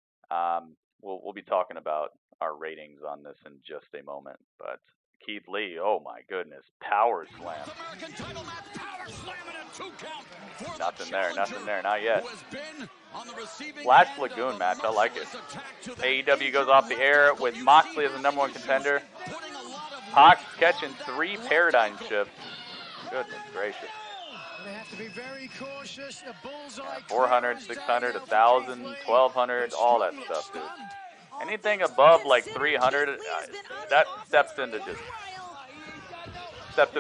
Speaker 1: We'll be talking about our ratings on this in just a moment, but Keith Lee, oh my goodness, power slam. Nothing there, not yet. Splash Lagoon match, I like it. AEW goes off the air with Moxley as the #1 contender. Pac's catching 3 paradigm shifts. Goodness gracious.
Speaker 5: They have to be very cautious. The bullseye.
Speaker 1: 400, 600, 1,000, 1,200, all that stuff, dude. Anything above like 300, that steps into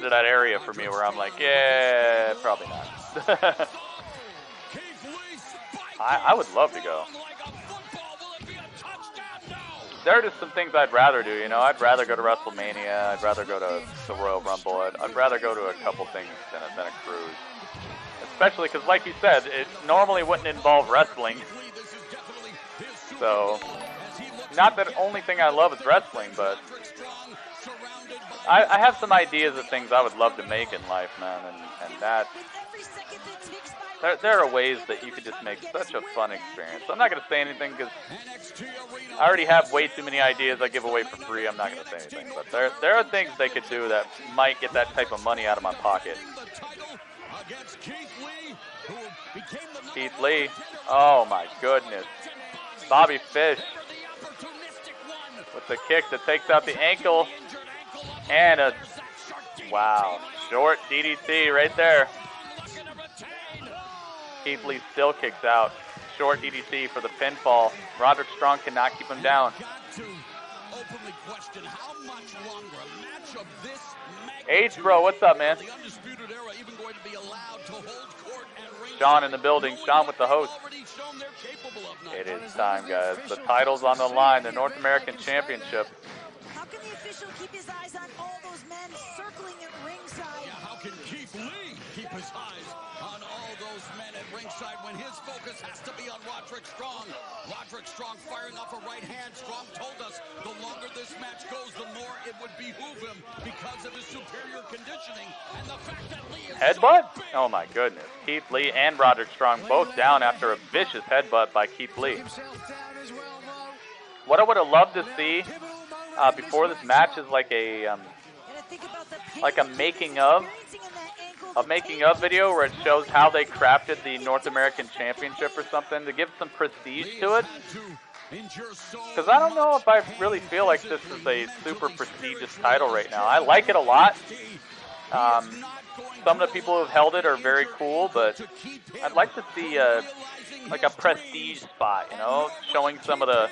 Speaker 1: that area for me where I'm like, yeah, probably not. I would love to go. There are just some things I'd rather do, you know. I'd rather go to WrestleMania. I'd rather go to the Royal Rumble. I'd rather go to a couple things than a cruise. Especially because, like you said, it normally wouldn't involve wrestling. So, not that the only thing I love is wrestling, but I have some ideas of things I would love to make in life, man, and that there are ways that you could just make such a fun experience. So I'm not going to say anything because I already have way too many ideas I give away for free. I'm not going to say anything, but there are things they could do that might get that type of money out of my pocket. Keith Lee, oh my goodness. Bobby Fish with the kick that takes out the ankle and a, wow, short DDT right there. Keith Lee still kicks out. Short DDT for the pinfall. Roderick Strong cannot keep him down. H bro, what's up, man? Sean in the building. Sean with the host. It is time, guys. The title's on the line. The North American Championship.
Speaker 6: How can the official keep his eyes on all those men circling at ringside?
Speaker 4: Yeah, how can Keith Lee keep his eyes on all those men at ringside when his focus has to be on Roderick Strong? Roderick Strong firing off a right hand. Strong told us the longer this match goes, the more it would behoove him because of his superior conditioning and the fact that Lee is
Speaker 1: headbutt? Oh my goodness. Keith Lee and Roderick Strong both down after a vicious headbutt by Keith Lee. What I would have loved to see before this match is like a making of video where it shows how they crafted the North American Championship or something to give some prestige to it. Because I don't know if I really feel like this is a super prestigious title right now. I like it a lot. Some of the people who have held it are very cool, but I'd like to see like a prestige spot, you know, showing some of the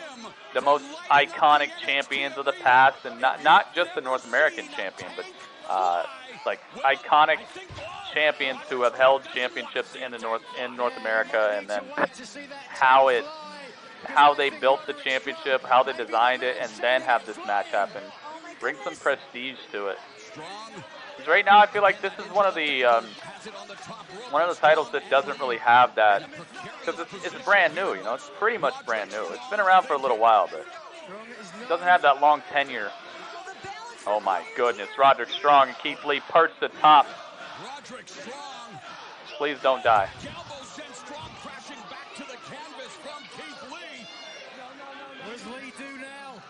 Speaker 1: most iconic champions of the past, and not just the North American champion, but like iconic champions who have held championships in North America, and then how they built the championship, how they designed it, and then have this match happen. Bring some prestige to it. Because right now I feel like this is one of the titles that doesn't really have that, because it's brand new, you know, it's pretty much brand new. It's been around for a little while, but it doesn't have that long tenure. Oh my goodness, Roderick Strong and Keith Lee perched the top. Please don't die.
Speaker 5: What does Lee do now?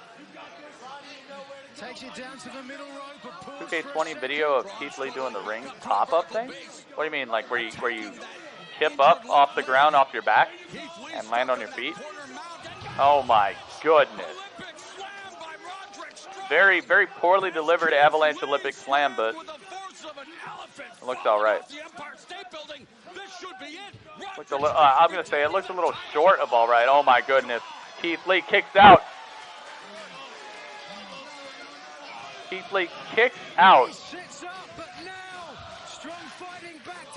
Speaker 5: down to the middle rope.
Speaker 1: 2K20 video of Keith Lee doing the ring pop-up thing? What do you mean, like where you kip up off the ground, off your back, and land on your feet? Oh my goodness. Very, very poorly delivered Avalanche Olympic Slam, but it looks alright. I'm going to say it looks a little short of alright. Oh my goodness. Keith Lee kicks out. Keith Lee kicks out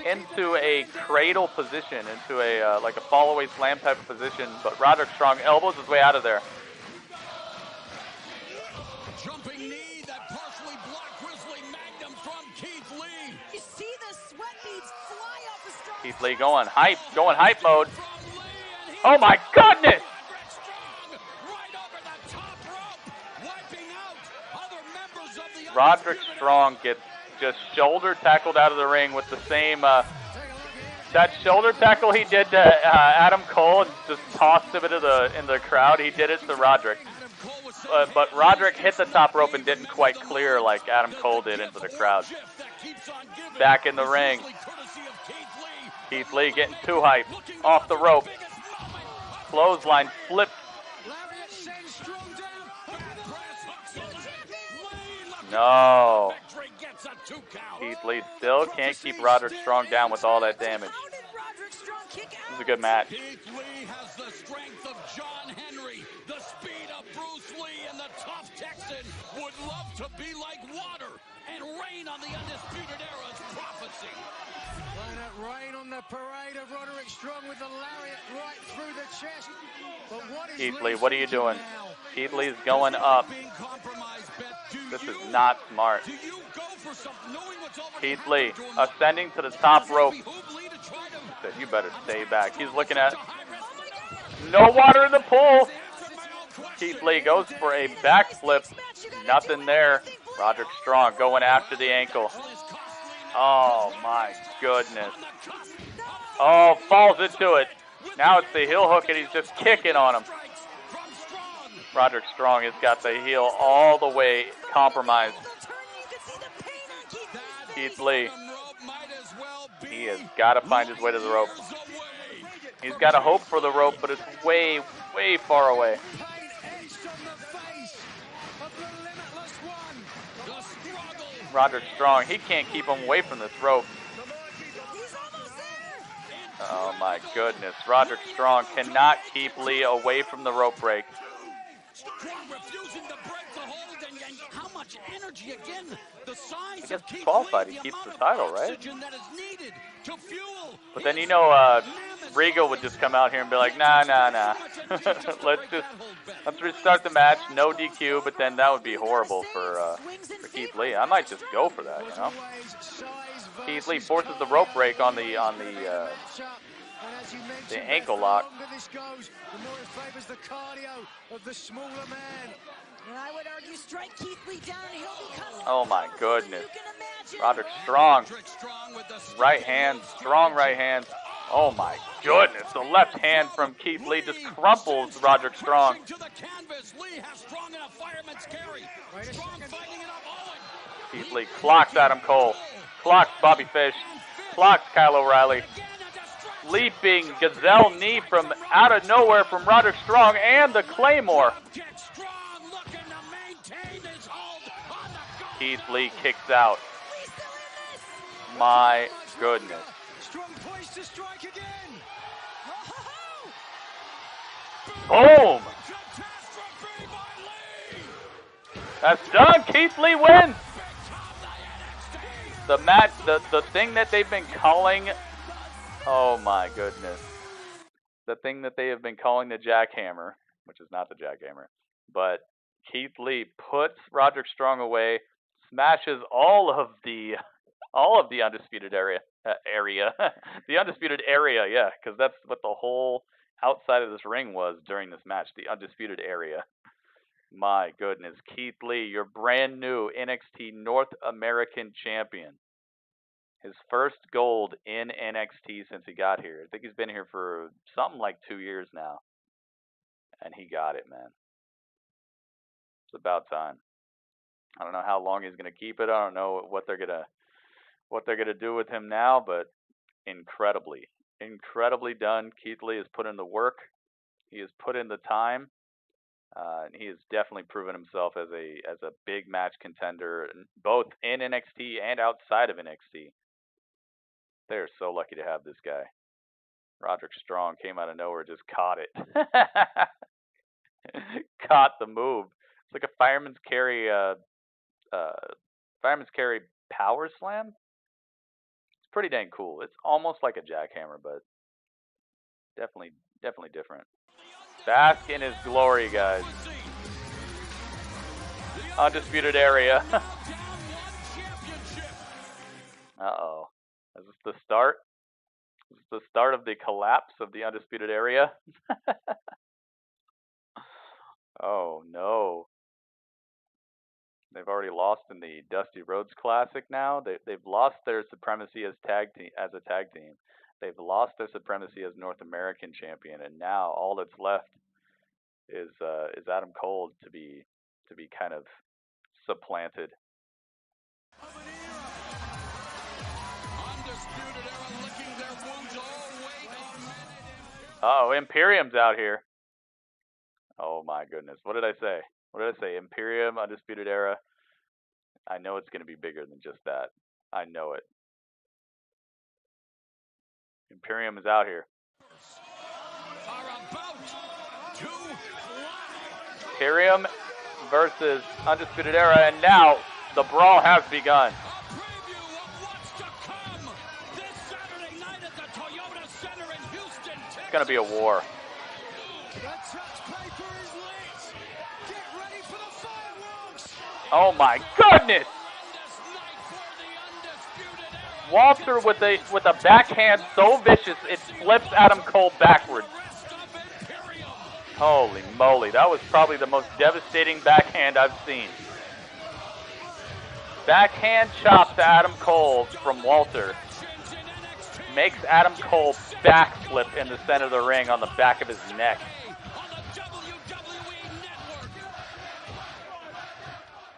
Speaker 1: into a cradle position, into a like a fall-away slam type of position, but Roderick Strong elbows his way out of there.
Speaker 4: Jumping knee that partially blocked Grizzly Magnum from Keith Lee.
Speaker 6: You see the sweat beads fly off the Strong.
Speaker 1: Keith Lee going hype mode. Oh my goodness! Roderick Strong gets just shoulder tackled out of the ring with the same, that shoulder tackle he did to Adam Cole and just tossed him into the crowd. He did it to Roderick. But Roderick hit the top rope and didn't quite clear like Adam Cole did into the crowd. Back in the ring. Keith Lee getting too hype. Off the rope. Clothesline flipped. No. Keith Lee still can't keep Roderick Strong down with all that damage. This is a good match.
Speaker 4: Keith Lee has the strength of John Henry, the speed of Bruce Lee, and the tough Texan would love to be like water and rain on the Undisputed Era's prophecy.
Speaker 5: Throwing that rain on the parade of Roderick Strong with the lariat right through the chest. But what is
Speaker 1: Keith Lee, what are you doing? Keith Lee's going up. This is not smart. Keith Lee ascending to the top rope. He said, you better stay back. He's looking at no water in the pool. Keith Lee goes for a backflip. Nothing there. Roderick Strong going after the ankle. Oh my goodness. Oh, falls into it. Now it's the heel hook and he's just kicking on him. Roderick Strong has got the heel all the way compromised. Keith Lee. He has got to find his way to the rope. He's got to hope for the rope, but it's way, way far away. Roderick Strong, he can't keep him away from this rope. Oh my goodness. Roderick Strong cannot keep Lee away from the rope break.
Speaker 4: Refusing to break the hold, and how much energy again, the size
Speaker 1: I guess qualified, he keeps the title, right? But then Regal would just come out here and be like, nah. let's restart the match, no DQ, but then that would be horrible for Keith Lee. I might just go for that, you know? Keith Lee forces the rope break on the ankle lock.
Speaker 5: The more it favors the cardio of the smaller man.
Speaker 6: And I would argue strike Keith Lee down and he'll become
Speaker 1: oh my goodness. Roderick Strong. Right hand, strong right hand. Oh my goodness. The left hand from Keith Lee just crumples Roderick Strong. Keith Lee clocks Adam Cole. Clocks Bobby Fish. Clocks Kyle O'Reilly. Leaping gazelle knee from out of nowhere from Roderick Strong and the Claymore. Keith Lee kicks out. My goodness.
Speaker 5: Strong poised to strike again.
Speaker 1: Boom! That's done. Keith Lee wins. The match, the thing that they've been calling. Oh my goodness. The thing that they have been calling the jackhammer, which is not the jackhammer, but Keith Lee puts Roderick Strong away, smashes all of the undisputed area, the undisputed area, yeah, because that's what the whole outside of this ring was during this match, the undisputed area. My goodness, Keith Lee, your brand new NXT North American champion. His first gold in NXT since he got here. I think he's been here for something like 2 years now. And he got it, man. It's about time. I don't know how long he's gonna keep it. I don't know what they're gonna do with him now, but incredibly done. Keith Lee has put in the work. He has put in the time. And he has definitely proven himself as a big match contender, both in NXT and outside of NXT. They're so lucky to have this guy. Roderick Strong came out of nowhere, just caught it. Caught the move. It's like a fireman's carry power slam. It's pretty dang cool. It's almost like a jackhammer, but definitely different. Bask in his glory, guys. Undisputed Era. Uh-oh. Is this the start? Is this the start of the collapse of the Undisputed Era? Oh, no. They've already lost in the Dusty Rhodes Classic now. They've lost their supremacy as a tag team. They've lost their supremacy as North American champion, and now all that's left is Adam Cole to be kind of supplanted. Oh, Imperium's out here. Oh my goodness. What did I say? Imperium, Undisputed Era. I know it's going to be bigger than just that. I know it. Imperium is out here. Imperium versus Undisputed Era, and now the brawl has begun. It's going to be a war. Oh my goodness! Walter with a backhand so vicious it flips Adam Cole backwards. Holy moly, that was probably the most devastating backhand I've seen. Backhand chop to Adam Cole from Walter makes Adam Cole backflip in the center of the ring on the back of his neck.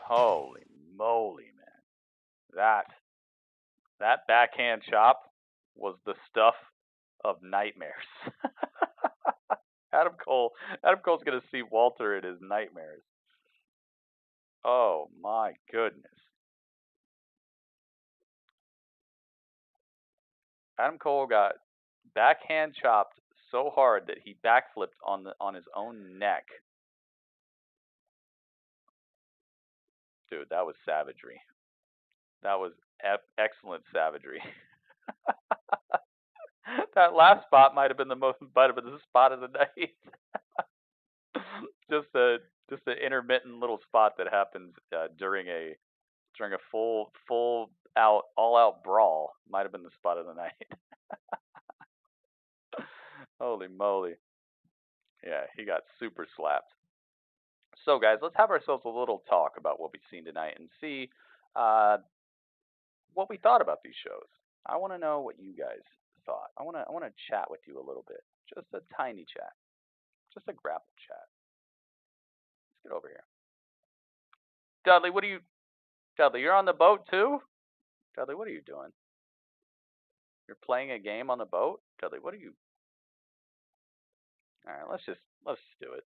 Speaker 1: Holy moly, man. That backhand chop was the stuff of nightmares. Adam Cole's going to see Walter in his nightmares. Oh my goodness. Adam Cole got backhand chopped so hard that he backflipped on his own neck. Dude, that was savagery. That was excellent savagery. That last spot might have been the spot of the night. just an intermittent little spot that happens during a full out all out brawl might have been the spot of the night. Holy moly. Yeah, he got super slapped. So guys, let's have ourselves a little talk about what we've seen tonight and see what we thought about these shows. I want to know what you guys thought. I want to chat with you a little bit. Just a tiny chat. Just a grapple chat. Let's get over here. Dudley, Dudley, you're on the boat too? Dudley, what are you doing? You're playing a game on the boat? Dudley, what are you? Alright, let's just do it.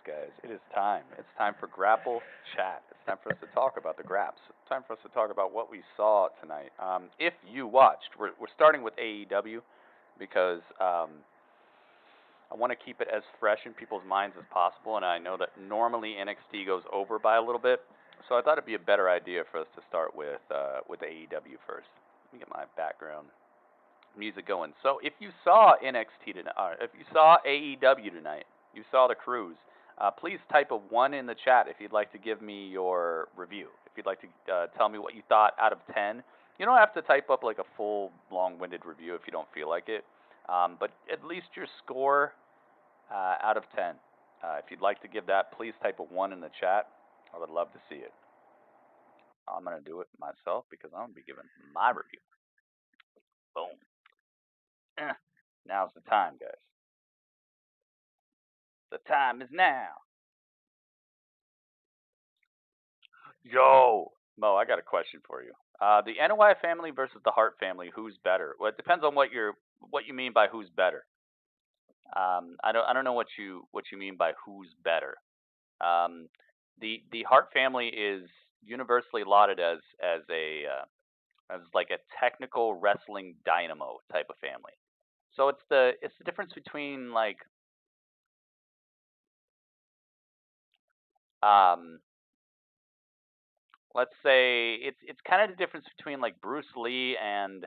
Speaker 1: guys. It is time. It's time for Grapple Chat. It's time for us to talk about the Graps. It's time for us to talk about what we saw tonight. If you watched, we're starting with AEW because I want to keep it as fresh in people's minds as possible, and I know that normally NXT goes over by a little bit, so I thought it'd be a better idea for us to start with AEW first. Let me get my background music going. So if you saw NXT tonight, if you saw AEW tonight, you saw the cruise, please type a 1 in the chat if you'd like to give me your review. If you'd like to tell me what you thought out of 10. You don't have to type up like a full long-winded review if you don't feel like it. But at least your score out of 10. If you'd like to give that, please type a 1 in the chat. I would love to see it. I'm going to do it myself because I'm going to be giving my review. Boom. Now's the time, guys. The time is now. Yo, Mo, I got a question for you. The NOI family versus the Hart family, who's better? Well, it depends on what you mean by who's better. I don't know what you mean by who's better. The Hart family is universally lauded as like a technical wrestling dynamo type of family. So it's the difference between like let's say it's kind of the difference between like Bruce Lee and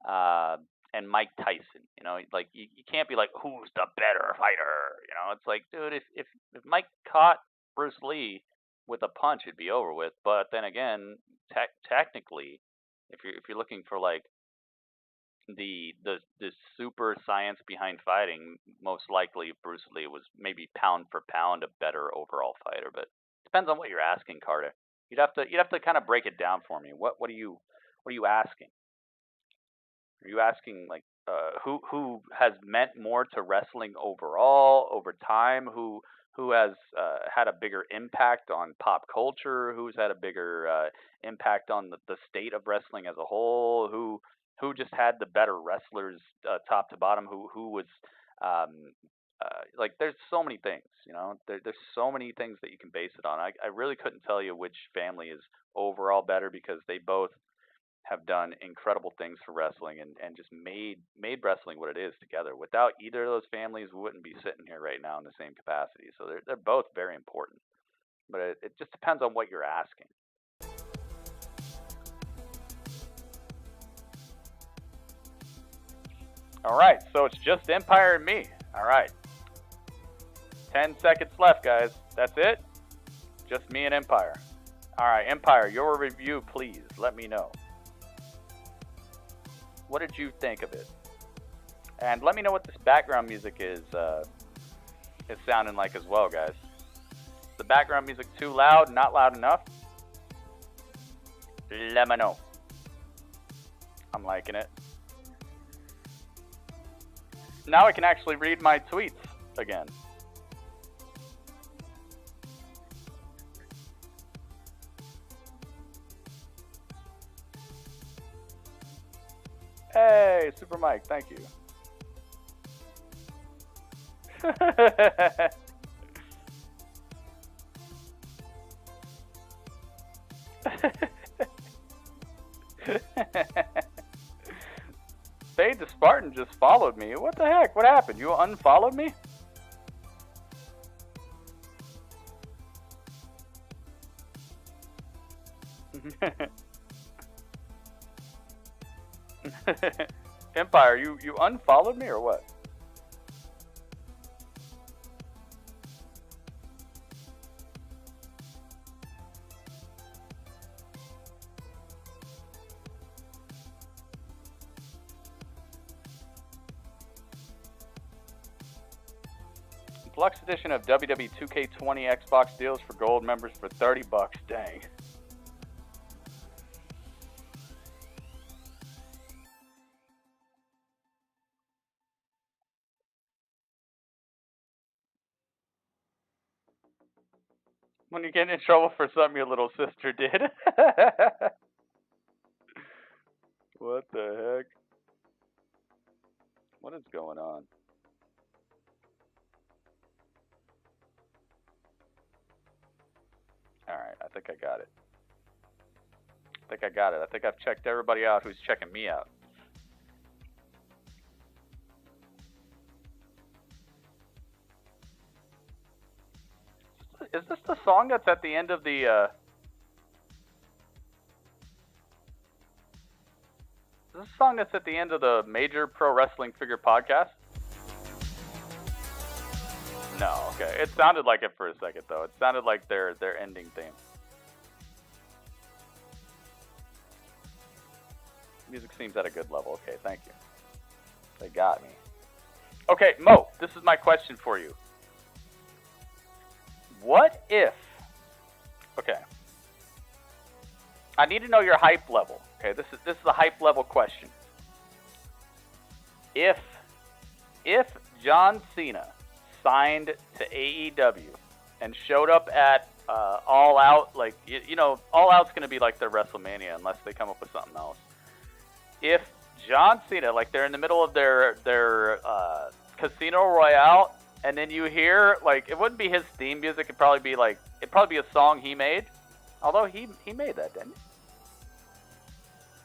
Speaker 1: Mike Tyson. You know, like you can't be like who's the better fighter. You know, it's like, dude, if Mike caught Bruce Lee with a punch, it'd be over with. But then again, technically, if you're looking for like the super science behind fighting, most likely Bruce Lee was maybe pound for pound a better overall fighter. But it depends on what you're asking, Carter. You'd have to kind of break it down for me. What are you asking? Are you asking like who has meant more to wrestling overall over time? Who has had a bigger impact on pop culture? Who's had a bigger impact on the state of wrestling as a whole? Who just had the better wrestlers top to bottom? Who was like? There's so many things, you know. There's so many things that you can base it on. I really couldn't tell you which family is overall better because they both have done incredible things for wrestling and just made wrestling what it is together. Without either of those families, we wouldn't be sitting here right now in the same capacity. So they're both very important, but it just depends on what you're asking. All right, so it's just Empire and me. All right, 10 seconds left, guys. That's it. Just me and Empire. All right, Empire, your review, please. Let me know. What did you think of it? And let me know what this background music is sounding like as well, guys. Is the background music too loud? Not loud enough? Let me know. I'm liking it. Now I can actually read my tweets again. Hey, Super Mike, thank you. Fade the Spartan just followed me. What the heck? What happened? You unfollowed me? Empire, you unfollowed me or what? Deluxe edition of WWE 2K20 Xbox deals for gold members for $30. Dang. When you get in trouble for something your little sister did. What the heck? What is going on? think I got it. I think I've checked everybody out who's checking me out. Is this the song that's at the end of the, Is this a song that's at the end of the Major Pro Wrestling Figure podcast? No, okay. It sounded like it for a second, though. It sounded like their ending theme. Music seems at a good level. Okay, thank you. They got me. Okay, Mo, this is my question for you. What if... Okay. I need to know your hype level. Okay, this is a hype level question. If John Cena signed to AEW and showed up at All Out, like you know, All Out's gonna be like their WrestleMania unless they come up with something else. If John Cena, like they're in the middle of their Casino Royale, and then you hear like it wouldn't be his theme music, it'd probably be a song he made. Although he made that, didn't he?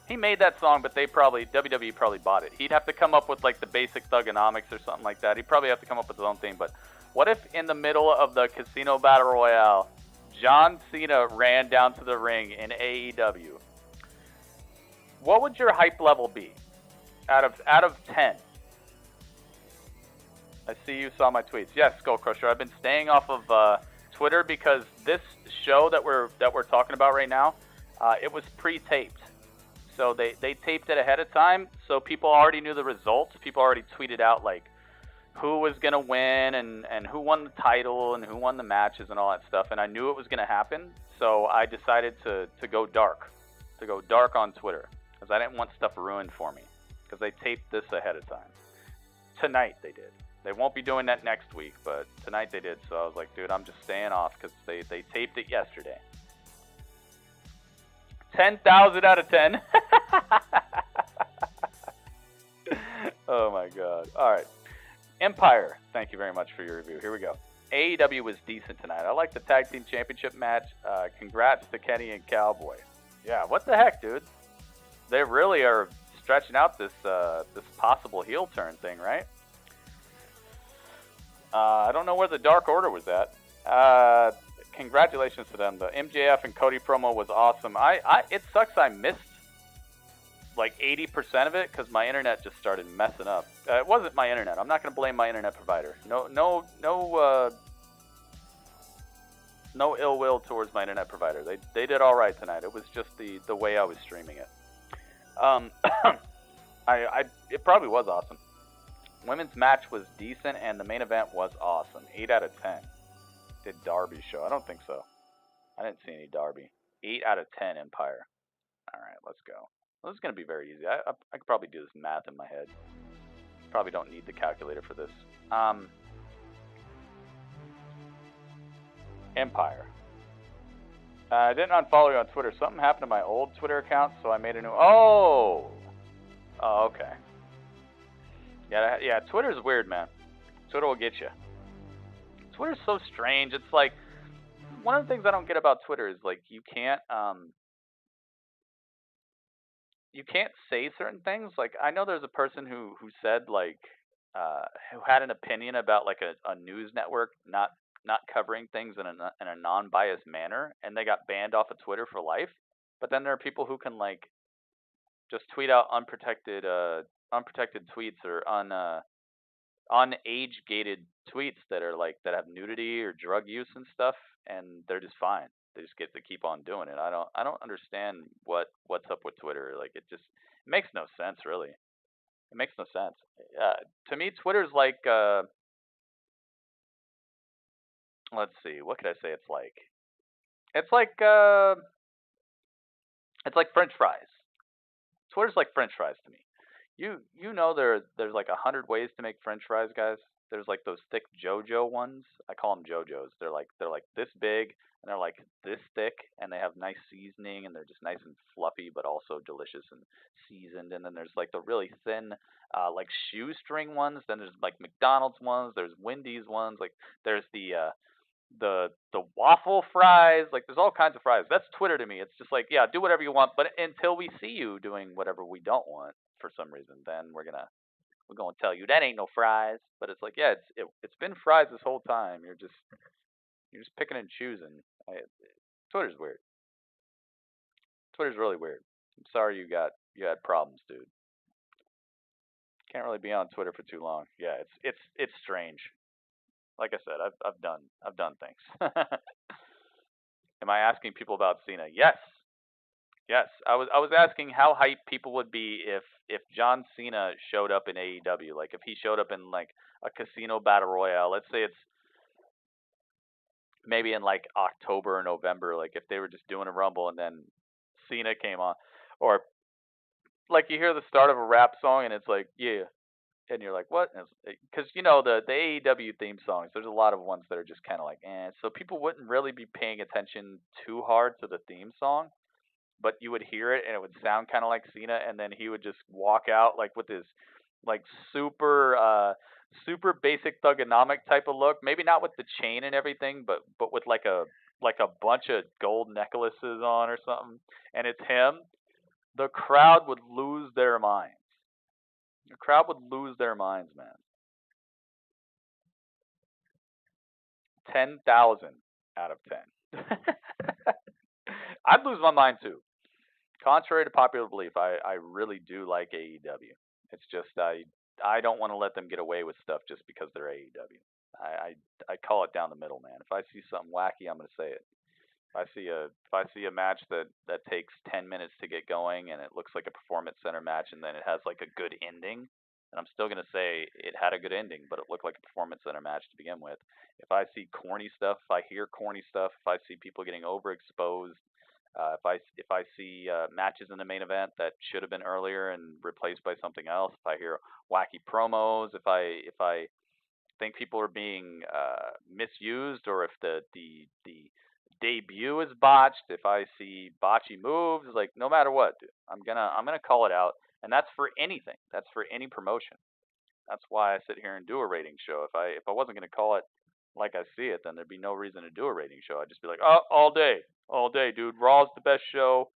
Speaker 1: He made that song, but WWE probably bought it. He'd have to come up with like the basic Thugonomics or something like that. He'd probably have to come up with his own theme. But what if in the middle of the Casino Battle Royale, John Cena ran down to the ring in AEW? What would your hype level be out of 10? I see you saw my tweets. Yes, Skull Crusher. I've been staying off of Twitter because this show that we're talking about right now, it was pre-taped. So they taped it ahead of time, so people already knew the results. People already tweeted out like who was gonna win and who won the title and who won the matches and all that stuff. And I knew it was gonna happen, so I decided to go dark on Twitter because I didn't want stuff ruined for me because they taped this ahead of time. Tonight they did. They won't be doing that next week, but tonight they did. So I was like, dude, I'm just staying off because they taped it yesterday. 10,000 out of 10. Oh my god. Alright. Empire, thank you very much for your review. Here we go. AEW was decent tonight. I like the Tag Team Championship match. Congrats to Kenny and Cowboy. Yeah, what the heck, dude? They really are stretching out this possible heel turn thing, right? I don't know where the Dark Order was at. Congratulations to them. The MJF and Cody promo was awesome. It sucks I missed like 80% of it because my internet just started messing up. It wasn't my internet. I'm not going to blame my internet provider. No ill will towards my internet provider. They did all right tonight. It was just the way I was streaming it. It probably was awesome. Women's match was decent and the main event was awesome. 8 out of 10. Did Darby show? I don't think so. I didn't see any Darby. 8 out of 10 Empire. Alright, let's go. This is going to be very easy. I could probably do this math in my head. Probably don't need the calculator for this. Empire. I didn't unfollow you on Twitter. Something happened to my old Twitter account, so I made a new... Oh, okay. Yeah, Twitter's weird, man. Twitter will get you. Twitter's so strange. It's like one of the things I don't get about Twitter is like you can't say certain things. Like I know there's a person who said like who had an opinion about like a news network not covering things in a non-biased manner, and they got banned off of Twitter for life. But then there are people who can like just tweet out unprotected tweets or unage-gated tweets that are like that have nudity or drug use and stuff, and they're just fine. They just get to keep on doing it. I don't understand what's up with Twitter. Like it makes no sense, really. It makes no sense. To me, Twitter's like let's see, what could I say it's like? It's like French fries. Twitter's like French fries to me. You know there's like 100 ways to make French fries, guys. There's like those thick JoJo ones. I call them JoJos. They're like this big and they're like this thick and they have nice seasoning and they're just nice and fluffy but also delicious and seasoned. And then there's like the really thin like shoestring ones. Then there's like McDonald's ones. There's Wendy's ones. Like there's the the waffle fries. Like, there's all kinds of fries. That's Twitter to me. It's just like, yeah, do whatever you want, but until we see you doing whatever we don't want for some reason, then we're gonna tell you that ain't no fries. But it's like, yeah, it's been fries this whole time. You're just picking and choosing. Twitter's weird. Twitter's really weird. I'm sorry you had problems, dude. Can't really be on Twitter for too long. Yeah, it's strange. Like I said, I've done things. Am I asking people about Cena? Yes. I was asking how hyped people would be if John Cena showed up in AEW. Like, if he showed up in like a casino battle royale. Let's say it's maybe in like October or November. Like, if they were just doing a Rumble and then Cena came on, or like you hear the start of a rap song and it's like, yeah, and you're like, what? Because the AEW theme songs, there's a lot of ones that are just kind of like, so people wouldn't really be paying attention too hard to the theme song, but you would hear it and it would sound kind of like Cena, and then he would just walk out like with his like super basic thugonomic type of look, maybe not with the chain and everything, but with like a bunch of gold necklaces on or something, and it's him. The crowd would lose their minds. The crowd would lose their minds, man. 10,000 out of 10. I'd lose my mind too. Contrary to popular belief, I really do like AEW. It's just I don't want to let them get away with stuff just because they're AEW. I call it down the middle, man. If I see something wacky, I'm going to say it. If I see a match that takes 10 minutes to get going and it looks like a Performance Center match and then it has like a good ending, and I'm still gonna say it had a good ending, but it looked like a Performance Center match to begin with. If I see corny stuff, if I hear corny stuff, if I see people getting overexposed, if I see matches in the main event that should have been earlier and replaced by something else, if I hear wacky promos, if I think people are being misused, or if the debut is botched, if I see botchy moves, like, no matter what, dude, I'm gonna call it out, and that's for anything. That's for any promotion. That's why I sit here and do a rating show. If I wasn't gonna call it like I see it, then there'd be no reason to do a rating show. I'd just be like, oh, all day, dude. Raw's the best show,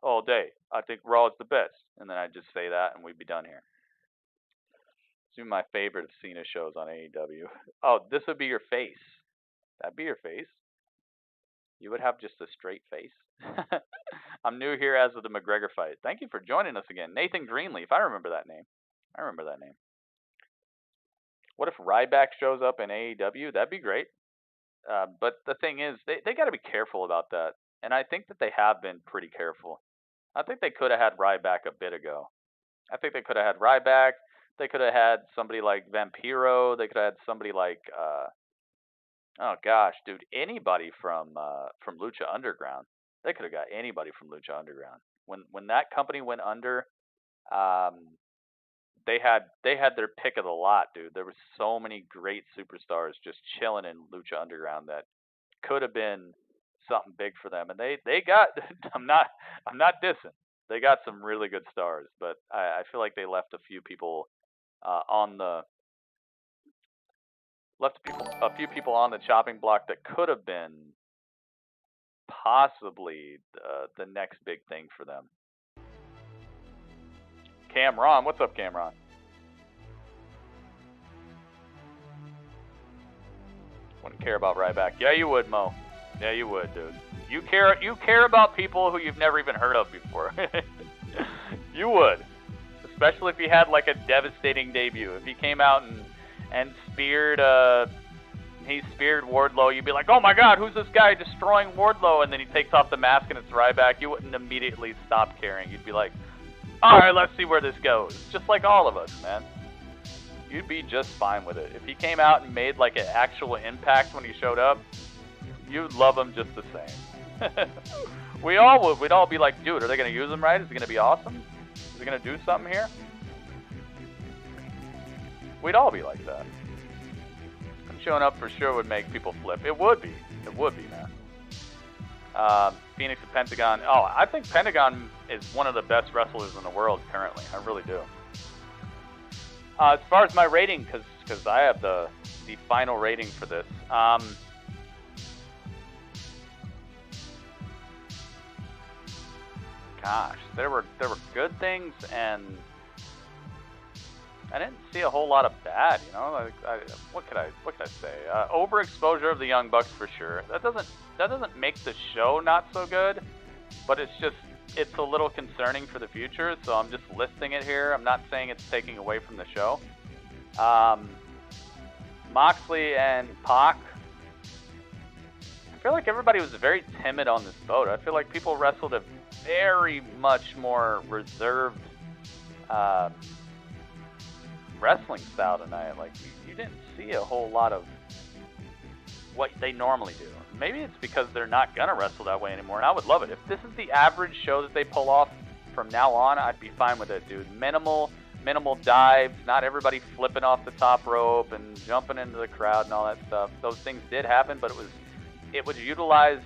Speaker 1: all day. I think Raw is the best, and then I'd just say that, and we'd be done here. This would be my favorite of Cena shows on AEW. Oh, this would be your face. That'd be your face. You would have just a straight face. I'm new here as of the McGregor fight. Thank you for joining us again. Nathan Greenleaf. I remember that name. What if Ryback shows up in AEW? That'd be great. But the thing is, they got to be careful about that. And I think that they have been pretty careful. I think they could have had Ryback a bit ago. I think they could have had Ryback. They could have had somebody like Vampiro. They could have had somebody like... oh gosh, dude, anybody from Lucha Underground. They could have got anybody from Lucha Underground. When that company went under, they had their pick of the lot, dude. There were so many great superstars just chilling in Lucha Underground that could have been something big for them. And they got I'm not dissing. They got some really good stars, but I feel like they left a few people a few people on the chopping block that could have been possibly the next big thing for them. Cameron, what's up, Cameron? Wouldn't care about Ryback. Yeah, you would, Mo. Yeah, you would, dude. You care about people who you've never even heard of before. You would, especially if he had like a devastating debut. If he came out and speared Wardlow, you'd be like, oh my god, who's this guy destroying Wardlow? And then he takes off the mask and it's Ryback. You wouldn't immediately stop caring. You'd be like, alright, let's see where this goes. Just like all of us, man. You'd be just fine with it. If he came out and made like an actual impact when he showed up, you'd love him just the same. We all would. We'd all be like, dude, are they going to use him right? Is it going to be awesome? Is he going to do something here? We'd all be like that. Him showing up for sure would make people flip. It would be. It would be, man. Phoenix and Pentagon. Oh, I think Pentagon is one of the best wrestlers in the world currently. I really do. As far as my rating, because I have the final rating for this. gosh, there were good things, and I didn't see a whole lot of bad. What could I say? Overexposure of the Young Bucks for sure. That doesn't make the show not so good, but it's a little concerning for the future. So I'm just listing it here. I'm not saying it's taking away from the show. Moxley and Pac. I feel like everybody was very timid on this boat. I feel like people wrestled a very much more reserved wrestling style tonight. Like, you didn't see a whole lot of what they normally do. Maybe it's because they're not going to wrestle that way anymore, and I would love it. If this is the average show that they pull off from now on, I'd be fine with it, dude. Minimal dives, not everybody flipping off the top rope and jumping into the crowd and all that stuff. Those things did happen, but it was utilized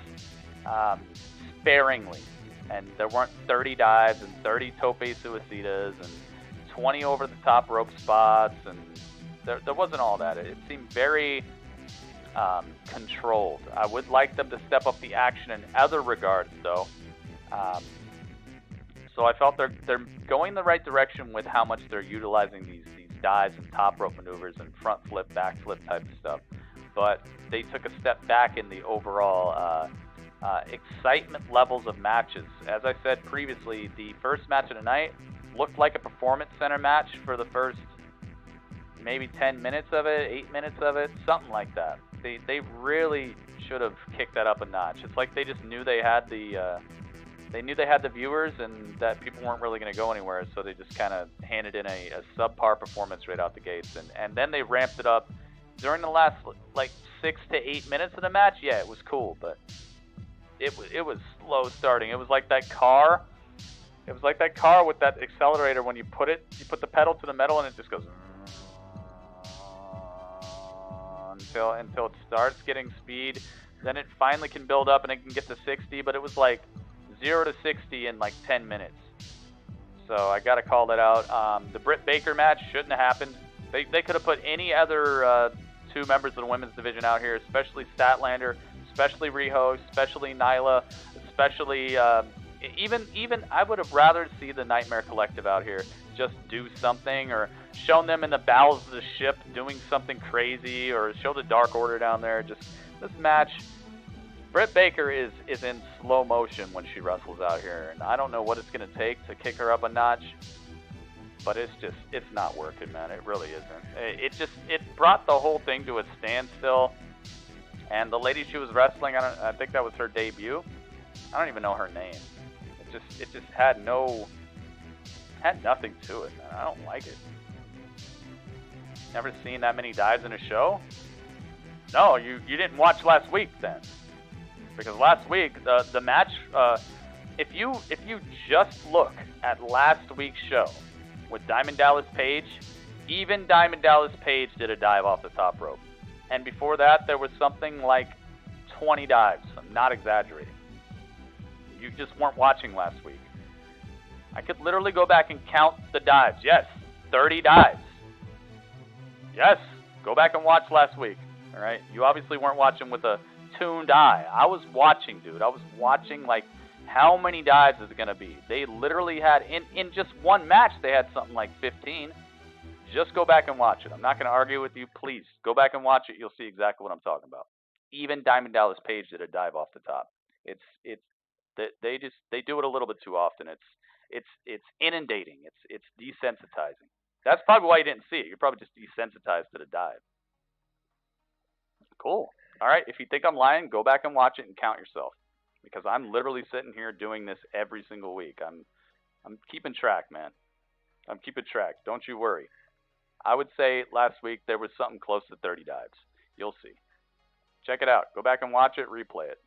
Speaker 1: sparingly, and there weren't 30 dives and 30 tope suicidas and 20 over the top rope spots, and there wasn't all that. It seemed very controlled. I would like them to step up the action in other regards, though. So I felt they're going the right direction with how much they're utilizing these dives and top rope maneuvers and front flip, back flip type of stuff. But they took a step back in the overall excitement levels of matches. As I said previously, the first match of the night looked like a performance center match for the first maybe 10 minutes of it, 8 minutes of it, something like that. They really should have kicked that up a notch. It's like they just knew they had the viewers and that people weren't really going to go anywhere, so they just kind of handed in a subpar performance right out the gates, and then they ramped it up during the last like 6 to 8 minutes of the match. Yeah, it was cool, but it was slow starting. It was like that car. It was like that car with that accelerator when you put the pedal to the metal and it just goes until it starts getting speed. Then it finally can build up and it can get to 60, but it was like 0 to 60 in like 10 minutes. So I got to call that out. The Britt Baker match shouldn't have happened. They could have put any other two members of the women's division out here, especially Statlander, especially Riho, especially Nyla, especially even I would have rather see the Nightmare Collective out here just do something, or shown them in the bowels of the ship doing something crazy, or show the Dark Order down there. Just this match, Britt Baker is in slow motion when she wrestles out here, and I don't know what it's going to take to kick her up a notch, but it's not working, man. It really isn't. It brought the whole thing to a standstill, and the lady she was wrestling, I think that was her debut. I don't even know her name. It just had nothing to it, man. I don't like it. Never seen that many dives in a show? No, you didn't watch last week then. Because last week, the match, if you just look at last week's show with Diamond Dallas Page, even Diamond Dallas Page did a dive off the top rope. And before that, there was something like 20 dives. I'm not exaggerating. You just weren't watching last week. I could literally go back and count the dives. Yes, 30 dives. Yes, go back and watch last week. All right, you obviously weren't watching with a tuned eye. I was watching, dude. I was watching like how many dives is it going to be. They literally had, in just one match, they had something like 15. Just go back and watch it. I'm not going to argue with you. Please, go back and watch it. You'll see exactly what I'm talking about. Even Diamond Dallas Page did a dive off the top. They do it a little bit too often. It's inundating. It's desensitizing. That's probably why you didn't see it. You're probably just desensitized to the dive. Cool. All right. If you think I'm lying, go back and watch it and count yourself, because I'm literally sitting here doing this every single week. I'm keeping track, man. I'm keeping track. Don't you worry. I would say last week there was something close to 30 dives. You'll see. Check it out. Go back and watch it. Replay it.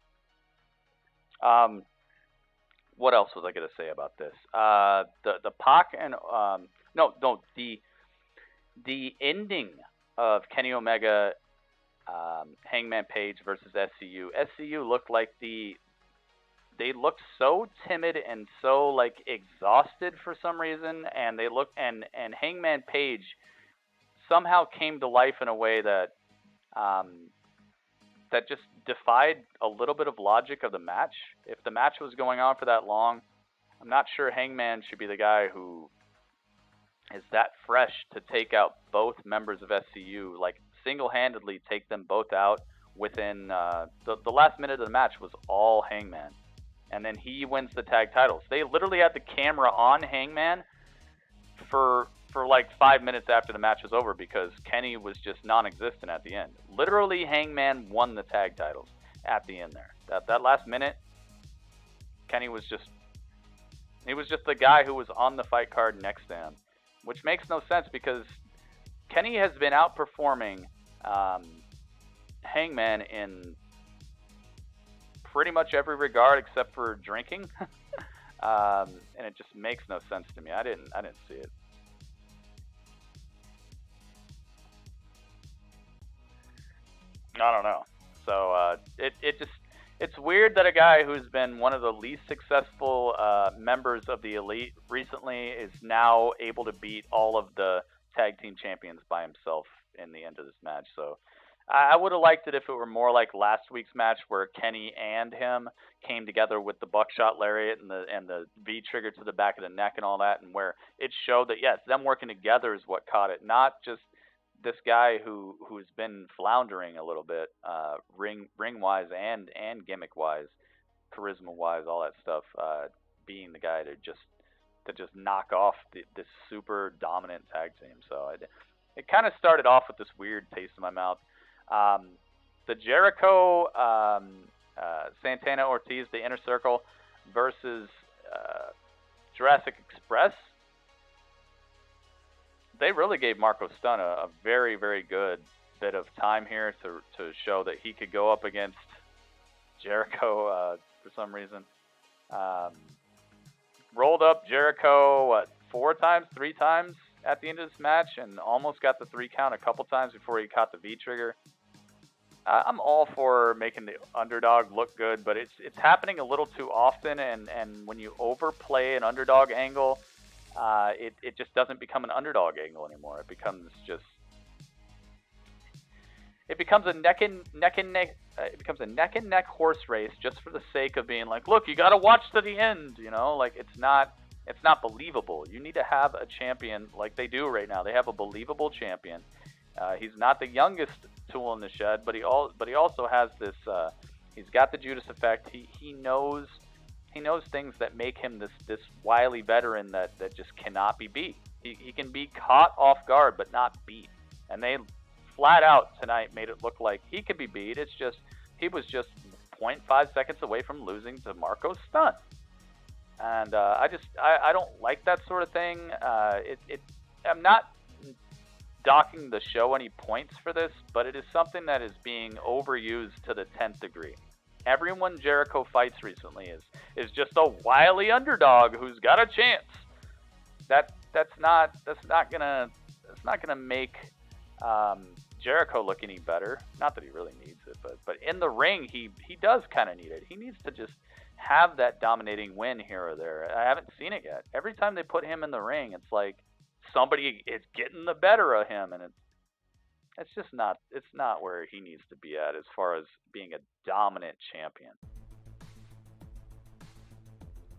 Speaker 1: What else was I going to say about this? The Pac and the ending of Kenny Omega, Hangman Page versus SCU. SCU looked like they looked so timid and so like exhausted for some reason, and and Hangman Page somehow came to life in a way that that just defied a little bit of logic of the match. If the match was going on for that long, I'm not sure Hangman should be the guy who is that fresh to take out both members of SCU, like single-handedly take them both out within the last minute of the match was all Hangman. And then he wins the tag titles. They literally had the camera on Hangman for like 5 minutes after the match was over because Kenny was just non-existent at the end. Literally, Hangman won the tag titles at the end there. That last minute, Kenny was just the guy who was on the fight card next to him, which makes no sense because Kenny has been outperforming Hangman in pretty much every regard except for drinking, and it just makes no sense to me. I didn't see it. I don't know. So it's weird that a guy who's been one of the least successful members of the Elite recently is now able to beat all of the tag team champions by himself in the end of this match. So I would have liked it if it were more like last week's match where Kenny and him came together with the buckshot lariat and the V trigger to the back of the neck and all that, and where it showed that yes, them working together is what caught it, not just this guy who's been floundering a little bit, ring wise and gimmick wise, charisma wise, all that stuff, being the guy to just knock off this super dominant tag team. So it kind of started off with this weird taste in my mouth. The Jericho, Santana Ortiz, the Inner Circle versus Jurassic Express. They really gave Marco Stunt a very, very good bit of time here to show that he could go up against Jericho for some reason. Rolled up Jericho, 3 times at the end of this match and almost got the 3 count a couple times before he caught the V trigger. I'm all for making the underdog look good, but it's happening a little too often, and when you overplay an underdog angle, it just doesn't become an underdog angle anymore. It becomes a neck and neck horse race just for the sake of being like, look, you got to watch to the end, like it's not believable. You need to have a champion like they do right now. They have a believable champion. He's not the youngest tool in the shed, but he also has this. He's got the Judas effect. He knows things that make him this wily veteran that just cannot be beat. He can be caught off guard but not beat. And they flat out tonight made it look like he could be beat. It's just he was just 0.5 seconds away from losing to Marco Stunt. And I don't like that sort of thing. I'm not docking the show any points for this, but it is something that is being overused to the 10th degree. Everyone Jericho fights recently is just a wily underdog who's got a chance. That's not gonna make Jericho look any better. Not that he really needs it, but in the ring he does kind of need it. He needs to just have that dominating win here or there. I haven't seen it yet. Every time they put him in the ring, it's like somebody is getting the better of him, and it's just not. It's not where he needs to be at as far as being a dominant champion.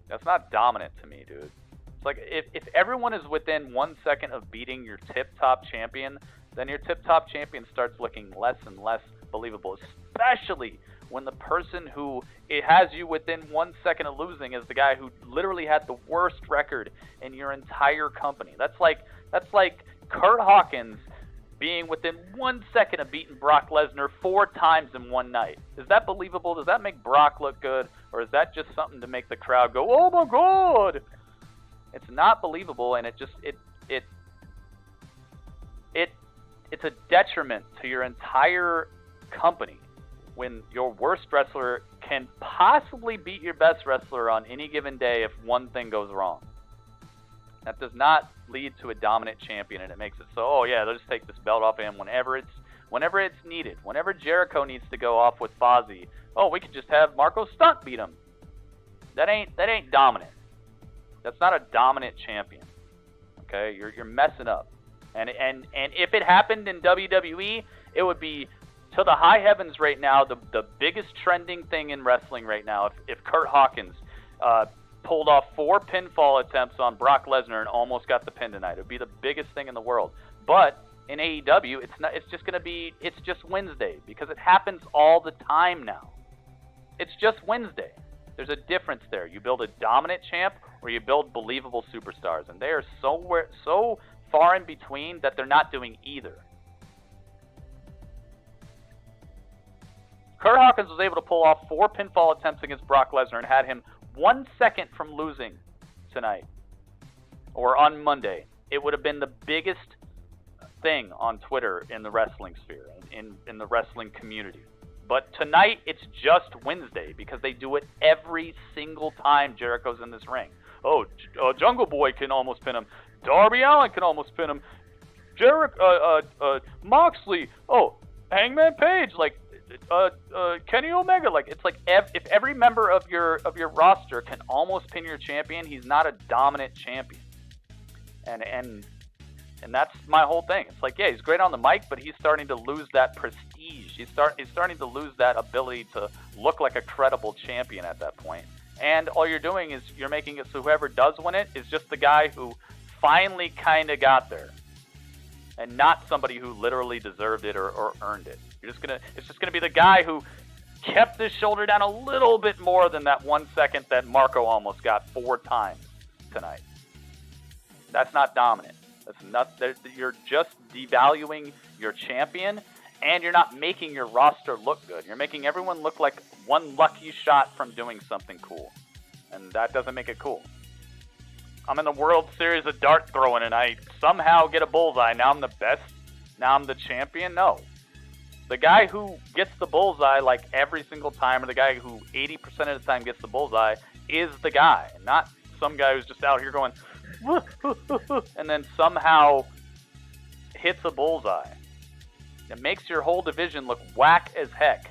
Speaker 1: That's not dominant to me, dude. It's like if everyone is within 1 second of beating your tip-top champion, then your tip-top champion starts looking less and less believable, especially when the person who it has you within 1 second of losing is the guy who literally had the worst record in your entire company. That's like Kurt Hawkins being within 1 second of beating Brock Lesnar 4 times in one night. Is that believable? Does that make Brock look good? Or is that just something to make the crowd go, oh my God? It's not believable, and it's a detriment to your entire company when your worst wrestler can possibly beat your best wrestler on any given day if one thing goes wrong. That does not lead to a dominant champion, and it makes it so, oh yeah, they'll just take this belt off him whenever it's needed. Whenever Jericho needs to go off with Fozzy, oh, we can just have Marco Stunt beat him. That ain't dominant. That's not a dominant champion. Okay, you're messing up. And if it happened in WWE, it would be to the high heavens right now, the biggest trending thing in wrestling right now. If Kurt Hawkins pulled off 4 pinfall attempts on Brock Lesnar and almost got the pin tonight. It would be the biggest thing in the world. But in AEW, it's just Wednesday because it happens all the time now. It's just Wednesday. There's a difference there. You build a dominant champ or you build believable superstars, and they are so far in between that they're not doing either. Kurt Hawkins was able to pull off 4 pinfall attempts against Brock Lesnar and had him 1 second from losing tonight or on Monday. It would have been the biggest thing on Twitter in the wrestling sphere, in the wrestling community. But tonight, it's just Wednesday because they do it every single time Jericho's in this ring. Oh, Jungle Boy can almost pin him. Darby Allin can almost pin him. Moxley. Oh, Hangman Page. Like, Kenny Omega. Like, it's like if every member of your roster can almost pin your champion, he's not a dominant champion. And that's my whole thing. It's like, yeah, he's great on the mic, but he's starting to lose that prestige. He's starting to lose that ability to look like a credible champion at that point. And all you're doing is you're making it so whoever does win it is just the guy who finally kind of got there, and not somebody who literally deserved it or earned it. It's just gonna be the guy who kept his shoulder down a little bit more than that 1 second that Marco almost got 4 times tonight. That's not dominant. That's not. You're just devaluing your champion, and you're not making your roster look good. You're making everyone look like one lucky shot from doing something cool, and that doesn't make it cool. I'm in the World Series of dart throwing, and I somehow get a bullseye. Now I'm the best. Now I'm the champion. No, the guy who gets the bullseye like every single time, or the guy who 80% of the time gets the bullseye, is the guy, not some guy who's just out here going and then somehow hits a bullseye. It makes your whole division look whack as heck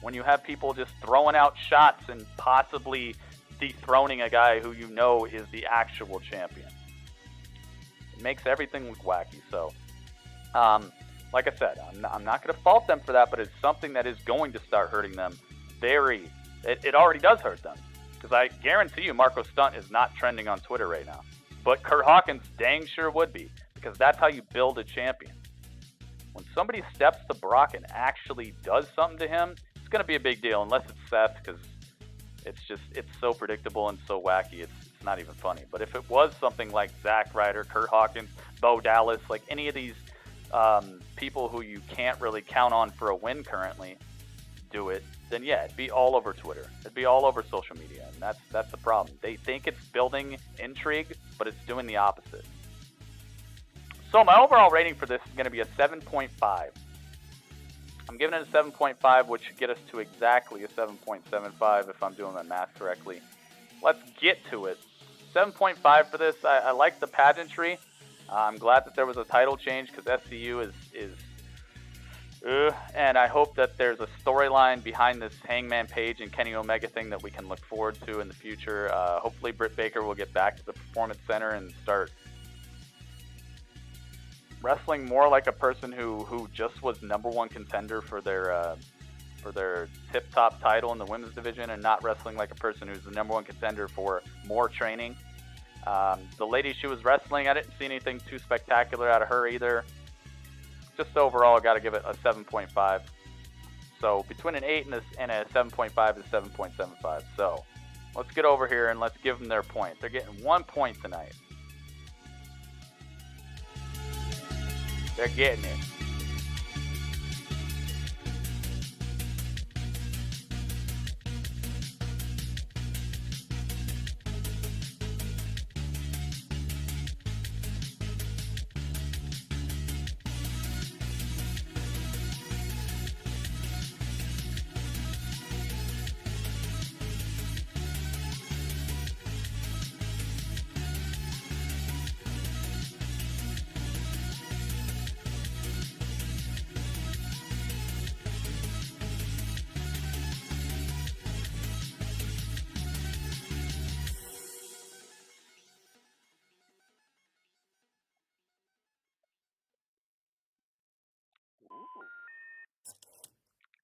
Speaker 1: when you have people just throwing out shots and possibly dethroning a guy who you know is the actual champion. It makes everything look wacky. So, like I said, I'm not going to fault them for that, but it's something that is going to start hurting them. It already does hurt them. Because I guarantee you Marco Stunt is not trending on Twitter right now. But Kurt Hawkins dang sure would be, because that's how you build a champion. When somebody steps to Brock and actually does something to him, it's going to be a big deal, unless it's Seth, because it's so predictable and so wacky, it's not even funny. But if it was something like Zack Ryder, Kurt Hawkins, Bo Dallas, like any of these people who you can't really count on for a win currently do it, then yeah, it'd be all over Twitter. It'd be all over social media, and that's the problem. They think it's building intrigue, but it's doing the opposite. So my overall rating for this is going to be a 7.5. I'm giving it a 7.5, which should get us to exactly a 7.75 if I'm doing my math correctly. Let's get to it. 7.5 for this. I like the pageantry. I'm glad that there was a title change because SCU is and I hope that there's a storyline behind this Hangman Page and Kenny Omega thing that we can look forward to in the future. Hopefully Britt Baker will get back to the Performance Center and start wrestling more like a person who just was #1 contender for their tip-top title in the women's division, and not wrestling like a person who's the #1 contender for more training. The lady she was wrestling, I didn't see anything too spectacular out of her either. Just overall, I got to give it a 7.5. So between an 8 and a 7.5 is 7.75. So let's get over here and let's give them their point. They're getting 1 point tonight. They're getting it.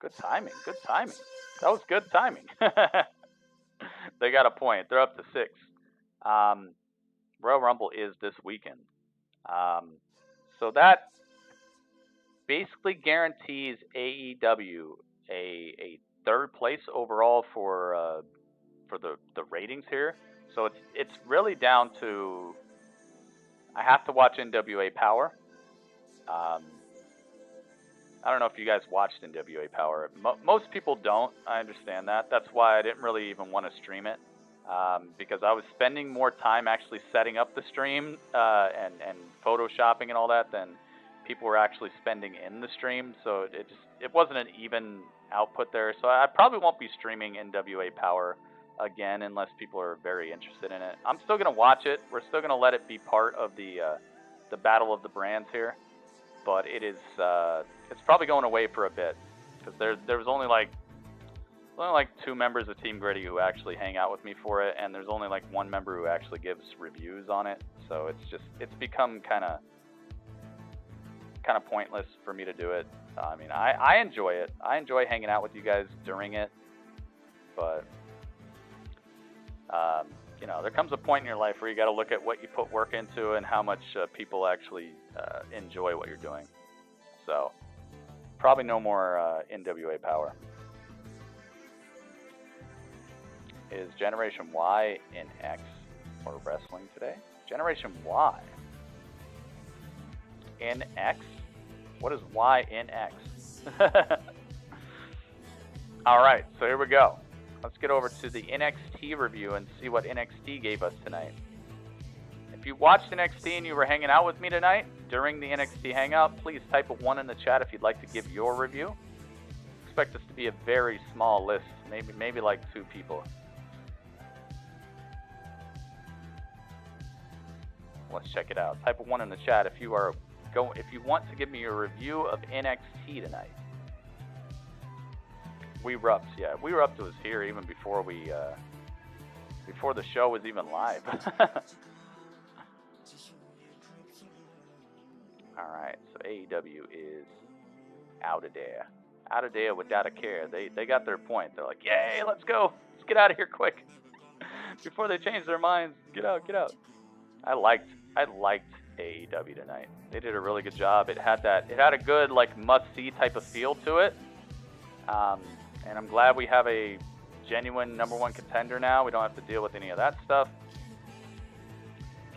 Speaker 1: Good timing. Good timing. That was good timing. They got a point. They're up to 6. Royal Rumble is this weekend. So that basically guarantees AEW a third place overall for the ratings here. So it's really down to, I have to watch NWA Power. I don't know if you guys watched NWA Power. Most people don't. I understand that. That's why I didn't really even want to stream it, because I was spending more time actually setting up the stream and photoshopping and all that than people were actually spending in the stream. So it wasn't an even output there. So I probably won't be streaming NWA Power again unless people are very interested in it. I'm still gonna watch it. We're still gonna let it be part of the battle of the brands here, but it's probably going away for a bit because there was only like 2 members of Team Gritty who actually hang out with me for it, and there's only like 1 member who actually gives reviews on it. So it's become kind of pointless for me to do it. I mean, I enjoy it. I enjoy hanging out with you guys during it, but you know, there comes a point in your life where you got to look at what you put work into and how much people actually enjoy what you're doing. So, probably no more NWA Power. Is Generation Y in X or wrestling today? Generation Y in X? What is Y in X? Alright, so here we go. Let's get over to the NXT review and see what NXT gave us tonight. If you watched NXT and you were hanging out with me tonight during the NXT Hangout, please type a 1 in the chat if you'd like to give your review. Expect this to be a very small list, maybe like 2 people. Let's check it out. Type a 1 in the chat if you want to give me a review of NXT tonight. We Rups, yeah. We Rups was here even before before the show was even live. Alright, so AEW is out of there. Out of there without a care. They got their point. They're like, yay, let's go. Let's get out of here quick. Before they change their minds. Get out, get out. I liked AEW tonight. They did a really good job. It had a good like must-see type of feel to it. And I'm glad we have a genuine #1 contender now. We don't have to deal with any of that stuff.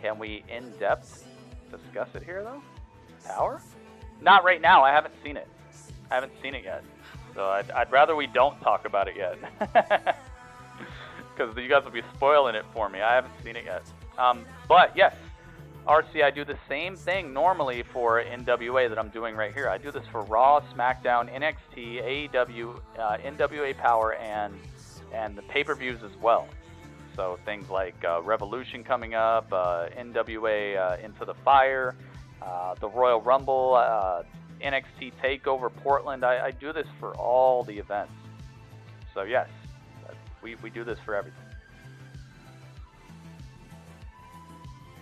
Speaker 1: Can we in-depth discuss it here though? Power? Not right now. I haven't seen it. I haven't seen it yet. So I'd rather we don't talk about it yet. Because you guys will be spoiling it for me. I haven't seen it yet. But yes, RC, I do the same thing normally for NWA that I'm doing right here. I do this for Raw, SmackDown, NXT, AEW, NWA Power, and the pay-per-views as well. So things like Revolution coming up, NWA Into the Fire, the Royal Rumble, NXT TakeOver Portland. I do this for all the events. So yes, we do this for everything.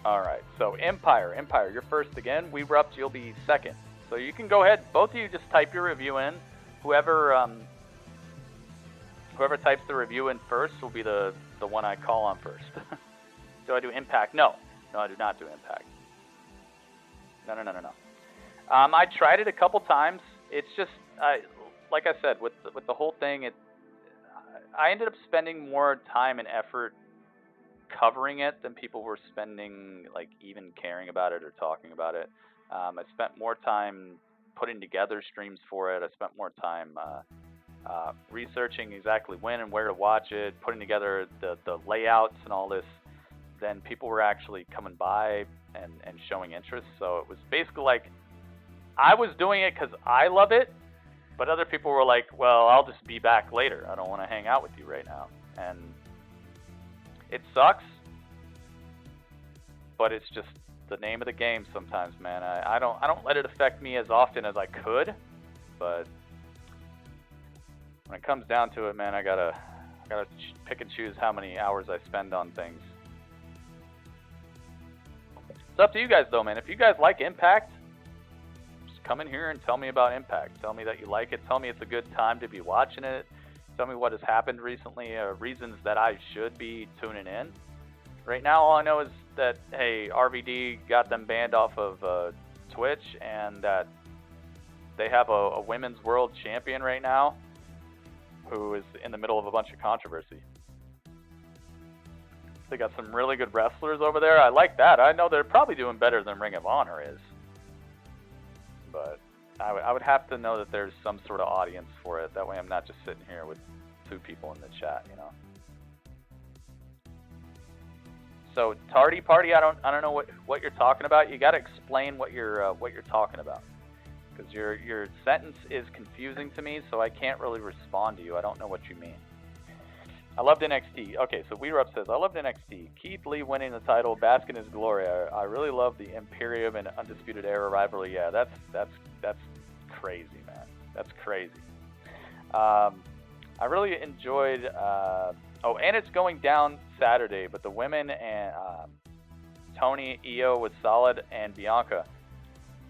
Speaker 1: Alright, so Empire, you're first again. We Rups, you'll be second. So you can go ahead, both of you just type your review in. Whoever types the review in first will be the one I call on first. Do I do Impact? No, I do not do Impact. No. I tried it a couple times. It's just, like I said, with the whole thing, I ended up spending more time and effort covering it than people were spending, like, even caring about it or talking about it. I spent more time putting together streams for it. I spent more time researching exactly when and where to watch it, putting together the layouts and all this, than people were actually coming by and showing interest. So it was basically like, I was doing it because I love it, but other people were like, well, I'll just be back later. I don't want to hang out with you right now. And it sucks, but it's just the name of the game sometimes, man. I don't let it affect me as often as I could, but when it comes down to it, man, I gotta pick and choose how many hours I spend on things. It's up to you guys though, man. If you guys like Impact, just come in here and tell me about Impact. Tell me that you like it. Tell me it's a good time to be watching it. Tell me what has happened recently, reasons that I should be tuning in. Right now, all I know is that, hey, RVD got them banned off of Twitch, and that they have a women's world champion right now who is in the middle of a bunch of controversy. They got some really good wrestlers over there. I like that. I know they're probably doing better than Ring of Honor is. But I would have to know that there's some sort of audience for it. That way I'm not just sitting here with 2 people in the chat, you know. So Tardy Party, I don't know what you're talking about. You got to explain what you're talking about, because your sentence is confusing to me, so I can't really respond to you. I don't know what you mean. I loved NXT. Okay, so Weerup says, I loved NXT. Keith Lee winning the title, bask in his glory. I really love the Imperium and Undisputed Era rivalry. Yeah, that's crazy, man. That's crazy. I really enjoyed. And it's going down Saturday, but the women and Tony, Io was solid, and Bianca.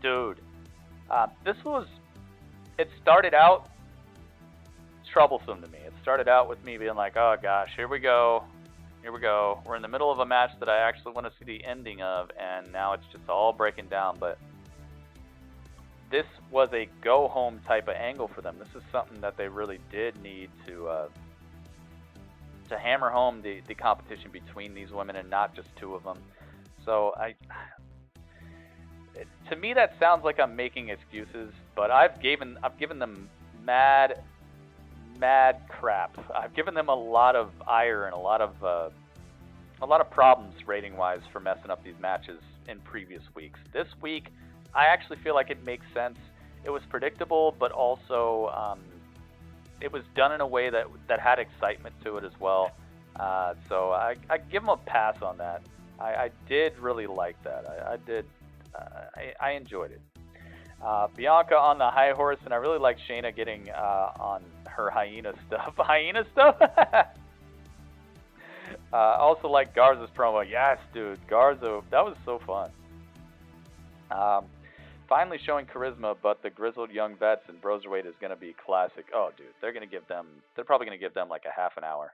Speaker 1: Dude, it started out troublesome to me. It started out with me being like, oh gosh, here we go. We're in the middle of a match that I actually want to see the ending of, and now it's just all breaking down. But this was a go-home type of angle for them. This is something that they really did need to hammer home the competition between these women and not just 2 of them. So to me that sounds like I'm making excuses, but I've given them mad crap. I've given them a lot of ire and a lot of problems rating wise for messing up these matches in previous weeks. This week I actually feel like it makes sense. It was predictable, but also it was done in a way that had excitement to it as well. So I give them a pass on that. I did really like that. I enjoyed it. Bianca on the high horse, and I really like Shayna getting on her hyena stuff. Hyena stuff? Also like Garza's promo. Yes, dude. Garza, that was so fun. Finally showing charisma, but the grizzled young vets and Broserweight is going to be classic. Oh, dude, they're probably going to give them like a half an hour.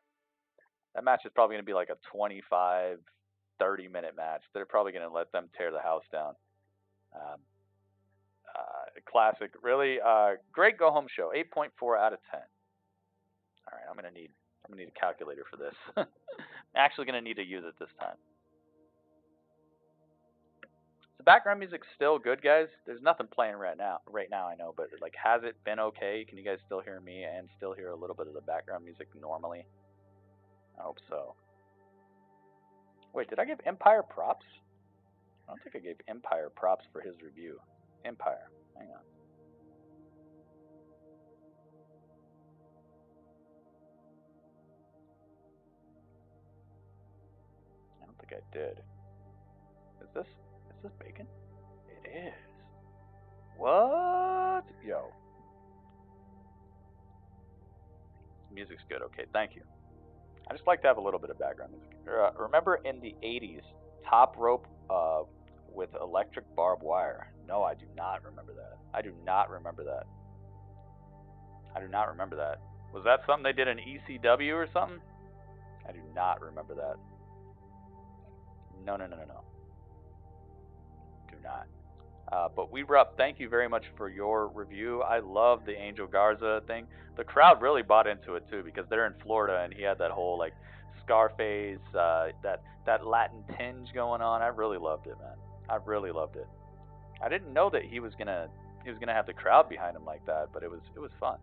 Speaker 1: That match is probably going to be like a 25, 30-minute match. They're probably going to let them tear the house down. Classic. Really great go-home show. 8.4 out of 10. All right, I'm going to need a calculator for this. I'm actually going to need to use it this time. The background music's still good, guys. There's nothing playing right now, I know, but like, has it been okay? Can you guys still hear me and still hear a little bit of the background music normally? I hope so. Wait, did I give Empire props? I don't think I gave Empire props for his review. Empire, hang on. I don't think I did. Is this bacon? It is. What? Yo. Music's good. Okay, thank you. I just like to have a little bit of background music. Remember in the 80s, top rope with electric barbed wire? No, I do not remember that. I do not remember that. Was that something they did in ECW or something? I do not remember that. No. Do not. But Weerup, thank you very much for your review. I love the Angel Garza thing. The crowd really bought into it too, because they're in Florida and he had that whole like Scarface, that Latin tinge going on. I really loved it, man. I really loved it. I didn't know that he was gonna have the crowd behind him like that, but it was fun.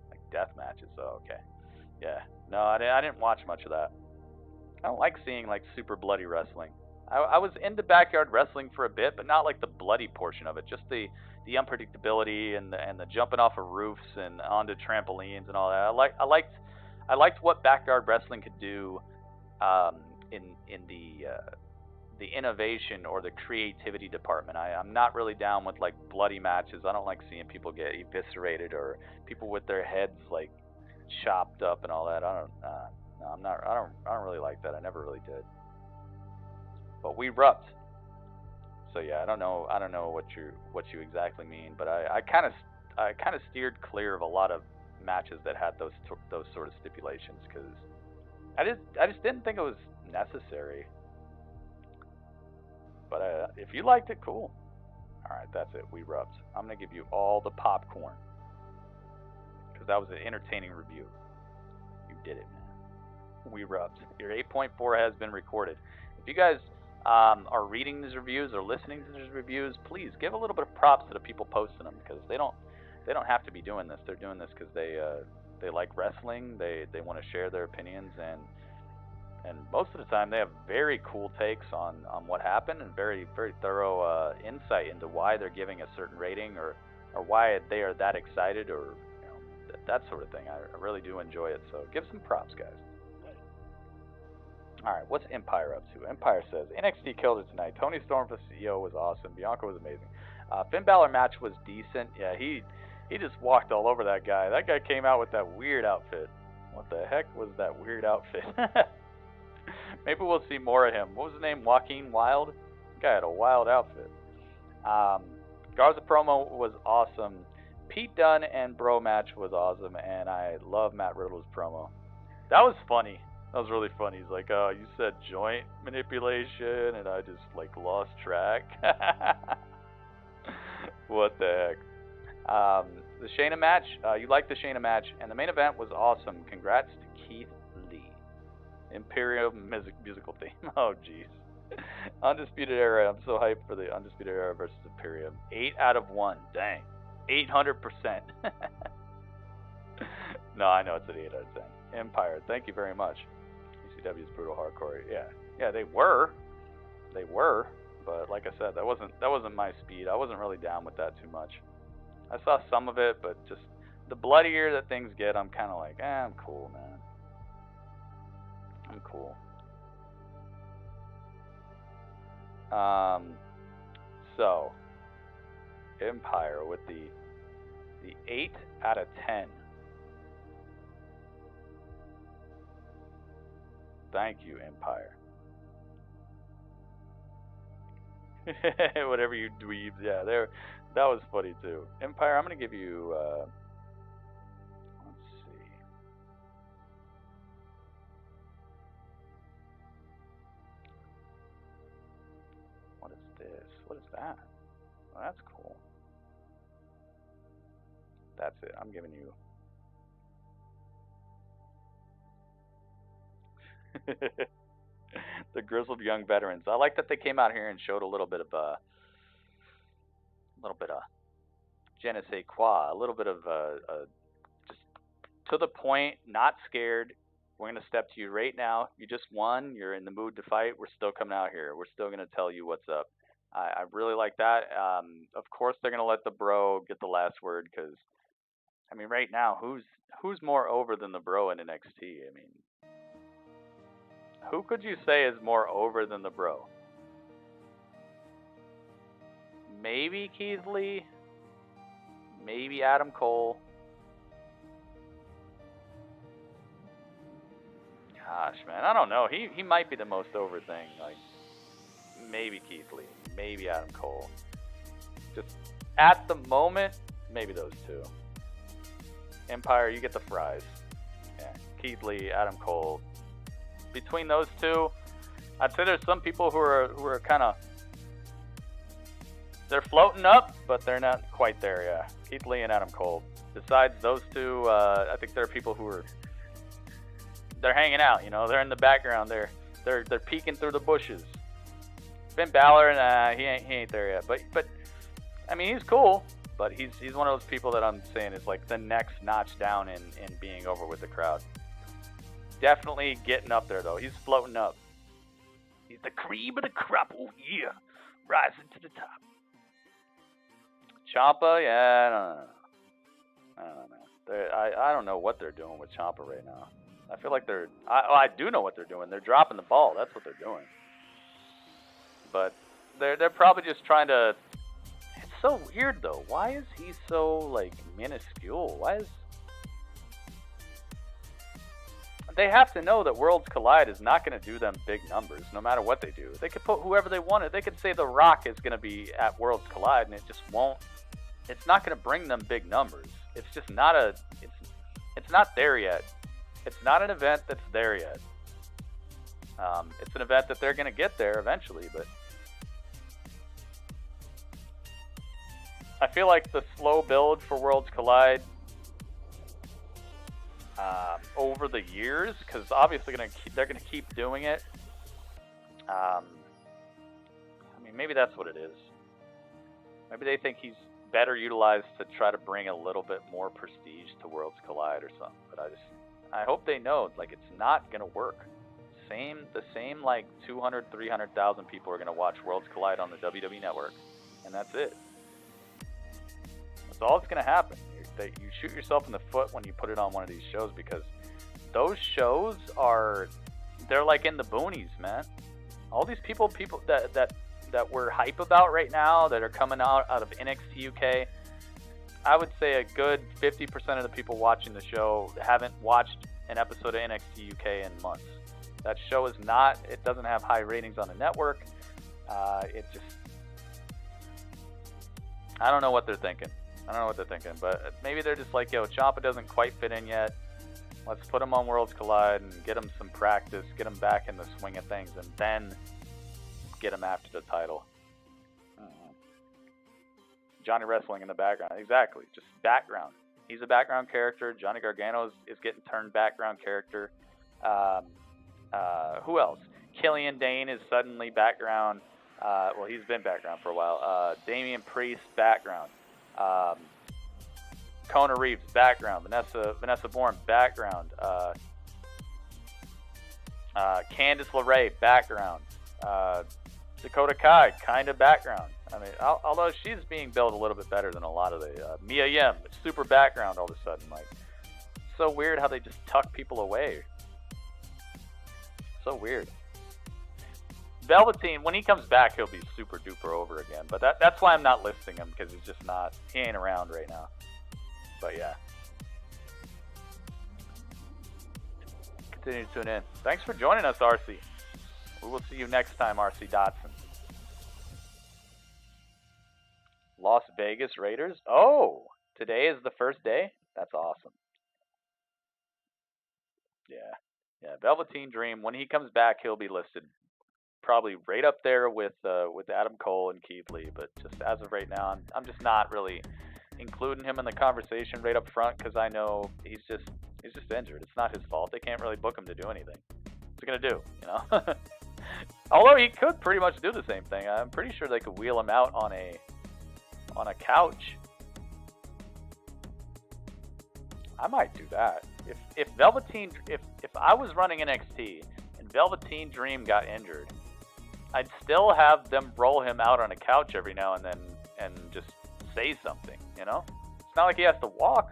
Speaker 1: Like death matches. So okay, yeah. No, I didn't watch much of that. I don't like seeing like super bloody wrestling. I was into backyard wrestling for a bit, but not like the bloody portion of it. Just the unpredictability and the jumping off of roofs and onto trampolines and all that. I liked what backyard wrestling could do in the innovation or the creativity department. I'm not really down with like bloody matches. I don't like seeing people get eviscerated or people with their heads like chopped up and all that. I don't really like that. I never really did. But Weerup. So yeah, I don't know what you exactly mean, but I kind of steered clear of a lot of matches that had those sort of stipulations, because I just didn't think it was necessary. But if you liked it, cool. All right, that's it. We rubbed. I'm going to give you all the popcorn. Because that was an entertaining review. You did it, man. We rubbed. Your 8.4 has been recorded. If you guys are reading these reviews or listening to these reviews, please give a little bit of props to the people posting them, because they don't have to be doing this. They're doing this because they like wrestling. They want to share their opinions, and most of the time they have very cool takes on what happened, and very, very thorough insight into why they're giving a certain rating, or why they are that excited, or that sort of thing. I really do enjoy it, so give some props, guys. Alright, what's Empire up to? Empire says, NXT killed it tonight. Tony Storm for CEO was awesome. Bianca was amazing. Finn Balor match was decent. Yeah, he just walked all over that guy. That guy came out with that weird outfit. What the heck was that weird outfit? Maybe we'll see more of him. What was his name? Joaquin Wild? The guy had a wild outfit. Garza promo was awesome. Pete Dunne and Bro match was awesome, and I love Matt Riddle's promo. That was funny. That was really funny. He's like, oh, you said joint manipulation, and I just, like, lost track. What the heck? The Shayna match, you liked the Shayna match, and the main event was awesome. Congrats to Keith Lee. Imperium musical theme. Oh, jeez. Undisputed Era. I'm so hyped for the Undisputed Era versus Imperium. 8 out of 1. Dang. 800%. No, I know it's an 8 out of 10. Empire. Thank you very much. ECW's brutal hardcore. Yeah, they were, but like I said, that wasn't my speed. I wasn't really down with that too much. I saw some of it, but just the bloodier that things get, I'm kind of like, I'm cool, man. I'm cool. So Empire with the 8 out of 10. Thank you, Empire. Whatever you dweebs. Yeah, that was funny too. Empire, I'm going to give you, let's see. What is this? What is that? Oh, that's cool. That's it. I'm giving you the grizzled young veterans. I like that they came out here and showed a little bit of je ne sais quoi, a little bit of just to the point, not scared. We're gonna step to you right now. You just won. You're in the mood to fight. We're still coming out here. We're still gonna tell you what's up. I really like that. Of course, they're gonna let the bro get the last word, because I mean, right now, who's more over than the bro in NXT? I mean, who could you say is more over than the bro? Maybe Keith Lee. Maybe Adam Cole. Gosh, man, I don't know. He might be the most over thing. Like, maybe Keith Lee. Maybe Adam Cole. Just at the moment, maybe those two. Empire, you get the fries. Yeah, Keith Lee, Adam Cole. Between those two, I'd say there's some people who are kind of, they're floating up, but they're not quite there. Yeah, Keith Lee and Adam Cole. Besides those two, I think there are people who are, they're hanging out. You know, they're in the background. They're peeking through the bushes. Finn Balor, he ain't there yet. But I mean, he's cool. But he's one of those people that I'm saying is like the next notch down in being over with the crowd. Definitely getting up there, though. He's floating up. He's the cream of the crop. Oh, yeah. Rising to the top. Ciampa, yeah, I don't know, man. I don't know what they're doing with Ciampa right now. I feel like I do know what they're doing. They're dropping the ball. That's what they're doing. But they're probably just trying to... It's so weird, though. Why is he so, like, minuscule? Why is... They have to know that Worlds Collide is not going to do them big numbers, no matter what they do. They could put whoever they wanted. They could say The Rock is going to be at Worlds Collide, and it just won't. It's not going to bring them big numbers. It's just not a. It's not there yet. It's not an event that's there yet. It's an event that they're going to get there eventually, but I feel like the slow build for Worlds Collide over the years, because obviously they're gonna keep doing it. I mean, maybe that's what it is. Maybe they think he's better utilized to try to bring a little bit more prestige to Worlds Collide or something. But I hope they know, like, it's not gonna work. The same like 200, 300,000 people are gonna watch Worlds Collide on the WWE Network, and that's it. That's all that's gonna happen. You shoot yourself in the foot when you put it on one of these shows, because those shows they're like in the boonies, man. All these people that we're hype about right now that are coming out of NXT UK, I would say a good 50% of the people watching the show haven't watched an episode of NXT UK in months. That show it doesn't have high ratings on the network. I don't know what they're thinking. But maybe they're just like, yo, Ciampa doesn't quite fit in yet. Let's put him on Worlds Collide and get him some practice, get him back in the swing of things, and then get him after the title. Johnny wrestling in the background. Exactly. Just background. He's a background character. Johnny Gargano is getting turned background character. Who else? Killian Dane is suddenly background. Well, he's been background for a while. Damian Priest, background. Kona Reeves, background. Vanessa Bourne, background. Candice LeRae, background. Dakota Kai, kind of background. I mean, although she's being billed a little bit better than a lot of the Mia Yim, super background all of a sudden. Like, so weird how they just tuck people away. So weird. Velveteen, when he comes back, he'll be super duper over again. But that's why I'm not listing him, because he's just not. He ain't around right now. But yeah. Continue to tune in. Thanks for joining us, RC. We will see you next time, RC Dotson. Las Vegas Raiders. Oh, today is the first day? That's awesome. Yeah. Velveteen Dream, when he comes back, he'll be listed probably right up there with Adam Cole and Keith Lee. But just as of right now, I'm just not really including him in the conversation right up front, because I know he's just injured. It's not his fault. They can't really book him to do anything. What's he gonna do? You know. Although he could pretty much do the same thing. I'm pretty sure they could wheel him out on a couch. I might do that. If Velveteen, if I was running NXT and Velveteen Dream got injured, I'd still have them roll him out on a couch every now and then and just say something, you know? It's not like he has to walk.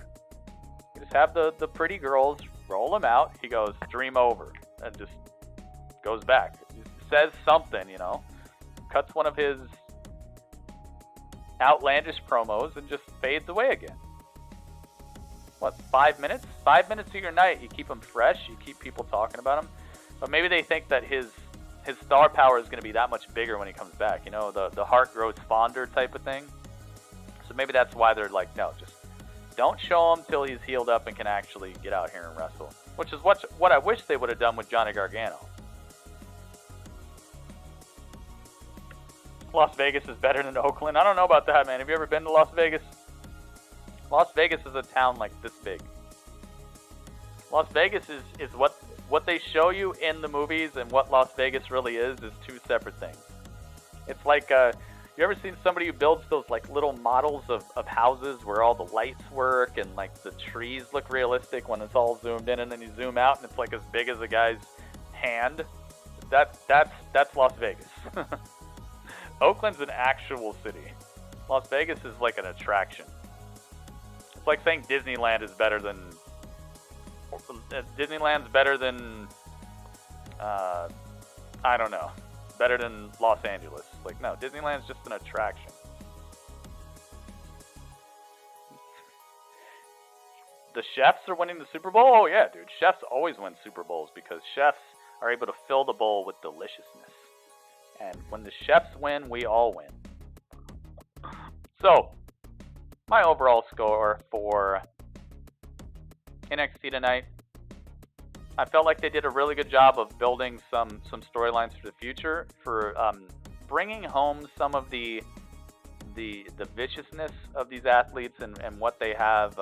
Speaker 1: You just have the pretty girls roll him out. He goes, Dream over, and just goes back. He says something, you know? Cuts one of his outlandish promos and just fades away again. What, 5 minutes? 5 minutes of your night. You keep him fresh. You keep people talking about him. But maybe they think that his star power is going to be that much bigger when he comes back. You know, the heart grows fonder type of thing. So maybe that's why they're like, no, just don't show him till he's healed up and can actually get out here and wrestle. Which is what I wish they would have done with Johnny Gargano. Las Vegas is better than Oakland. I don't know about that, man. Have you ever been to Las Vegas? Las Vegas is a town like this big. Las Vegas is what they show you in the movies, and what Las Vegas really is two separate things. It's like, you ever seen somebody who builds those like little models of houses where all the lights work and like the trees look realistic when it's all zoomed in, and then you zoom out and it's like as big as a guy's hand? That's Las Vegas. Oakland's an actual city. Las Vegas is like an attraction. It's like saying Disneyland's better than I don't know, better than Los Angeles. Like, no, Disneyland's just an attraction. The chefs are winning the Super Bowl? Oh yeah, dude. Chefs always win Super Bowls because chefs are able to fill the bowl with deliciousness. And when the chefs win, we all win. So, my overall score for NXT tonight, I felt like they did a really good job of building some storylines for the future, for bringing home some of the the viciousness of these athletes and what they have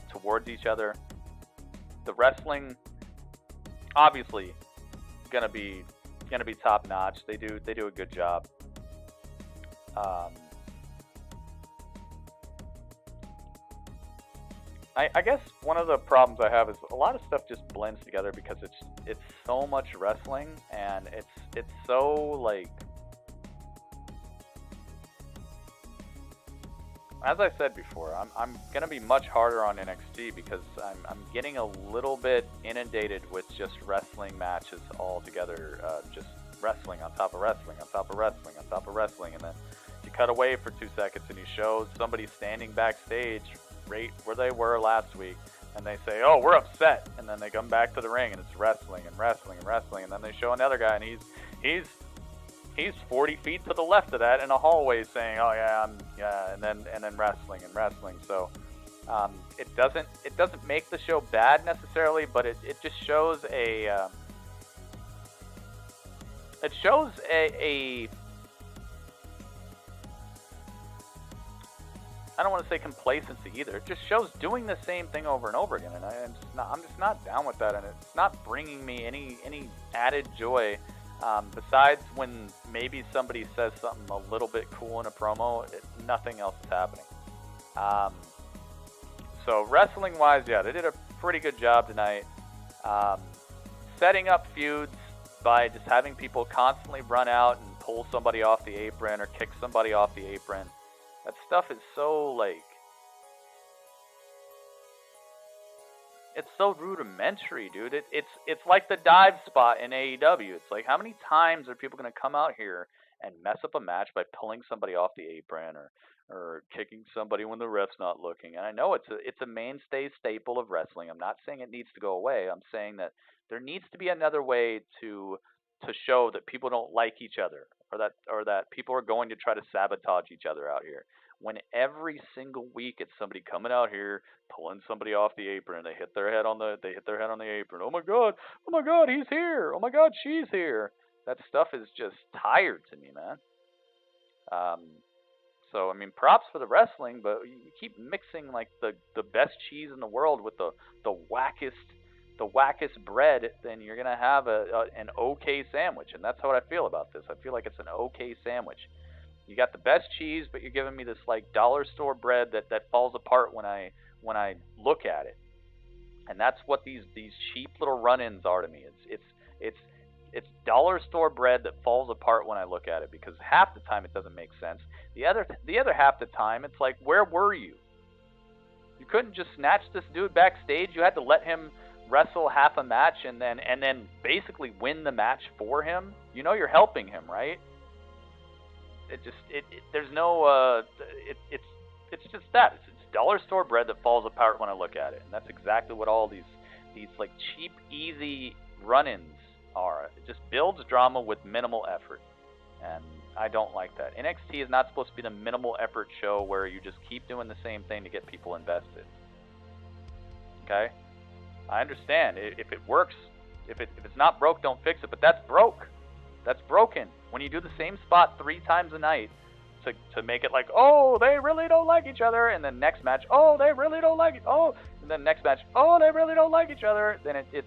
Speaker 1: towards each other. The wrestling, obviously, gonna be top notch. They do a good job. I guess one of the problems I have is a lot of stuff just blends together because it's so much wrestling, and it's so like, as I said before, I'm gonna be much harder on NXT because I'm getting a little bit inundated with just wrestling matches all together, just wrestling on top of wrestling on top of wrestling on top of wrestling, and then you cut away for 2 seconds and you show somebody standing backstage right where they were last week, and they say, "Oh, we're upset," and then they come back to the ring and it's wrestling and wrestling and wrestling, and then they show another guy and he's 40 feet to the left of that in a hallway saying, "Oh yeah, and then wrestling and wrestling." So it doesn't make the show bad necessarily, but it just shows a I don't want to say complacency either. It just shows doing the same thing over and over again, and I'm just not down with that, and it's not bringing me any added joy. Besides when maybe somebody says something a little bit cool in a promo, nothing else is happening. So wrestling-wise, yeah, they did a pretty good job tonight. Setting up feuds by just having people constantly run out and pull somebody off the apron or kick somebody off the apron. That stuff is so, like, it's so rudimentary, dude. It's like the dive spot in AEW. It's like, how many times are people going to come out here and mess up a match by pulling somebody off the apron or kicking somebody when the ref's not looking? And I know it's a mainstay staple of wrestling. I'm not saying it needs to go away. I'm saying that there needs to be another way to show that people don't like each other, or that people are going to try to sabotage each other out here. When every single week it's somebody coming out here pulling somebody off the apron, they hit their head on the apron. Oh my god, he's here. Oh my god, she's here. That stuff is just tired to me, man. So I mean, props for the wrestling, but you keep mixing like the best cheese in the world with the wackest bread, then you're gonna have an okay sandwich, and that's how I feel about this. I feel like it's an okay sandwich. You got the best cheese, but you're giving me this like dollar store bread that falls apart when I look at it, and that's what these cheap little run-ins are to me. It's dollar store bread that falls apart when I look at it, because half the time it doesn't make sense. The other half the time it's like, where were you? You couldn't just snatch this dude backstage. You had to let him wrestle half a match and then basically win the match for him. You know you're helping him, right? It's just that. It's dollar store bread that falls apart when I look at it, and that's exactly what all these like cheap, easy run-ins are. It just builds drama with minimal effort, and I don't like that. NXT is not supposed to be the minimal effort show where you just keep doing the same thing to get people invested. Okay, I understand if it works. If it's not broke, don't fix it. But that's broke. That's broken. When you do the same spot 3 times a night to make it like, oh, they really don't like each other, and then next match, oh, they really don't like it, oh, and then next match, oh, they really don't like each other, then it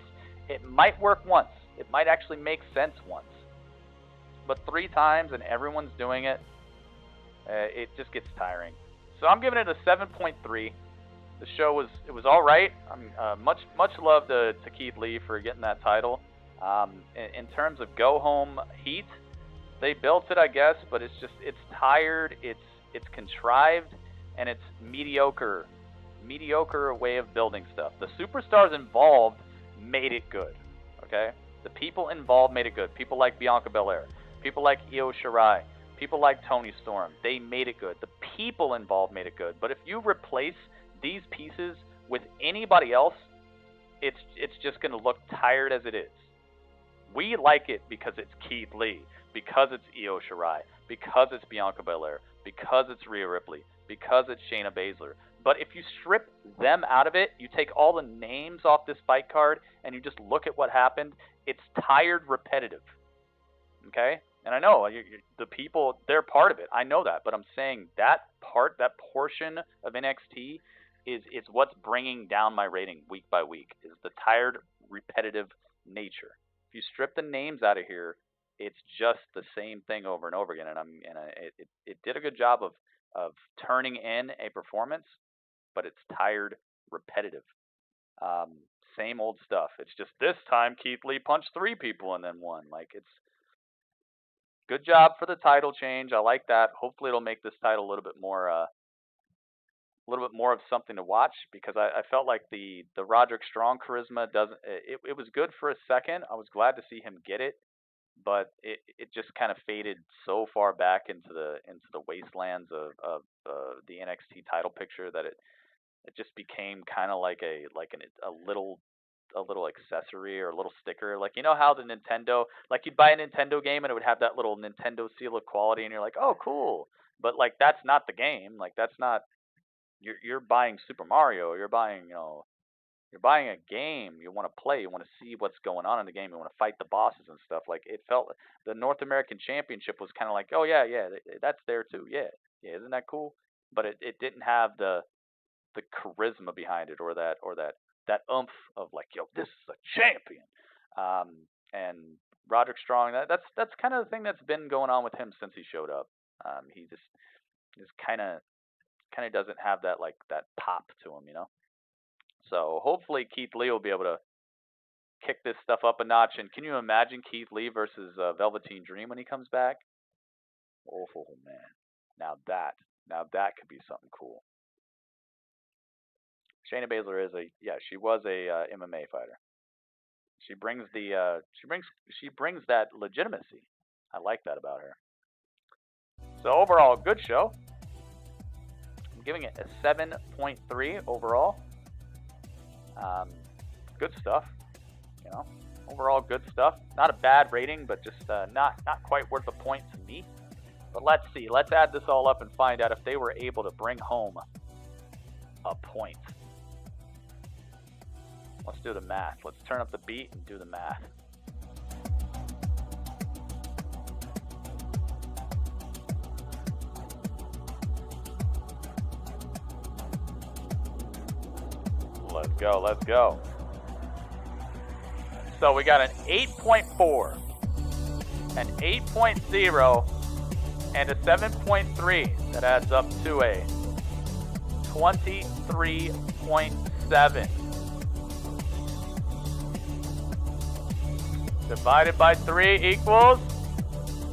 Speaker 1: might work once. It might actually make sense once. But 3 times and everyone's doing it, it just gets tiring. So I'm giving it a 7.3. The show was all right. Much love to Keith Lee for getting that title. In terms of go home heat, they built it, I guess, but it's tired, it's contrived, and it's mediocre way of building stuff. The superstars involved made it good. Okay, the people involved made it good. People like Bianca Belair, people like Io Shirai, people like Toni Storm. They made it good. The people involved made it good. But if you replace these pieces with anybody else, it's just going to look tired as it is. We like it because it's Keith Lee, because it's Io Shirai, because it's Bianca Belair, because it's Rhea Ripley, because it's Shayna Baszler. But if you strip them out of it, you take all the names off this fight card, and you just look at what happened, it's tired, repetitive. Okay? And I know the people, they're part of it. I know that. But I'm saying that portion of NXT is what's bringing down my rating week by week, is the tired, repetitive nature. If you strip the names out of here, it's just the same thing over and over again. And it did a good job of turning in a performance, but it's tired, repetitive. Same old stuff. It's just this time Keith Lee punched 3 people and then won. Like, it's good job for the title change. I like that. Hopefully it'll make this title a little bit more of something to watch, because I felt like the Roderick Strong charisma doesn't. It was good for a second. I was glad to see him get it, but it just kind of faded so far back into the wastelands of the NXT title picture that it just became kind of like a little accessory or a little sticker. Like, you know how the Nintendo, like, you'd buy a Nintendo game and it would have that little Nintendo seal of quality, and you're like, oh, cool. But like, that's not the game. Like, that's not. You're buying Super Mario. You're buying a game. You want to play. You want to see what's going on in the game. You want to fight the bosses and stuff. Like, it felt the North American Championship was kind of like, oh yeah, that's there too. Yeah, isn't that cool? But it didn't have the charisma behind it, or that oomph of like, yo, this is a champion. And Roderick Strong, that's kind of the thing that's been going on with him since he showed up. He just kind of doesn't have that pop to him, you know. So hopefully Keith Lee will be able to kick this stuff up a notch. And can you imagine Keith Lee versus Velveteen Dream when he comes back? Oh man, now that could be something cool. Shayna Baszler she was a MMA fighter. She brings that legitimacy. I like that about her. So overall, good show. I'm giving it a 7.3 overall. Good stuff. You know, overall good stuff. Not a bad rating, but just not quite worth a point to me. But let's see. Let's add this all up and find out if they were able to bring home a point. Let's do the math. Let's turn up the beat and do the math. Let's go. So we got an 8.4, an 8.0, and a 7.3. That adds up to a 23.7. Divided by 3 equals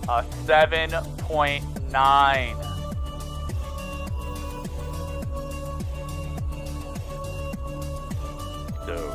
Speaker 1: a 7.9. Dude.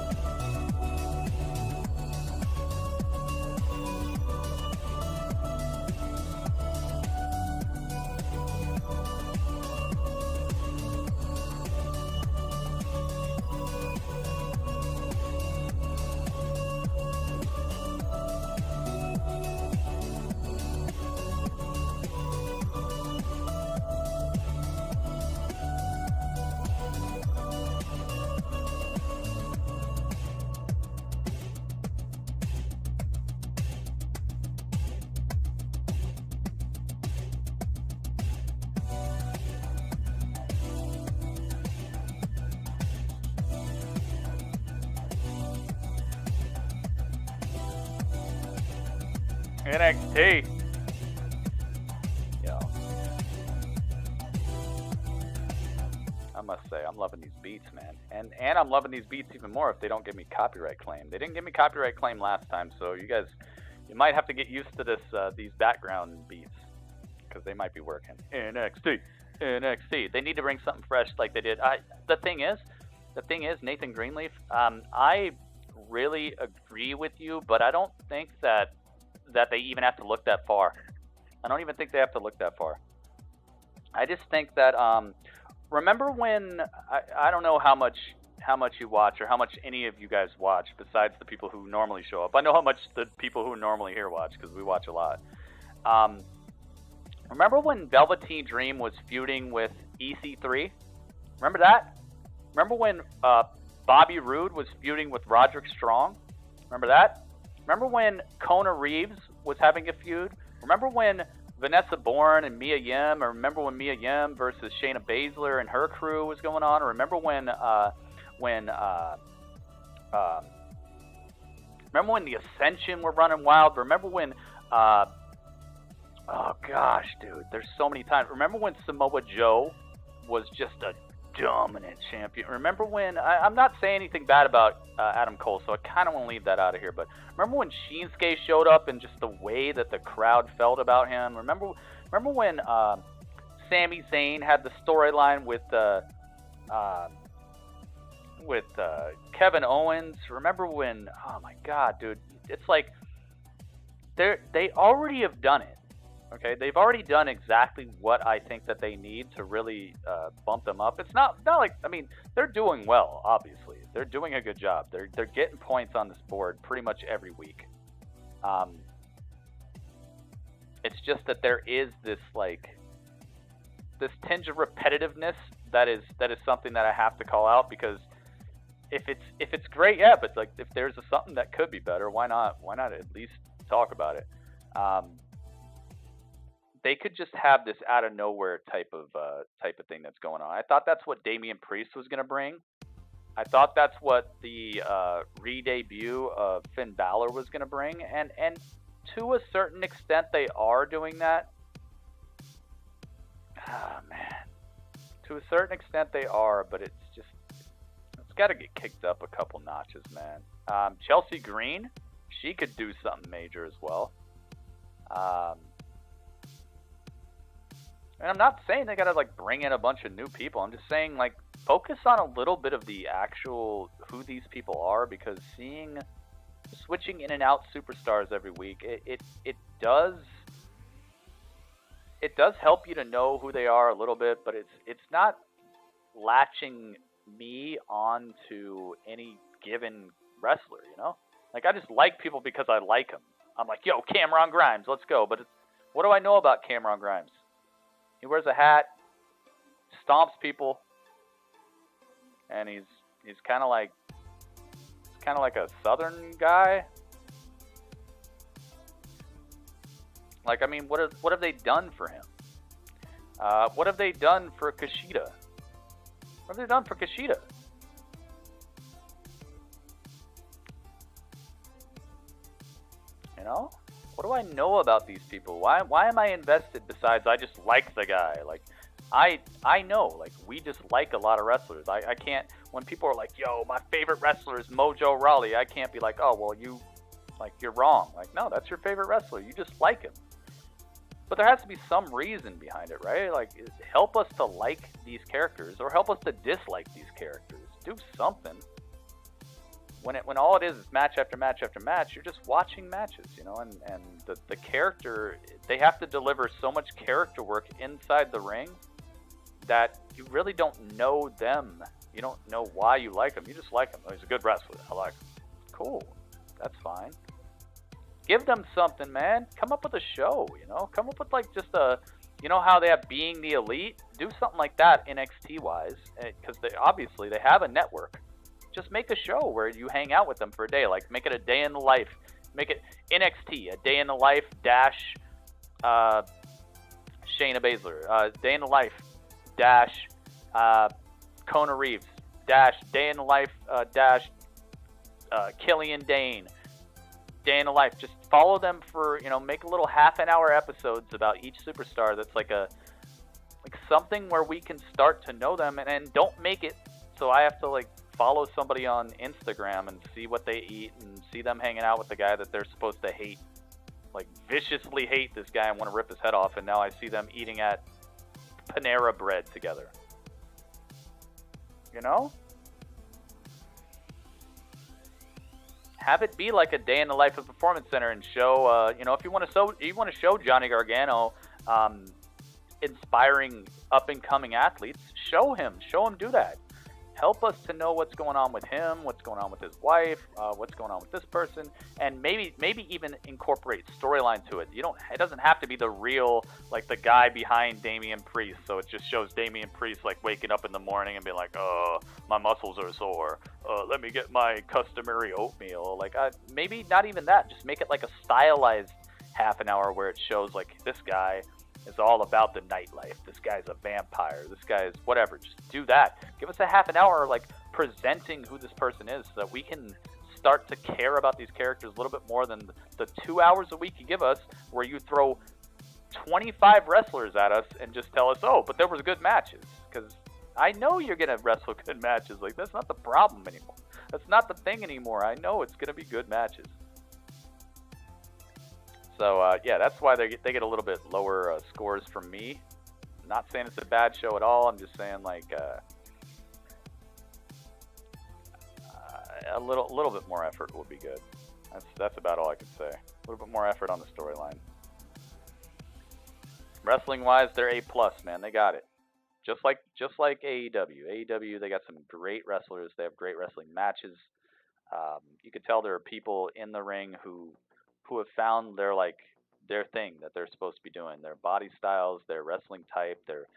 Speaker 1: NXT. Yo. I must say, I'm loving these beats, man. And I'm loving these beats even more if they don't give me copyright claim. They didn't give me copyright claim last time, so you guys, you might have to get used to these background beats, because they might be working. NXT. They need to bring something fresh like they did. The thing is, Nathan Greenleaf, I really agree with you, but I don't think that they even have to look that far. I don't even think they have to look that far. I just think that remember when I don't know how much you watch, or how much any of you guys watch besides the people who normally show up. I know how much the people who normally here watch, because we watch a lot. Remember when Velveteen Dream was feuding with EC3? Remember that? Remember when Bobby Roode was feuding with Roderick Strong? Remember that? Remember when Kona Reeves was having a feud Remember when Vanessa Bourne and Mia Yim, or remember when Mia Yim versus Shayna Baszler and her crew was going on? Or remember when the Ascension were running wild? Remember when, oh gosh, dude, there's so many times. Remember when Samoa Joe was just a dominant champion? Remember when, I'm not saying anything bad about Adam Cole, so I kind of want to leave that out of here, but remember when Shinsuke showed up and just the way that the crowd felt about him? Remember when Sami Zayn had the storyline with Kevin Owens? Remember when, oh my god, dude, it's like they already have done it. Okay, they've already done exactly what I think that they need to really bump them up. It's not like, I mean, they're doing well, obviously. They're doing a good job. They're getting points on this board pretty much every week. It's just that there is this tinge of repetitiveness that is something that I have to call out, because if it's great, yeah, but like if there's something that could be better, why not at least talk about it? They could just have this out of nowhere type of thing that's going on. I thought that's what Damian Priest was going to bring. I thought that's what the re-debut of Finn Balor was going to bring, and to a certain extent they are doing that. Ah, man. To a certain extent they are, but it's got to get kicked up a couple notches, man. Chelsea Green, she could do something major as well. And I'm not saying they gotta like bring in a bunch of new people. I'm just saying like focus on a little bit of the actual who these people are, because switching in and out superstars every week, it does help you to know who they are a little bit, but it's not latching me onto any given wrestler, you know? Like I just like people because I like them. I'm like, yo, Cameron Grimes, let's go. But what do I know about Cameron Grimes? He wears a hat, stomps people, and he's kind of like a Southern guy. Like, I mean, what have they done for him? What have they done for Kushida? What have they done for Kushida? You know? What do I know about these people? Why am I invested besides I just like the guy? Like, I know, like, we just like a lot of wrestlers. I can't, when people are like, yo, my favorite wrestler is Mojo Rawley, I can't be like, oh, well, you're wrong. Like, no, that's your favorite wrestler. You just like him. But there has to be some reason behind it, right? Like, help us to like these characters, or help us to dislike these characters. Do something. When all it is match after match after match, you're just watching matches, you know, and the character, they have to deliver so much character work inside the ring that you really don't know them. You don't know why you like him. You just like him. Oh, he's a good wrestler. I like him. Cool. That's fine. Give them something, man. Come up with a show, you know? Come up with like just you know how they have Being the Elite? Do something like that NXT-wise, because obviously they have a network. Just make a show where you hang out with them for a day. Like, make it a day in the life. Make it NXT, a day in the life dash Shayna Baszler. Day in the life dash Kona Reeves. Dash day in the life dash Killian Dane. Day in the life. Just follow them for, you know, make a little half an hour episodes about each superstar. That's like something where we can start to know them, and don't make it so I have to like follow somebody on Instagram and see what they eat and see them hanging out with the guy that they're supposed to hate. Like, viciously hate this guy and want to rip his head off, and now I see them eating at Panera Bread together. You know? Have it be like a day in the life of Performance Center, and show, you know, if you want to show Johnny Gargano inspiring up-and-coming athletes, show him do that. Help us to know what's going on with him, what's going on with his wife, what's going on with this person, and maybe even incorporate storyline to it. It doesn't have to be the real, like, the guy behind Damian Priest, so it just shows Damian Priest like waking up in the morning and being like, my muscles are sore, let me get my customary oatmeal. Like, maybe not even that, just make it like a stylized, half an hour where it shows like this guy is all about the nightlife. This guy's a vampire. This guy's whatever. Just do that. Give us a half an hour like presenting who this person is so that we can start to care about these characters a little bit more than the 2 hours a week you give us where you throw 25 wrestlers at us and just tell us, oh, but there was good matches. Because I know you're going to wrestle good matches. Like, that's not the problem anymore. That's not the thing anymore. I know it's going to be good matches. So, yeah, that's why they get a little bit lower scores from me. I'm not saying it's a bad show at all. I'm just saying, like, a little bit more effort would be good. That's about all I can say. A little bit more effort on the storyline. Wrestling-wise, they're A+, man. They got it. Just like AEW. AEW, they got some great wrestlers. They have great wrestling matches. You could tell there are people in the ring who have found their thing that they're supposed to be doing. Their body styles, their wrestling type, their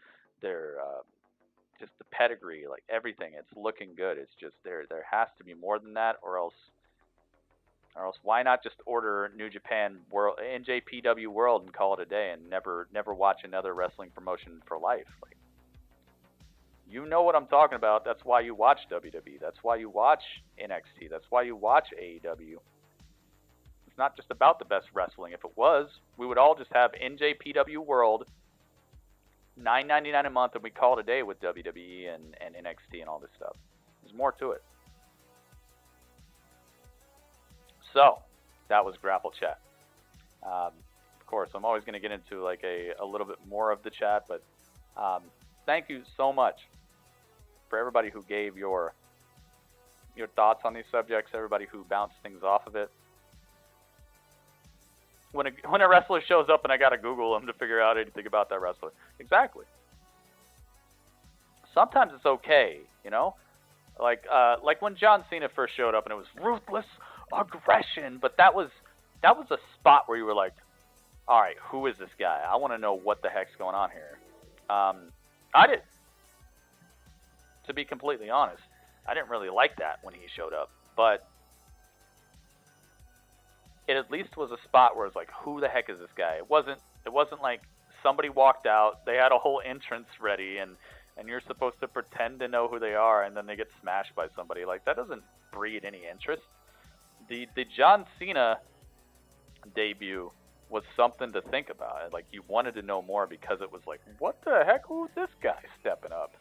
Speaker 1: just the pedigree, like everything. It's looking good. It's just there has to be more than that, or else why not just order New Japan World, NJPW World, and call it a day and never watch another wrestling promotion for life? Like, you know what I'm talking about. That's why you watch WWE. That's why you watch NXT. That's why you watch AEW. It's not just about the best wrestling. If it was, we would all just have NJPW World, $9.99 a month, and we call it a day with WWE and NXT and all this stuff. There's more to it. So, that was Grapple Chat. Of course, I'm always going to get into like a little bit more of the chat, but thank you so much for everybody who gave your thoughts on these subjects, everybody who bounced things off of it. When a wrestler shows up and I got to Google him to figure out anything about that wrestler. Exactly. Sometimes it's okay, you know? Like when John Cena first showed up and it was ruthless aggression, but that was a spot where you were like, all right, who is this guy? I want to know what the heck's going on here. I did. To be completely honest, I didn't really like that when he showed up, but it at least was a spot where it's like, who the heck is this guy? It wasn't like somebody walked out, they had a whole entrance ready, and you're supposed to pretend to know who they are, and then they get smashed by somebody. Like, that doesn't breed any interest. The John Cena debut was something to think about. Like, you wanted to know more because it was like, what the heck? Who's this guy stepping up?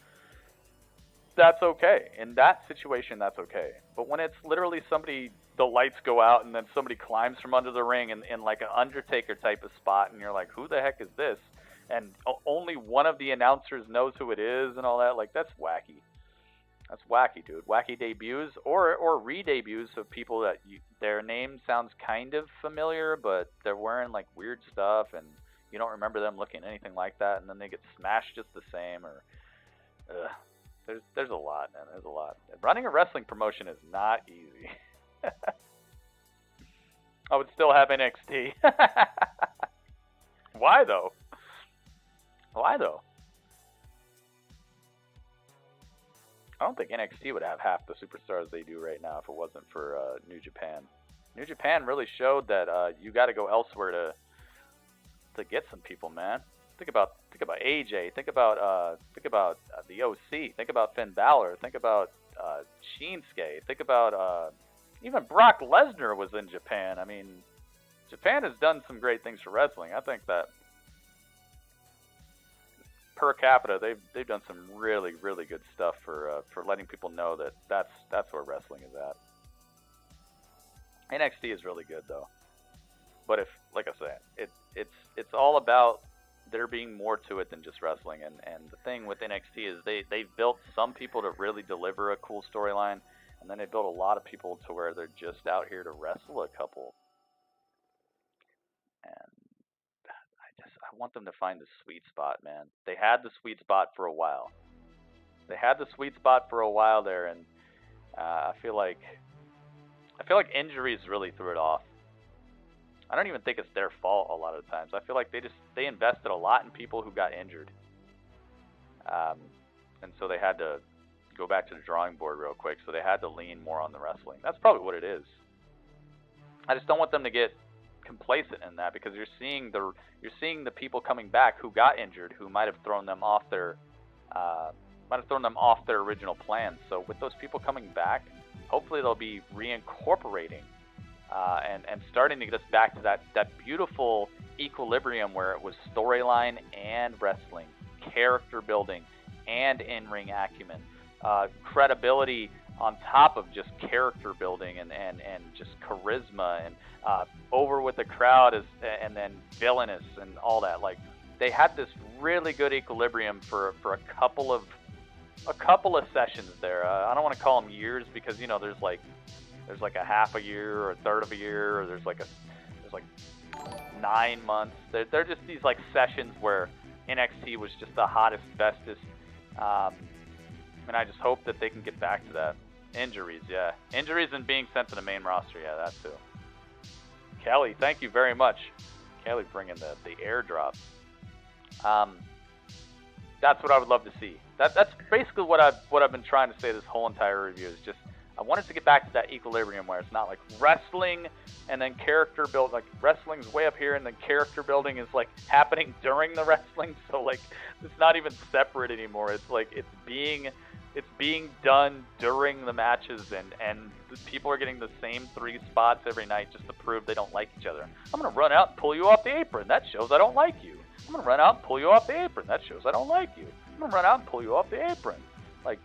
Speaker 1: That's okay. In that situation, that's okay. But when it's literally somebody, the lights go out and then somebody climbs from under the ring in like an Undertaker type of spot, and you're like, who the heck is this? And only one of the announcers knows who it is and all that. Like, that's wacky. That's wacky, dude. Wacky debuts or re-debuts of people that their name sounds kind of familiar, but they're wearing like weird stuff and you don't remember them looking anything like that, and then they get smashed just the same. Or there's a lot, man. There's a lot. Running a wrestling promotion is not easy. I would still have NXT. Why though? Why though? I don't think NXT would have half the superstars they do right now if it wasn't for New Japan. New Japan really showed that you got to go elsewhere to get some people, man. Think about AJ. Think about the OC. Think about Finn Balor. Think about Shinsuke. Think about even Brock Lesnar was in Japan. I mean, Japan has done some great things for wrestling. I think that per capita, they've done some really, really good stuff for letting people know that that's where wrestling is at. NXT is really good though, but if, like I said, it's all about there being more to it than just wrestling. And the thing with NXT is they've built some people to really deliver a cool storyline, and then they built a lot of people to where they're just out here to wrestle a couple. And I want them to find the sweet spot, man. They had the sweet spot for a while. There, and I feel like injuries really threw it off. I don't even think it's their fault a lot of the times. I feel like they invested a lot in people who got injured, and so they had to go back to the drawing board real quick. So they had to lean more on the wrestling. That's probably what it is. I just don't want them to get complacent in that, because you're seeing the people coming back who got injured, who might have thrown them off their original plans. So with those people coming back, hopefully they'll be reincorporating and starting to get us back to that beautiful equilibrium where it was storyline and wrestling, character building and in-ring acumen, credibility on top of just character building and just charisma, and over with the crowd and then villainous and all that. Like, they had this really good equilibrium for a couple of sessions there. I don't want to call them years, because there's like a half a year or a third of a year, or there's like 9 months. They're just these like sessions where NXT was just the hottest, bestest. And I just hope that they can get back to that. Injuries, yeah. Injuries and being sent to the main roster, yeah, that too. Kelly, thank you very much. Kelly bringing the airdrop. That's what I would love to see. That's basically what I've been trying to say this whole entire review, is just I wanted to get back to that equilibrium where it's not like wrestling and then character build, like wrestling's way up here and then character building is like happening during the wrestling. So like it's not even separate anymore. It's like it's being done during the matches, and the people are getting the same 3 spots every night just to prove they don't like each other. I'm going to run out and pull you off the apron. That shows I don't like you. I'm going to run out and pull you off the apron. That shows I don't like you. I'm going to run out and pull you off the apron. Like,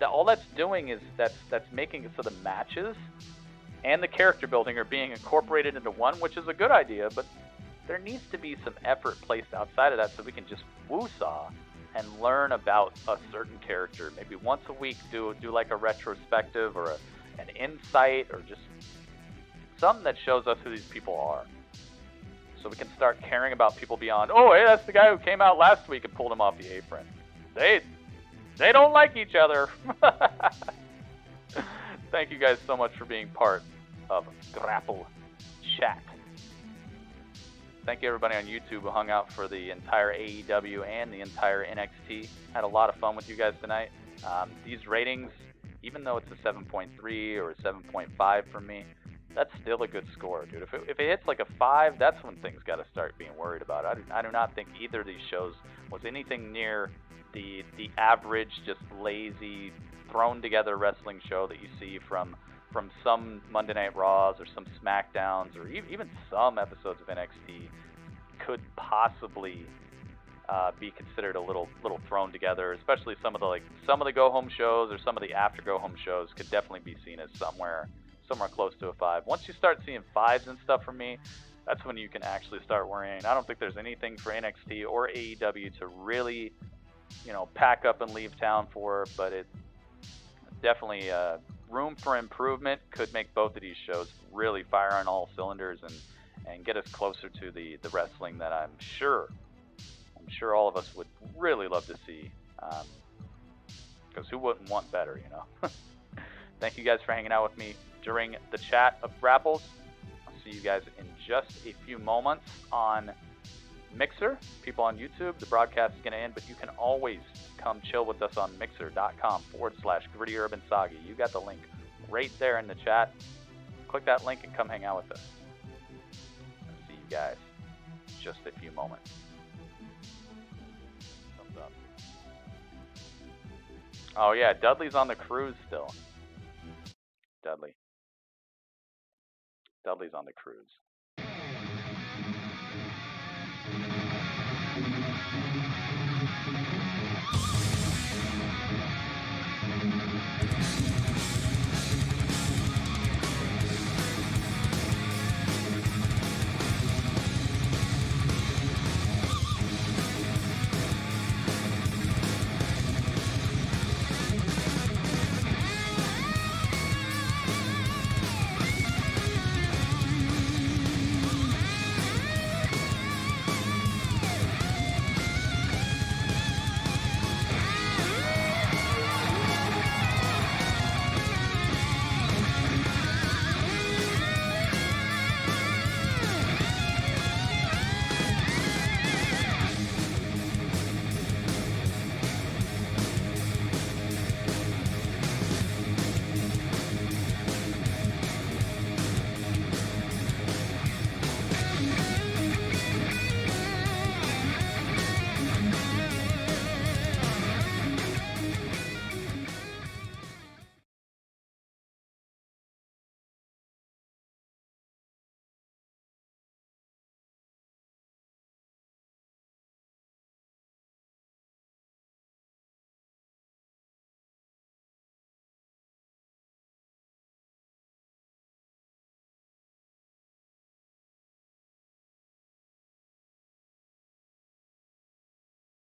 Speaker 1: all that's doing is that's making it so the matches and the character building are being incorporated into one, which is a good idea, but there needs to be some effort placed outside of that so we can just woo-saw and learn about a certain character. Maybe once a week do like a retrospective or an insight, or just something that shows us who these people are, so we can start caring about people beyond, oh, hey, that's the guy who came out last week and pulled him off the apron. They don't like each other. Thank you guys so much for being part of Grapple Chat. Thank you everybody on YouTube who hung out for the entire AEW and the entire NXT. Had a lot of fun with you guys tonight. These ratings, even though it's a 7.3 or a 7.5 for me, that's still a good score, dude. If it hits like a 5, that's when things got to start being worried about. I do not think either of these shows was anything near the average, just lazy, thrown together wrestling show that you see from some Monday Night Raws or some SmackDowns or even some episodes of NXT could possibly be considered a little thrown together. Especially some of the go home shows or some of the after go home shows could definitely be seen as somewhere close to a 5. Once you start seeing 5s and stuff from me, that's when you can actually start worrying. I don't think there's anything for NXT or AEW to really, pack up and leave town for, but it definitely room for improvement. Could make both of these shows really fire on all cylinders and get us closer to the wrestling that I'm sure all of us would really love to see, because who wouldn't want better, Thank you guys for hanging out with me during the chat of Grapples. I'll see you guys in just a few moments on Mixer. People on YouTube, the broadcast is going to end, but you can always come chill with us on mixer.com/Gritty Urban Saga. You got the link right there in the chat. Click that link and come hang out with us. I'll see you guys in just a few moments. Thumbs up. Oh yeah, Dudley's on the cruise still. Dudley's on the cruise.